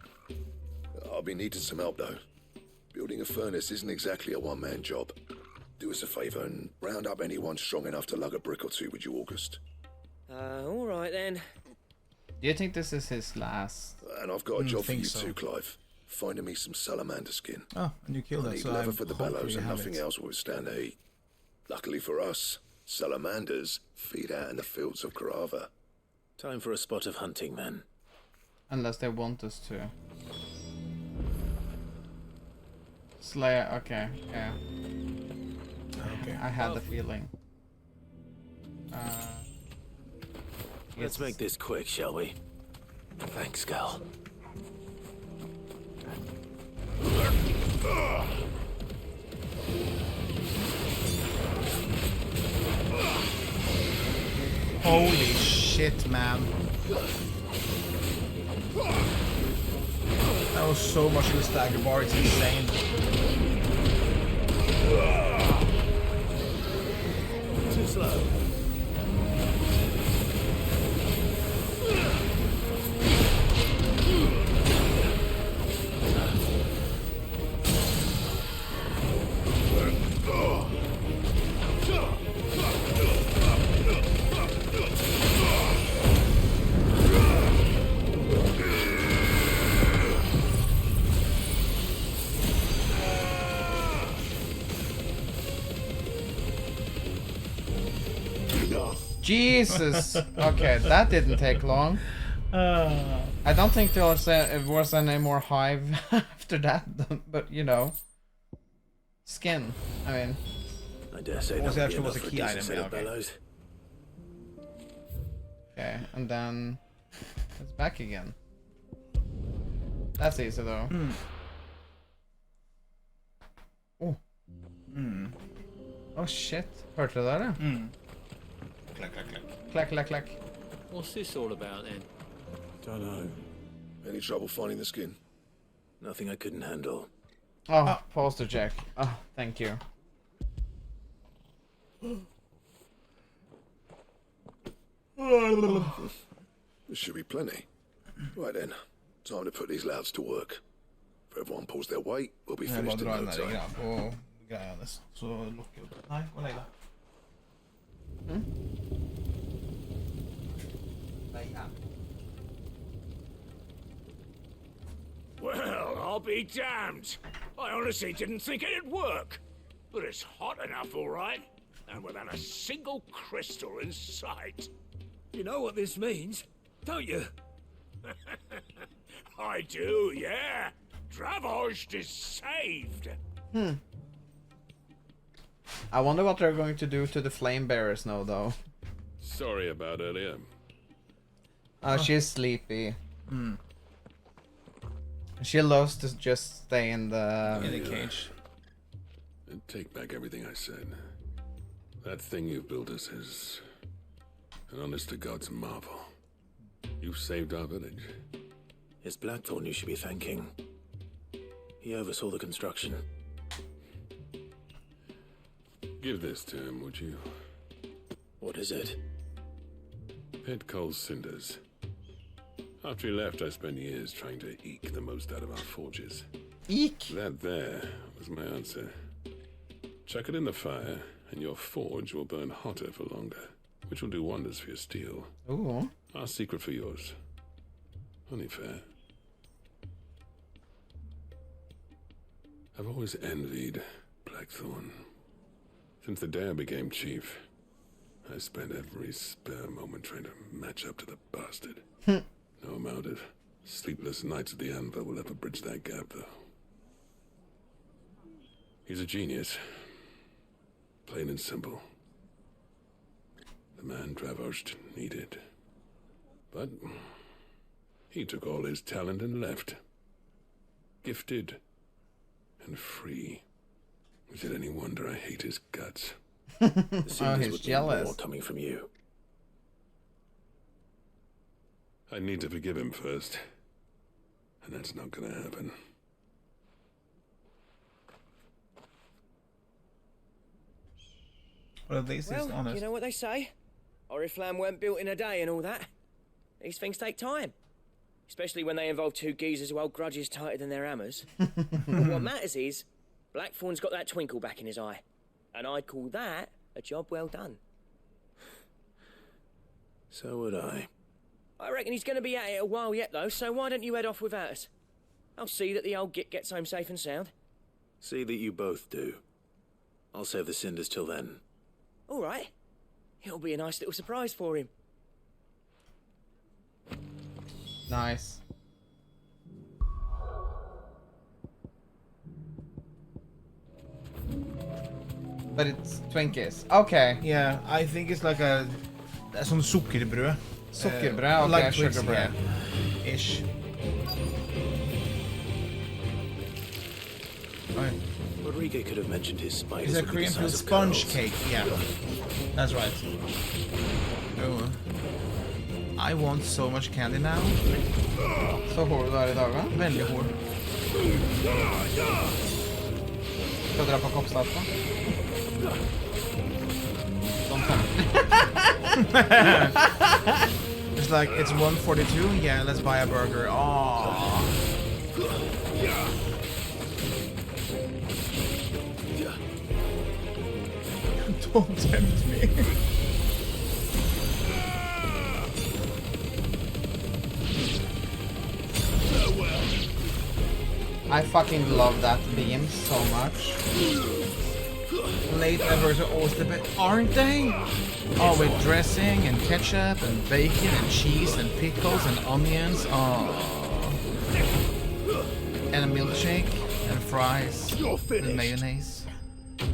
I'll be needing some help though. Building a furnace isn't exactly a one-man job. Do us a favour and round up anyone strong enough to lug a brick or two with you, August. All right then. Do you think this is his last? And I've got a job for you too, Clive. Finding me some salamander skin. Oh, and you killed I it, need so leather I for the hope bellows you and have nothing it. else will withstand the heat. Luckily for us, salamanders feed out in the fields of Carava. Time for a spot of hunting, then. Unless they want us to. Slayer, okay, yeah. Okay. I had the feeling. Let's make this quick, shall we? Thanks, Gal. Holy shit, man. That was so much of a stagger bar, it's insane. Too slow. Jesus! Okay, that didn't take long. I don't think there was any more hive after that, but you know. Skin, I mean. I dare say What that actually was a for key decent item, set yeah, of okay. bellows. Okay, and then it's back again. That's easy though. Oh. Oh shit. Hørte du det der? Clack, clack, clack. Clack, clack, clack. What's this all about then? Don't know. Any trouble finding the skin? Nothing I couldn't handle. Oh, poster check. Oh, thank you. There should be plenty. Right then, time to put these louds to work. If everyone pulls their weight, we'll be Jeg finished in bare drar no den der time. greia på greia hennes, så lukker jeg opp. Nei, gå og legg deg. Well, I'll be damned. I honestly didn't think it'd work. But it's hot enough, all right. And without a single crystal in sight. You know what this means, don't you? I do, yeah. Dravost is saved. I wonder what they're going to do to the flame bearers now, though. Sorry about earlier. Oh, she's sleepy. She loves to just stay in the cage. And take back everything I said. That thing you've built us is an honest to God's marvel. You've saved our village. It's Blackthorn you should be thanking. He oversaw the construction. Give this to him, would you? What is it? Pit coal cinders. After he left, I spent years trying to eke the most out of our forges. Eek? That there was my answer. Chuck it in the fire, and your forge will burn hotter for longer, which will do wonders for your steel. Ooh. Our secret for yours. Only fair. I've always envied Blackthorn. Since the day I became chief, I spent every spare moment trying to match up to the bastard. No amount of sleepless nights at the anvil will ever bridge that gap, though. He's a genius. Plain and simple. The man Dravost needed. But he took all his talent and left. Gifted and free. Is it any wonder I hate his guts? The Cinders Oh, he's would need jealous. more coming from you. I need to forgive him first. And that's not gonna happen. Well, this is honest. You know what they say? Oriflamme weren't built in a day and all that. These things take time. Especially when they involve two geezers who hold grudges tighter than their hammers. But what matters is, Blackthorn's got that twinkle back in his eye. And I'd call that a job well done. So would I. I reckon he's going to be at it a while yet, though, so why don't you head off without us? I'll see that the old git gets home safe and sound. See that you both do. I'll save the Cinders till then. All right. It'll be a nice little surprise for him. Nice. But it's Twinkies. Okay. Yeah, I think it's like a sån sockerbröd. Sockerbröd, okay, like sugar Twix, bread. Yeah. Ish. Right. Rodrigo could have mentioned his spiders. It's a would be Korean the food size of sponge curls. cake, yeah. That's right. Oh. I want so much candy now. Så hård du är idag, va? Väldigt hård. Ska du dra på koppsatsen? It's like, it's 142? Yeah, let's buy a burger. Oh. Don't tempt me. I fucking love that beam so much. Late evers are always the best, aren't they? Oh, with dressing and ketchup and bacon and cheese and pickles and onions. Oh. And a milkshake and fries and mayonnaise.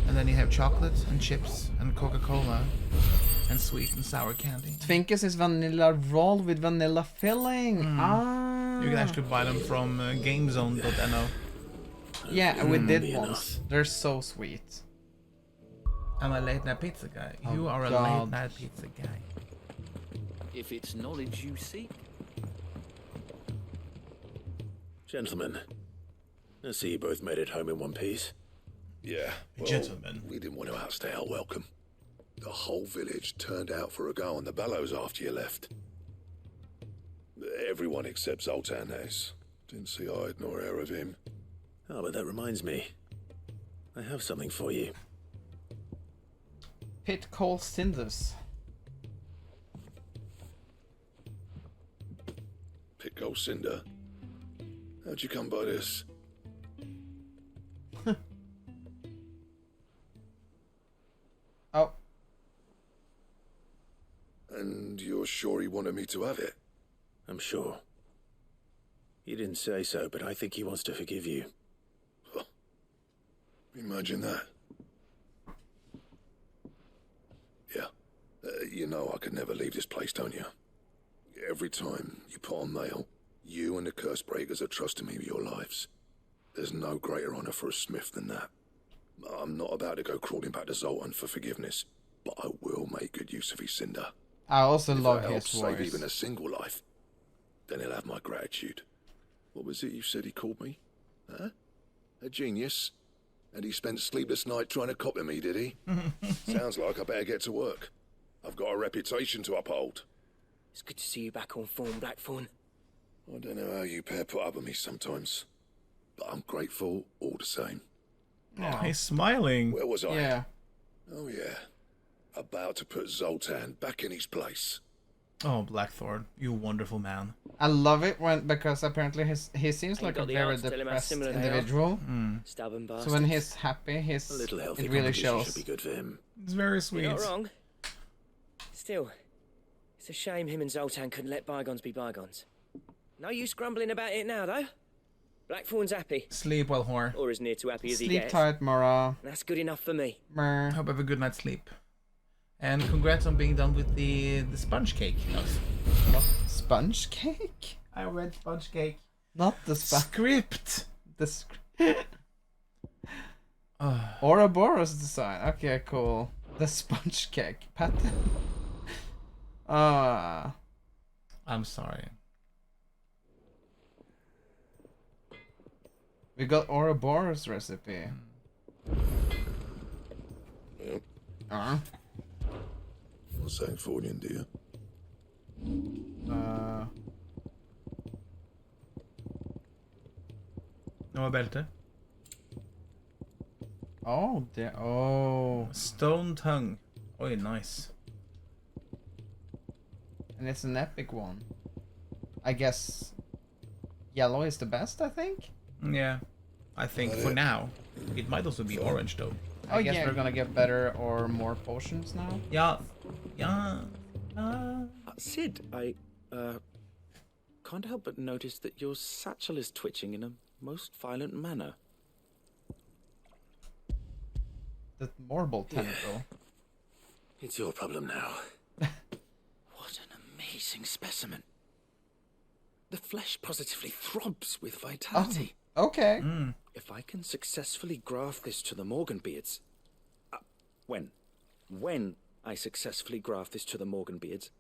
And then you have chocolate and chips and Coca-Cola and sweet and sour candy. Twinkies is vanilla roll with vanilla filling. Ah. You can actually buy them from gamezone.no. Yeah, we did once. They're so sweet. I'm a late night pizza guy. Oh, You are a God. late night pizza guy. If it's knowledge you seek. Gentlemen, I see you both made it home in one piece. Yeah, well, Gentlemen. we didn't want to outstay our welcome. The whole village turned out for a go on the bellows after you left. Everyone except Zoltan has. Didn't see hide nor hair of him. Oh, but that reminds me. I have something for you. Pit coal cinders. Pitcoal cinder. How'd you come by this? Oh. And you're sure he wanted me to have it? I'm sure. He didn't say so, but I think he wants to forgive you. Imagine that. Yeah. You know I could never leave this place, don't you? Every time you put on mail, you and the curse breakers are trusting me with your lives. There's no greater honor for a smith than that. I'm not about to go crawling back to Zoltan for forgiveness, but I will make good use of his cinder. I also If love that his helps save voice. even a single life, then he'll have my gratitude. What was it you said he called me? Huh? A genius? And he spent sleepless night trying to copy me, did he? Sounds like I better get to work. I've got a reputation to uphold. It's good to see you back on form, Blackthorn. I don't know how you pair put up with me sometimes, but I'm grateful all the same. Oh, he's smiling. Where was I? Yeah. Oh yeah. About to put Zoltan back in his place. Oh, Blackthorn, you wonderful man. I love it when because apparently he seems Ain't like a got the very arts to tell him how depressed similar they are. individual. Stubborn So bastards. when he's happy, A little healthy it really competition shows. should be good for him. It's very sweet. You're not wrong. Still, it's a shame him and Zoltan couldn't let bygones be bygones. No use grumbling about it now, though. Blackthorn's happy. Sleep well, whore. Or as near to happy as he Sleep gets. tight, Mara. That's good enough for me. Mer. Hope you have a good night's sleep. And congrats on being done with the sponge cake. Sponge cake? I read sponge cake. Not the Script. The script. Ouroboros design. Okay, cool. The sponge cake pattern. I'm sorry. We got Ouroboros recipe. Yep. Vad sagt fågeln det? Några bälte. Oh, Stone tongue. Oh, nice. And it's an epic one. I guess yellow is the best, I think? Yeah. I think for now. It might also be orange though. I guess we're gonna get better or more potions now. Yeah. Sid, I can't help but notice that your satchel is twitching in a most violent manner. The Morbol tentacle. It's your problem now. What an amazing specimen. The flesh positively throbs with vitality. Oh, okay. If I can successfully graft this to the Morganbeards... when I successfully graft this to the Morganbeards,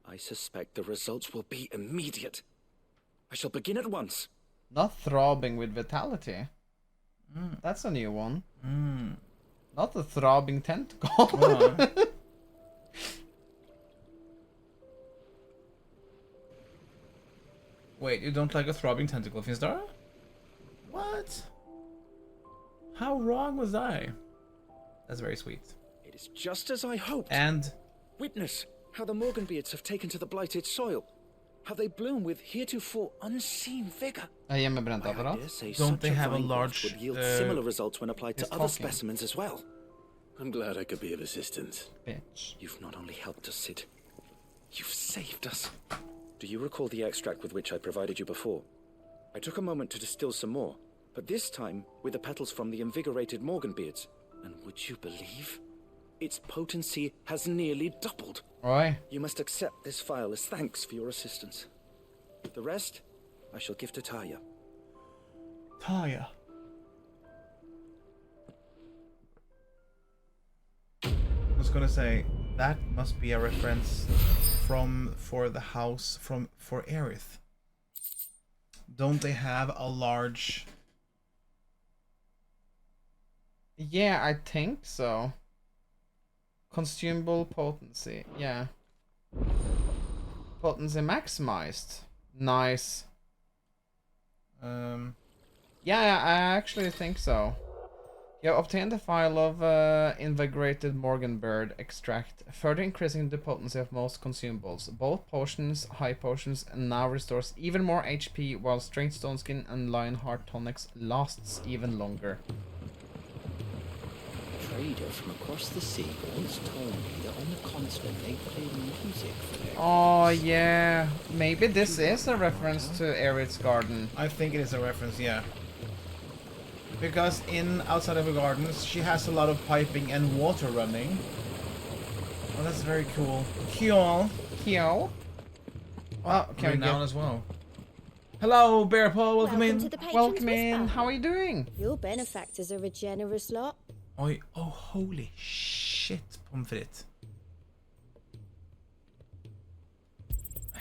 I suspect the results will be immediate. I shall begin at once. Not throbbing with vitality. That's a new one. Not the throbbing tentacle. Wait, you don't like a throbbing tentacle, Finstar? What? How wrong was I? That's very sweet. It is just as I hoped. And? Witness how the Morganbeards have taken to the blighted soil. How they bloom with heretofore unseen vigor. Don't they have a large... would yield similar results when applied to other talking. specimens as well. I'm glad I could be of assistance. Bitch. You've not only helped us, Sid. You've saved us. Do you recall the extract with which I provided you before? I took a moment to distill some more, but this time with the petals from the invigorated Morganbeards. And would you believe? Its potency has nearly doubled. Oi. You must accept this vial as thanks for your assistance. The rest, I shall give to Taya. Taya. I was gonna say, that must be a reference for the house for Aerith. Don't they have a large... Yeah, I think so. Consumable potency, yeah. Potency maximized. Nice. Yeah, I actually think so. You obtained a file of invigorated Morganbird extract, further increasing the potency of most consumables. Both potions, high potions, and now restores even more HP, while Strength Stone Skin and Lionheart tonics lasts even longer. A trader from across the sea once told me that on the continent they play music for their... Oh yeah, maybe this is a reference to Aerith's garden. I think it is a reference, yeah. Because in Outside of the Gardens, she has a lot of piping and water running. Oh, that's very cool. Cool. Cool. Well, can we down as well. Hello, Bear Paul. Welcome in. To the Patron's Welcome in. Whisper. How are you doing? Your benefactors are a generous lot. Oh, holy shit, pommes frites.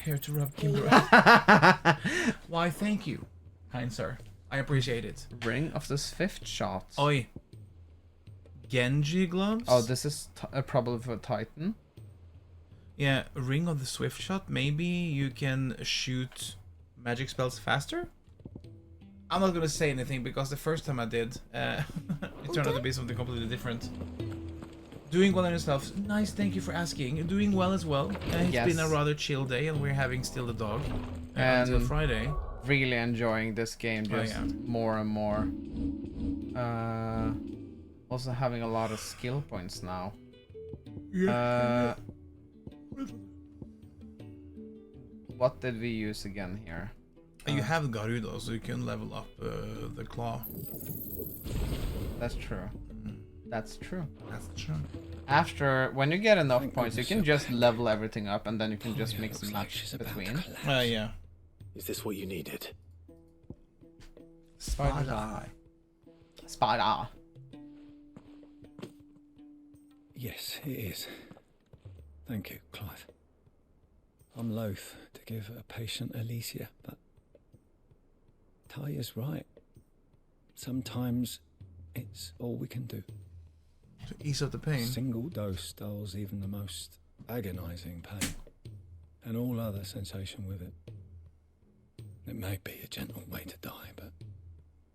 Here to rub Kimber. Why, thank you, kind sir. I appreciate it. Ring of the Swift Shot. Oi. Genji gloves? Oh, this is probably for Titan. Yeah, Ring of the Swift Shot. Maybe you can shoot magic spells faster? I'm not gonna say anything because the first time I did, it turned out to be something completely different. Doing well on yourself. Nice, thank you for asking. Doing well as well. It's been a rather chill day and we're having still the dog until Friday. Really enjoying this game just more and more. Also having a lot of skill points now. What did we use again here? You have Garuda, so you can level up the claw. That's true. That's true. That's true. After, when you get enough points, you can just level everything up, and then you can just mix and match between. Yeah. Is this what you needed? Spider. Spider. Yes, it is. Thank you, Clive. I'm loath to give a patient Alicia, but Taya's right. Sometimes it's all we can do. To ease up the pain. A single dose dulls even the most agonizing pain, and all other sensation with it. It may be a gentle way to die, but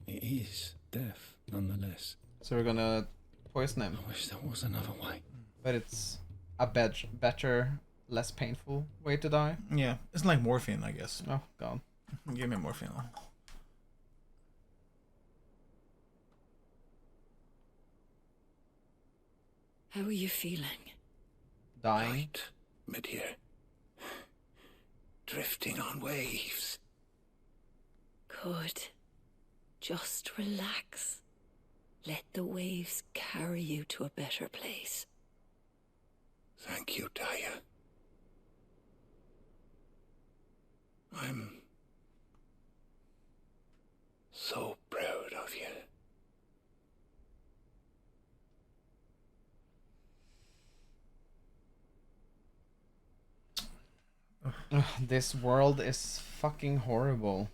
it is death nonetheless. So we're gonna poison him. I wish there was another way. But it's a better, less painful way to die. Yeah, it's like morphine, I guess. Oh, God. Give me morphine. How are you feeling? Dying. Light, mid-here. Drifting on waves. Good. Just relax. Let the waves carry you to a better place. Thank you, Taya. I'm so proud of you. Ugh, this world is fucking horrible.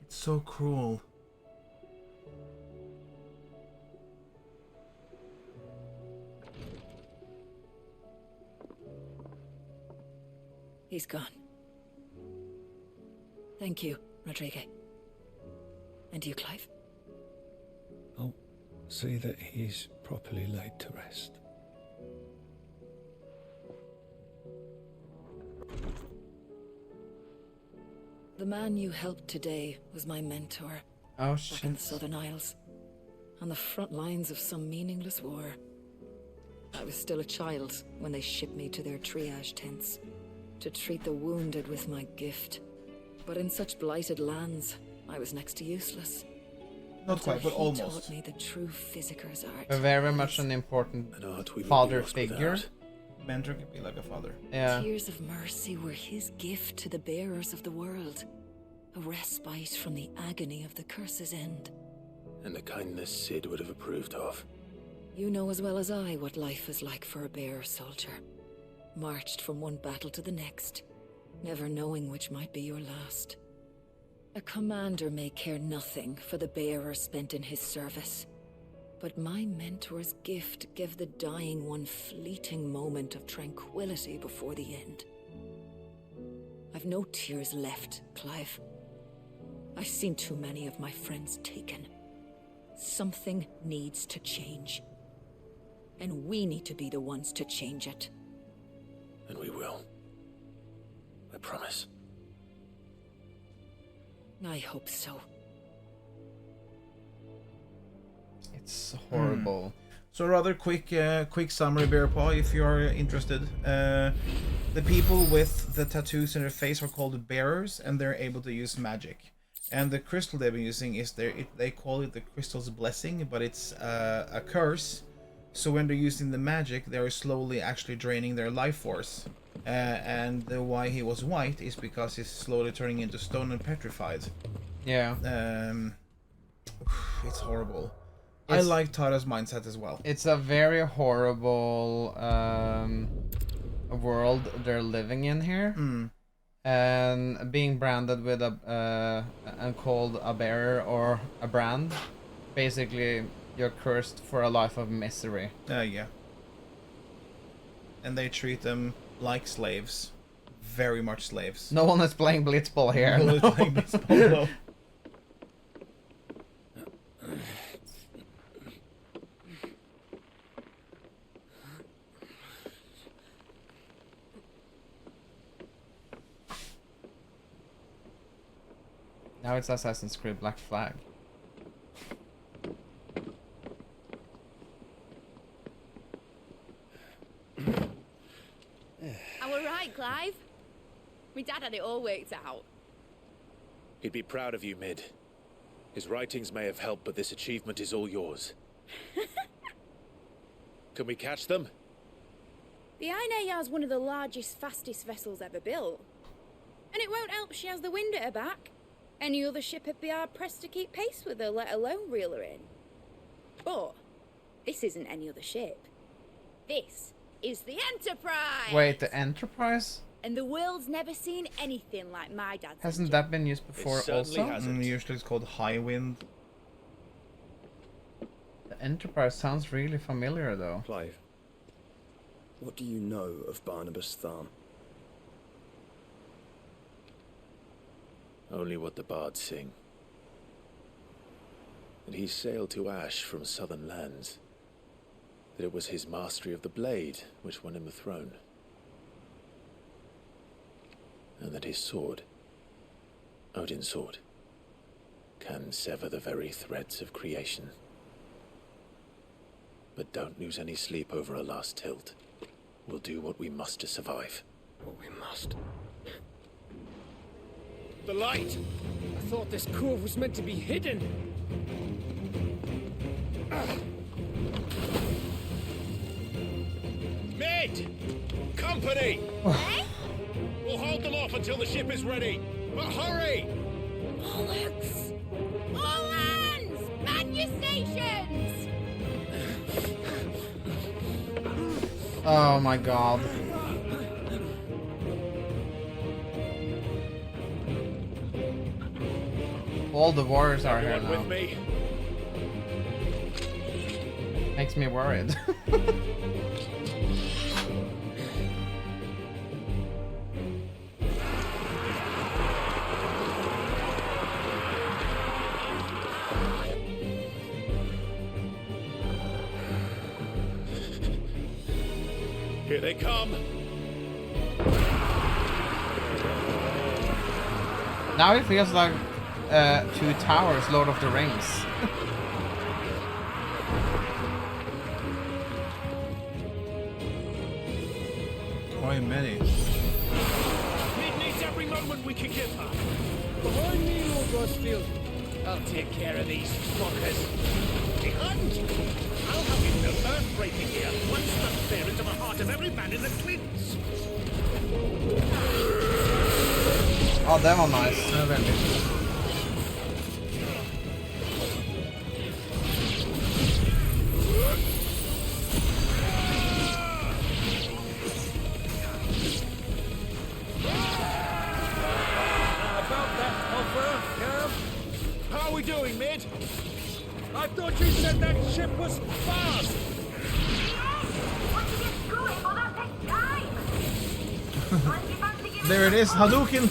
It's so cruel. He's gone. Thank you, Rodrigue. And you, Clive? I'll see that he's properly laid to rest. The man you helped today was my mentor. Oh, back in the Southern Isles. On the front lines of some meaningless war. I was still a child when they shipped me to their triage tents to treat the wounded with my gift. But in such blighted lands, I was next to useless. Not quite, but almost. He taught me the true physicker's art. Very much an important father figure. Mentor could be like a father. Yeah. Tears of mercy were his gift to the bearers of the world. A respite from the agony of the curse's end. And the kindness Sid would have approved of. You know as well as I what life is like for a bearer soldier. Marched from one battle to the next, never knowing which might be your last. A commander may care nothing for the bearer spent in his service. But my mentor's gift gave the dying one fleeting moment of tranquility before the end. I've no tears left, Clive. I've seen too many of my friends taken. Something needs to change. And we need to be the ones to change it. And we will. I promise. I hope so. It's horrible. So rather quick summary, Bearpaw, if you are interested. The people with the tattoos in their face are called bearers, and they're able to use magic. And the crystal they've been using is they call it the crystal's blessing, but it's a curse. So when they're using the magic, they're slowly actually draining their life force. And why he was white is because he's slowly turning into stone and petrified. Yeah. It's horrible. I like Tara's mindset as well. It's a very horrible world they're living in here. And being branded with and called a bearer or a brand, basically you're cursed for a life of misery. Yeah. And they treat them like slaves. Very much slaves. No one is playing Blitzball here. No one is playing Blitzball, no. Now it's Assassin's Creed Black Flag. Am I right, Clive? My dad had it all worked out. He'd be proud of you, Mid. His writings may have helped, but this achievement is all yours. Can we catch them? The Ainayar's one of the largest, fastest vessels ever built. And it won't help she has the wind at her back. Any other ship would be hard-pressed to keep pace with her, let alone reel her in. But this isn't any other ship. This is the Enterprise! Wait, the Enterprise? And the world's never seen anything like my dad's Hasn't engine. that been used before also? Usually it's called High Wind. The Enterprise sounds really familiar though. Clive, what do you know of Barnabas Tharm? Only what the bards sing. That he sailed to Ash from southern lands. That it was his mastery of the blade which won him the throne. And that his sword, Odin's sword, can sever the very threads of creation. But don't lose any sleep over a last tilt. We'll do what we must to survive. What we must. The light! I thought this cove was meant to be hidden. Mid! Company! We'll hold them off until the ship is ready. But hurry! Bollocks! All hands! Man your stations! Oh my god. All the warriors are here now. With me? Makes me worried. Here they come. Now it feels like Two Towers, Lord of the Rings. Quite many. Mid needs every moment we can give her. Behind me, Lord Rosfield. I'll take care of these fuckers. Behind! I'll have you know earth-breaking here. One struck fear into the heart of every man in the Clint's. Oh, that was nice. About that offer, Cam? How are we doing, Mid? I thought you said that ship was fast! There it is, Hadouken!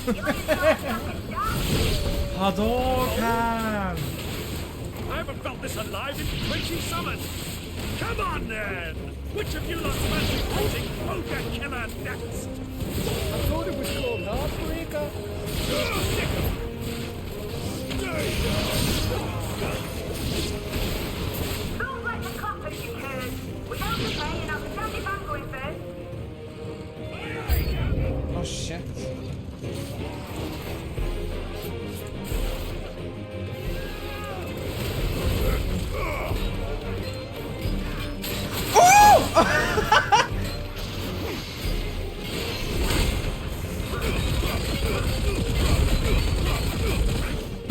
Hadouken! I haven't felt this alive in 20 summers! Come on, then! Which of you lot fancy fighting Ogre Killer next? I thought it was called Heartbreaker. Don't let the clappers you heard. We don't play and I'll stand if I'm going first. Oh shit.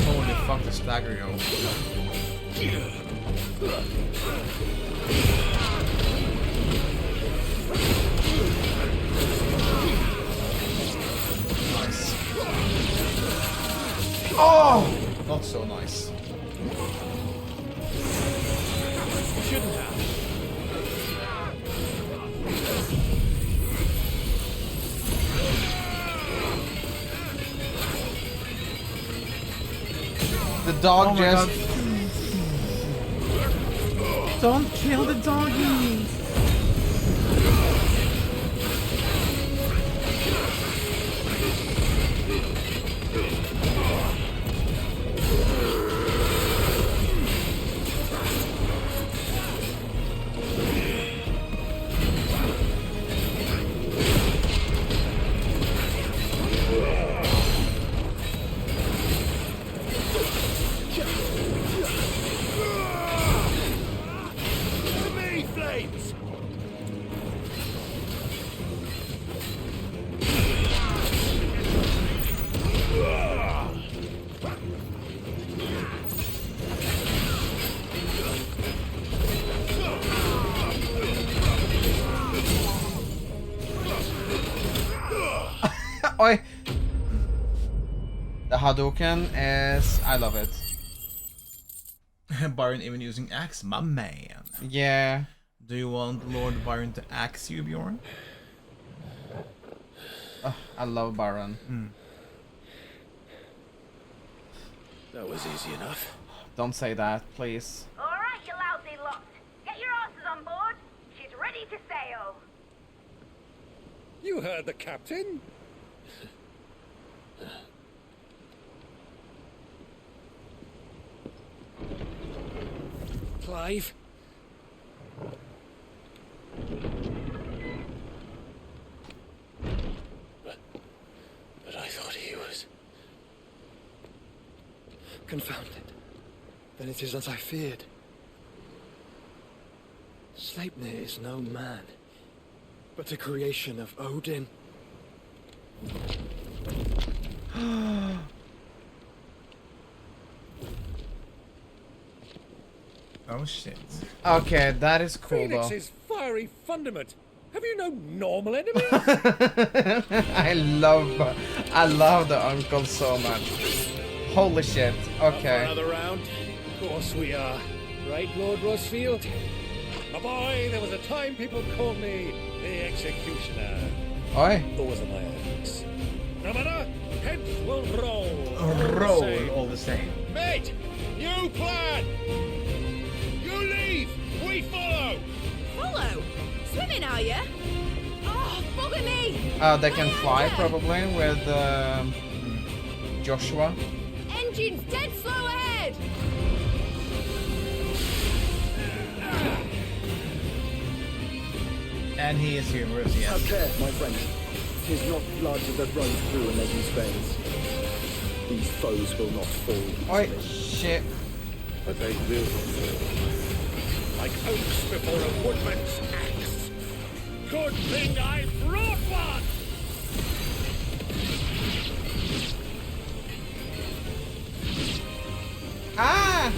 Holy fuck, the stagger yo. Nice. Oh! Not so nice. Shouldn't have. The dog just... Don't kill the doggy! Oi! The Hadouken is... I love it. Byron even using axe, my man. Yeah. Do you want Lord Byron to axe you, Bjorn? Oh, I love Byron. That was easy enough. Don't say that, please. Alright, you lousy lot. Get your asses on board. She's ready to sail. You heard the captain. Clive? But I thought he was... Confounded. Then it is as I feared. Sleipnir is no man, but a creation of Odin. Oh shit. Okay, that is cool Phoenix's fiery fundament. Have you no normal enemies? I love the uncle so much. Holy shit. Okay. Another round. Of course we are. Right, Lord Rosfield? My boy, there was a time people called me the Executioner. Oi. Those are my earnings. No matter, heads will roll. Roll all the same. Mate, new plan. You leave, we follow. Follow? Swimming, are you? Oh, bugger me! They can fly probably with Joshua. Engine's dead slow ahead! And he is humorous, yes. Have care, my friend. 'Tis not blood that runs through a legend's veins. These foes will not fall. Oi, shit. But they will. Like oaks before a woodman's axe. Good thing I brought one! Ah!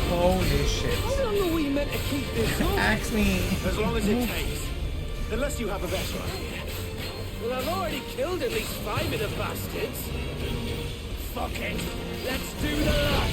Holy shit. How long are we meant to keep this up? Axe me. As long as it takes. Unless you have a better idea. Well, I've already killed at least 5 of the bastards. Fuck it. Let's do the lot.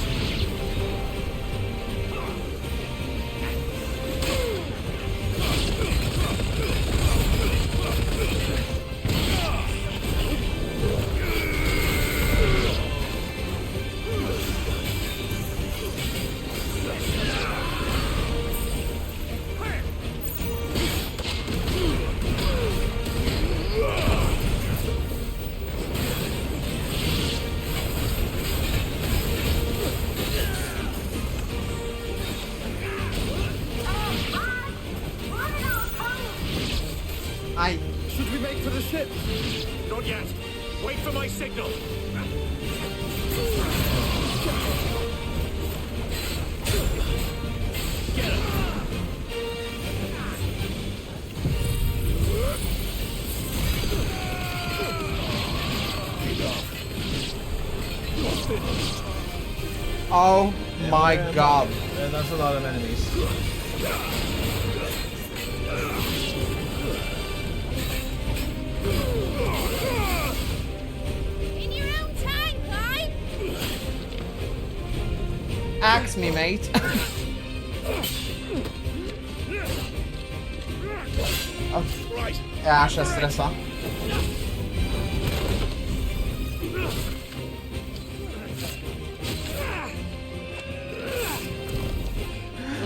Should we make for the ship? Not yet. Wait for my signal. Get him. Oh my god. That's a lot of enemies. In your own time, Clive! Axe me, mate. Oh. Äsch, jag stressar.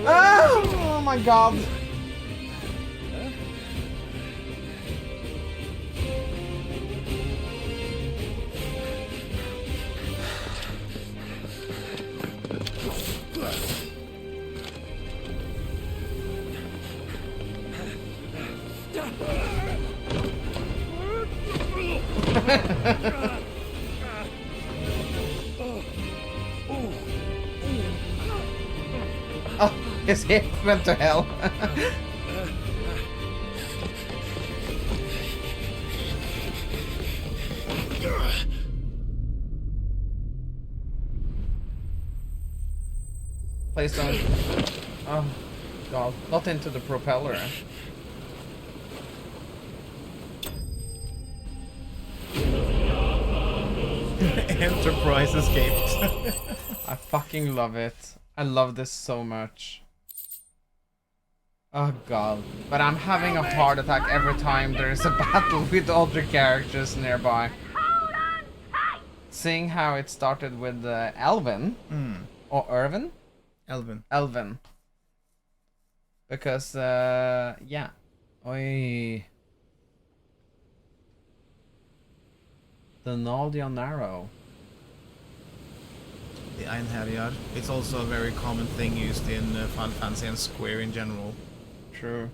Oh my god. Oh, his hip went to hell. Please don't. Oh, God. Not into the propeller. Enterprise escaped. I fucking love it. I love this so much. Oh god. But I'm having a heart attack every time there is a battle with other characters nearby. Seeing how it started with Elvin. Or Irvin? Elvin. Elvin. Because, yeah. Oi. The Naldia Narrow. The Einherjar. It's also a very common thing used in Final Fantasy and Square in general. True.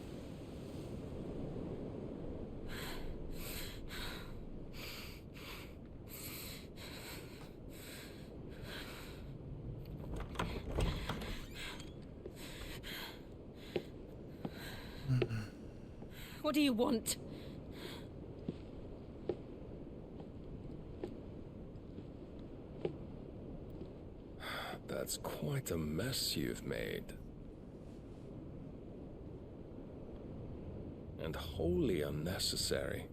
What do you want? That's quite a mess you've made. And wholly unnecessary.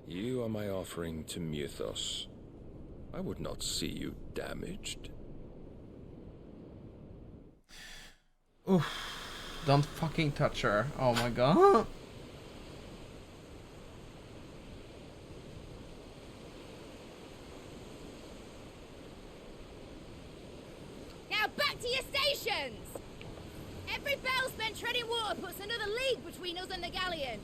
You are my offering to Mythos. I would not see you damaged. Oof. Don't fucking touch her. Oh my god. Now back to your stations! Every bell spent treading water puts another league between us and the galleon.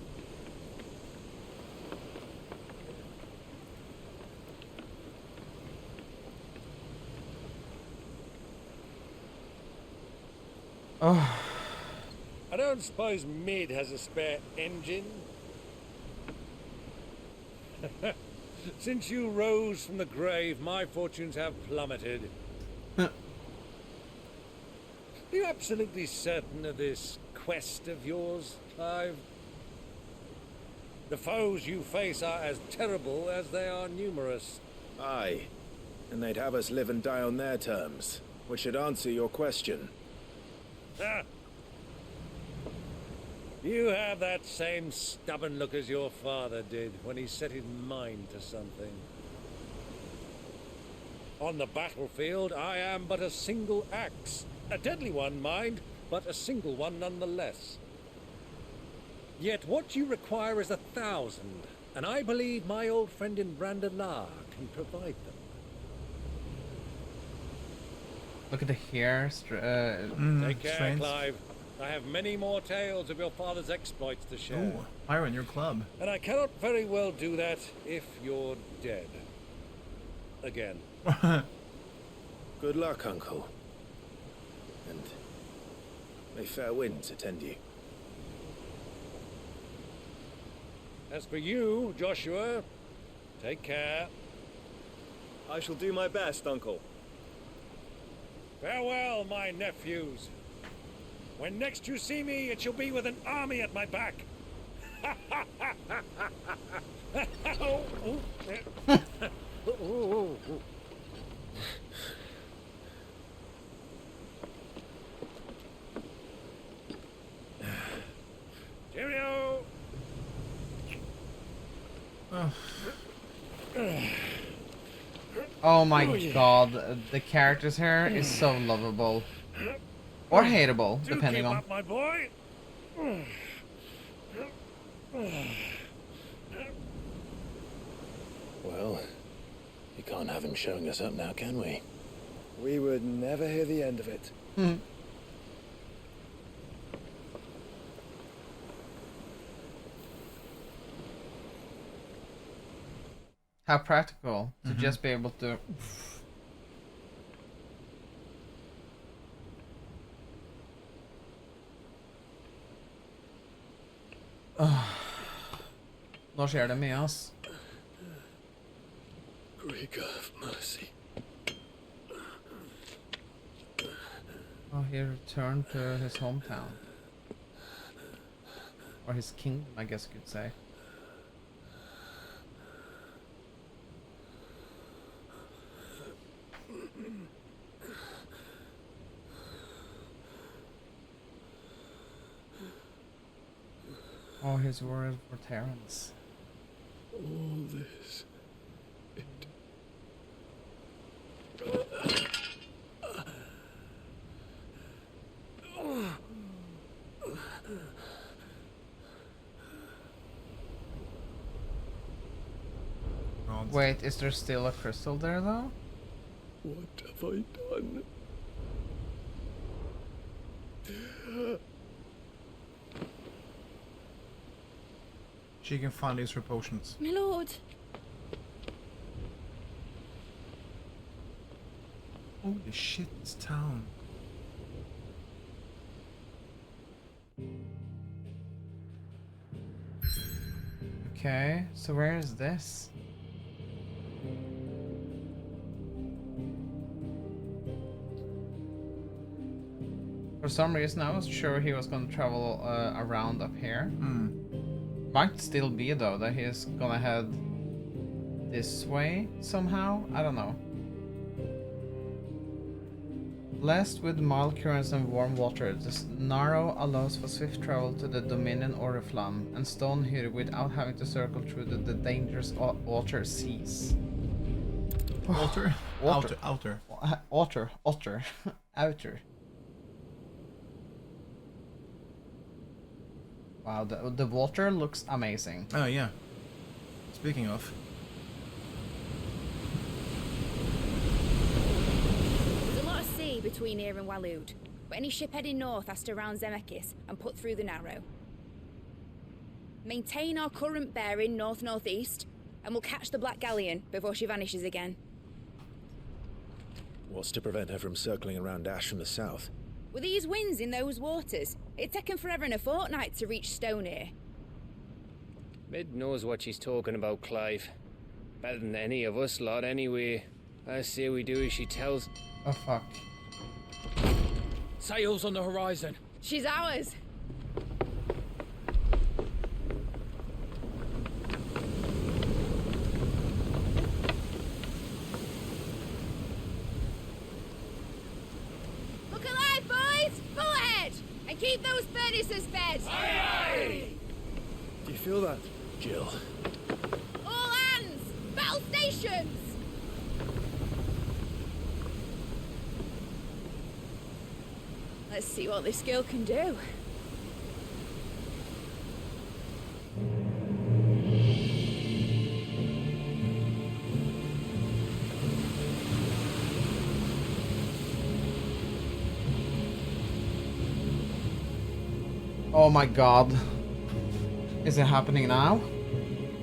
Oh. I don't suppose Mid has a spare engine? Since you rose from the grave, my fortunes have plummeted. Are you absolutely certain of this quest of yours, Clive? The foes you face are as terrible as they are numerous. Aye, and they'd have us live and die on their terms, which should answer your question. Ah. You have that same stubborn look as your father did when he set his mind to something. On the battlefield, I am but a single axe. A deadly one, mind, but a single one nonetheless. Yet what you require is 1,000, and I believe my old friend in Brandalar can provide them. Look at the hair. Take care, Clive. I have many more tales of your father's exploits to share. Ooh, Iron, your club. And I cannot very well do that if you're dead. Again. Good luck, Uncle. And may fair winds attend you. As for you, Joshua, take care. I shall do my best, Uncle. Farewell, my nephews. When next you see me, it shall be with an army at my back. Cheerio. Oh my god, the characters here is so lovable. Or hateable, depending on. Up, my boy. Well, we can't have him showing us up now, can we? We would never hear the end of it. How practical to just be able to. Nå skjer det mye, ass. Greek of mercy. Oh, he returned to his hometown. Or his kingdom, I guess you could say. Oh, his words for Terrans. all this. Wait, is there still a crystal there though? What have I done? She can find these for potions. My lord. Holy shit, this town. Okay, so where is this? For some reason I was sure he was gonna travel around up here. Might still be though that he's gonna head this way somehow. I don't know. Blessed with mild currents and warm water, this narrow allows for swift travel to the Dominion Oriflamme and Stone here without having to circle through the dangerous outer seas. Outer? Outer. Outer. Outer. Wow, the water looks amazing. Oh yeah. Speaking of. There's a lot of sea between here and Waloed, but any ship heading north has to round Zemeckis and put through the Narrow. Maintain our current bearing north-northeast, and we'll catch the Black Galleon before she vanishes again. What's to prevent her from circling around Ash from the south? With these winds in those waters, it'd taken forever and a fortnight to reach Stonehir. Mid knows what she's talking about, Clive. Better than any of us lot, anyway. I say we do as she tells. Oh fuck. Sails on the horizon. She's ours. Look alive, boys! Full ahead! And keep those furnaces fed! Aye, Do you feel that, Jill? All hands! Battle stations! Let's see what this girl can do. Oh my god. Is it happening now?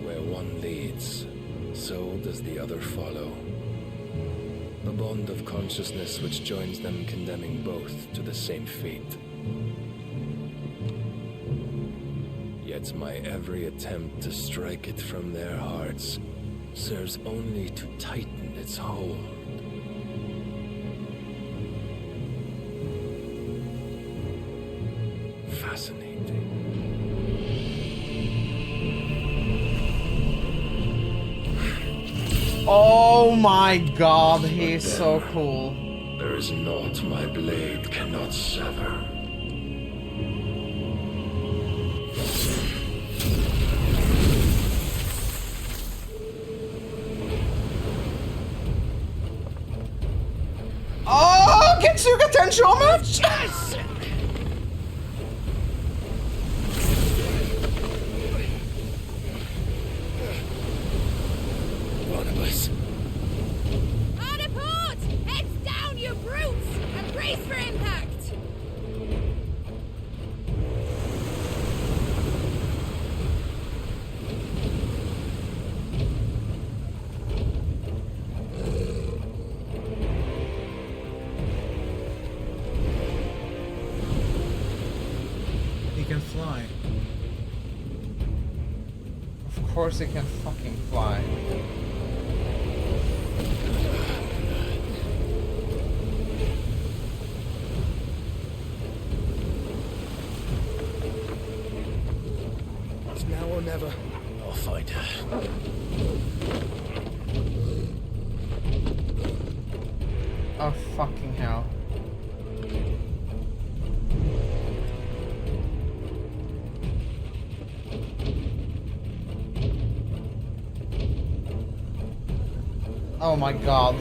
Where one leads, so does the other follow. A bond of consciousness which joins them, condemning both to the same fate. Yet my every attempt to strike it from their hearts serves only to tighten its hold. Fascinating. Oh my god, he's so cool. There is naught my blade cannot sever. Oh, Kitsuga Tenshoma! Yes! Barnabas. Hard a port! Heads down, you brutes! And brace for impact! He can fly. Of course he can fucking fly. It's now or never. I'll find her. Oh fucking hell. Oh my god.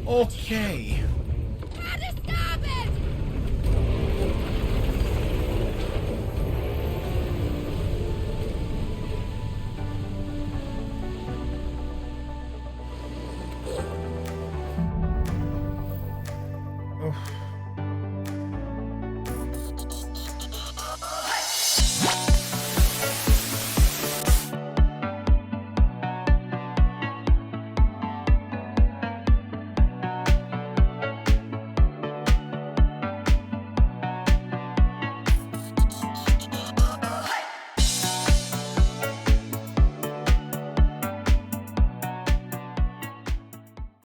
Okay. Oof.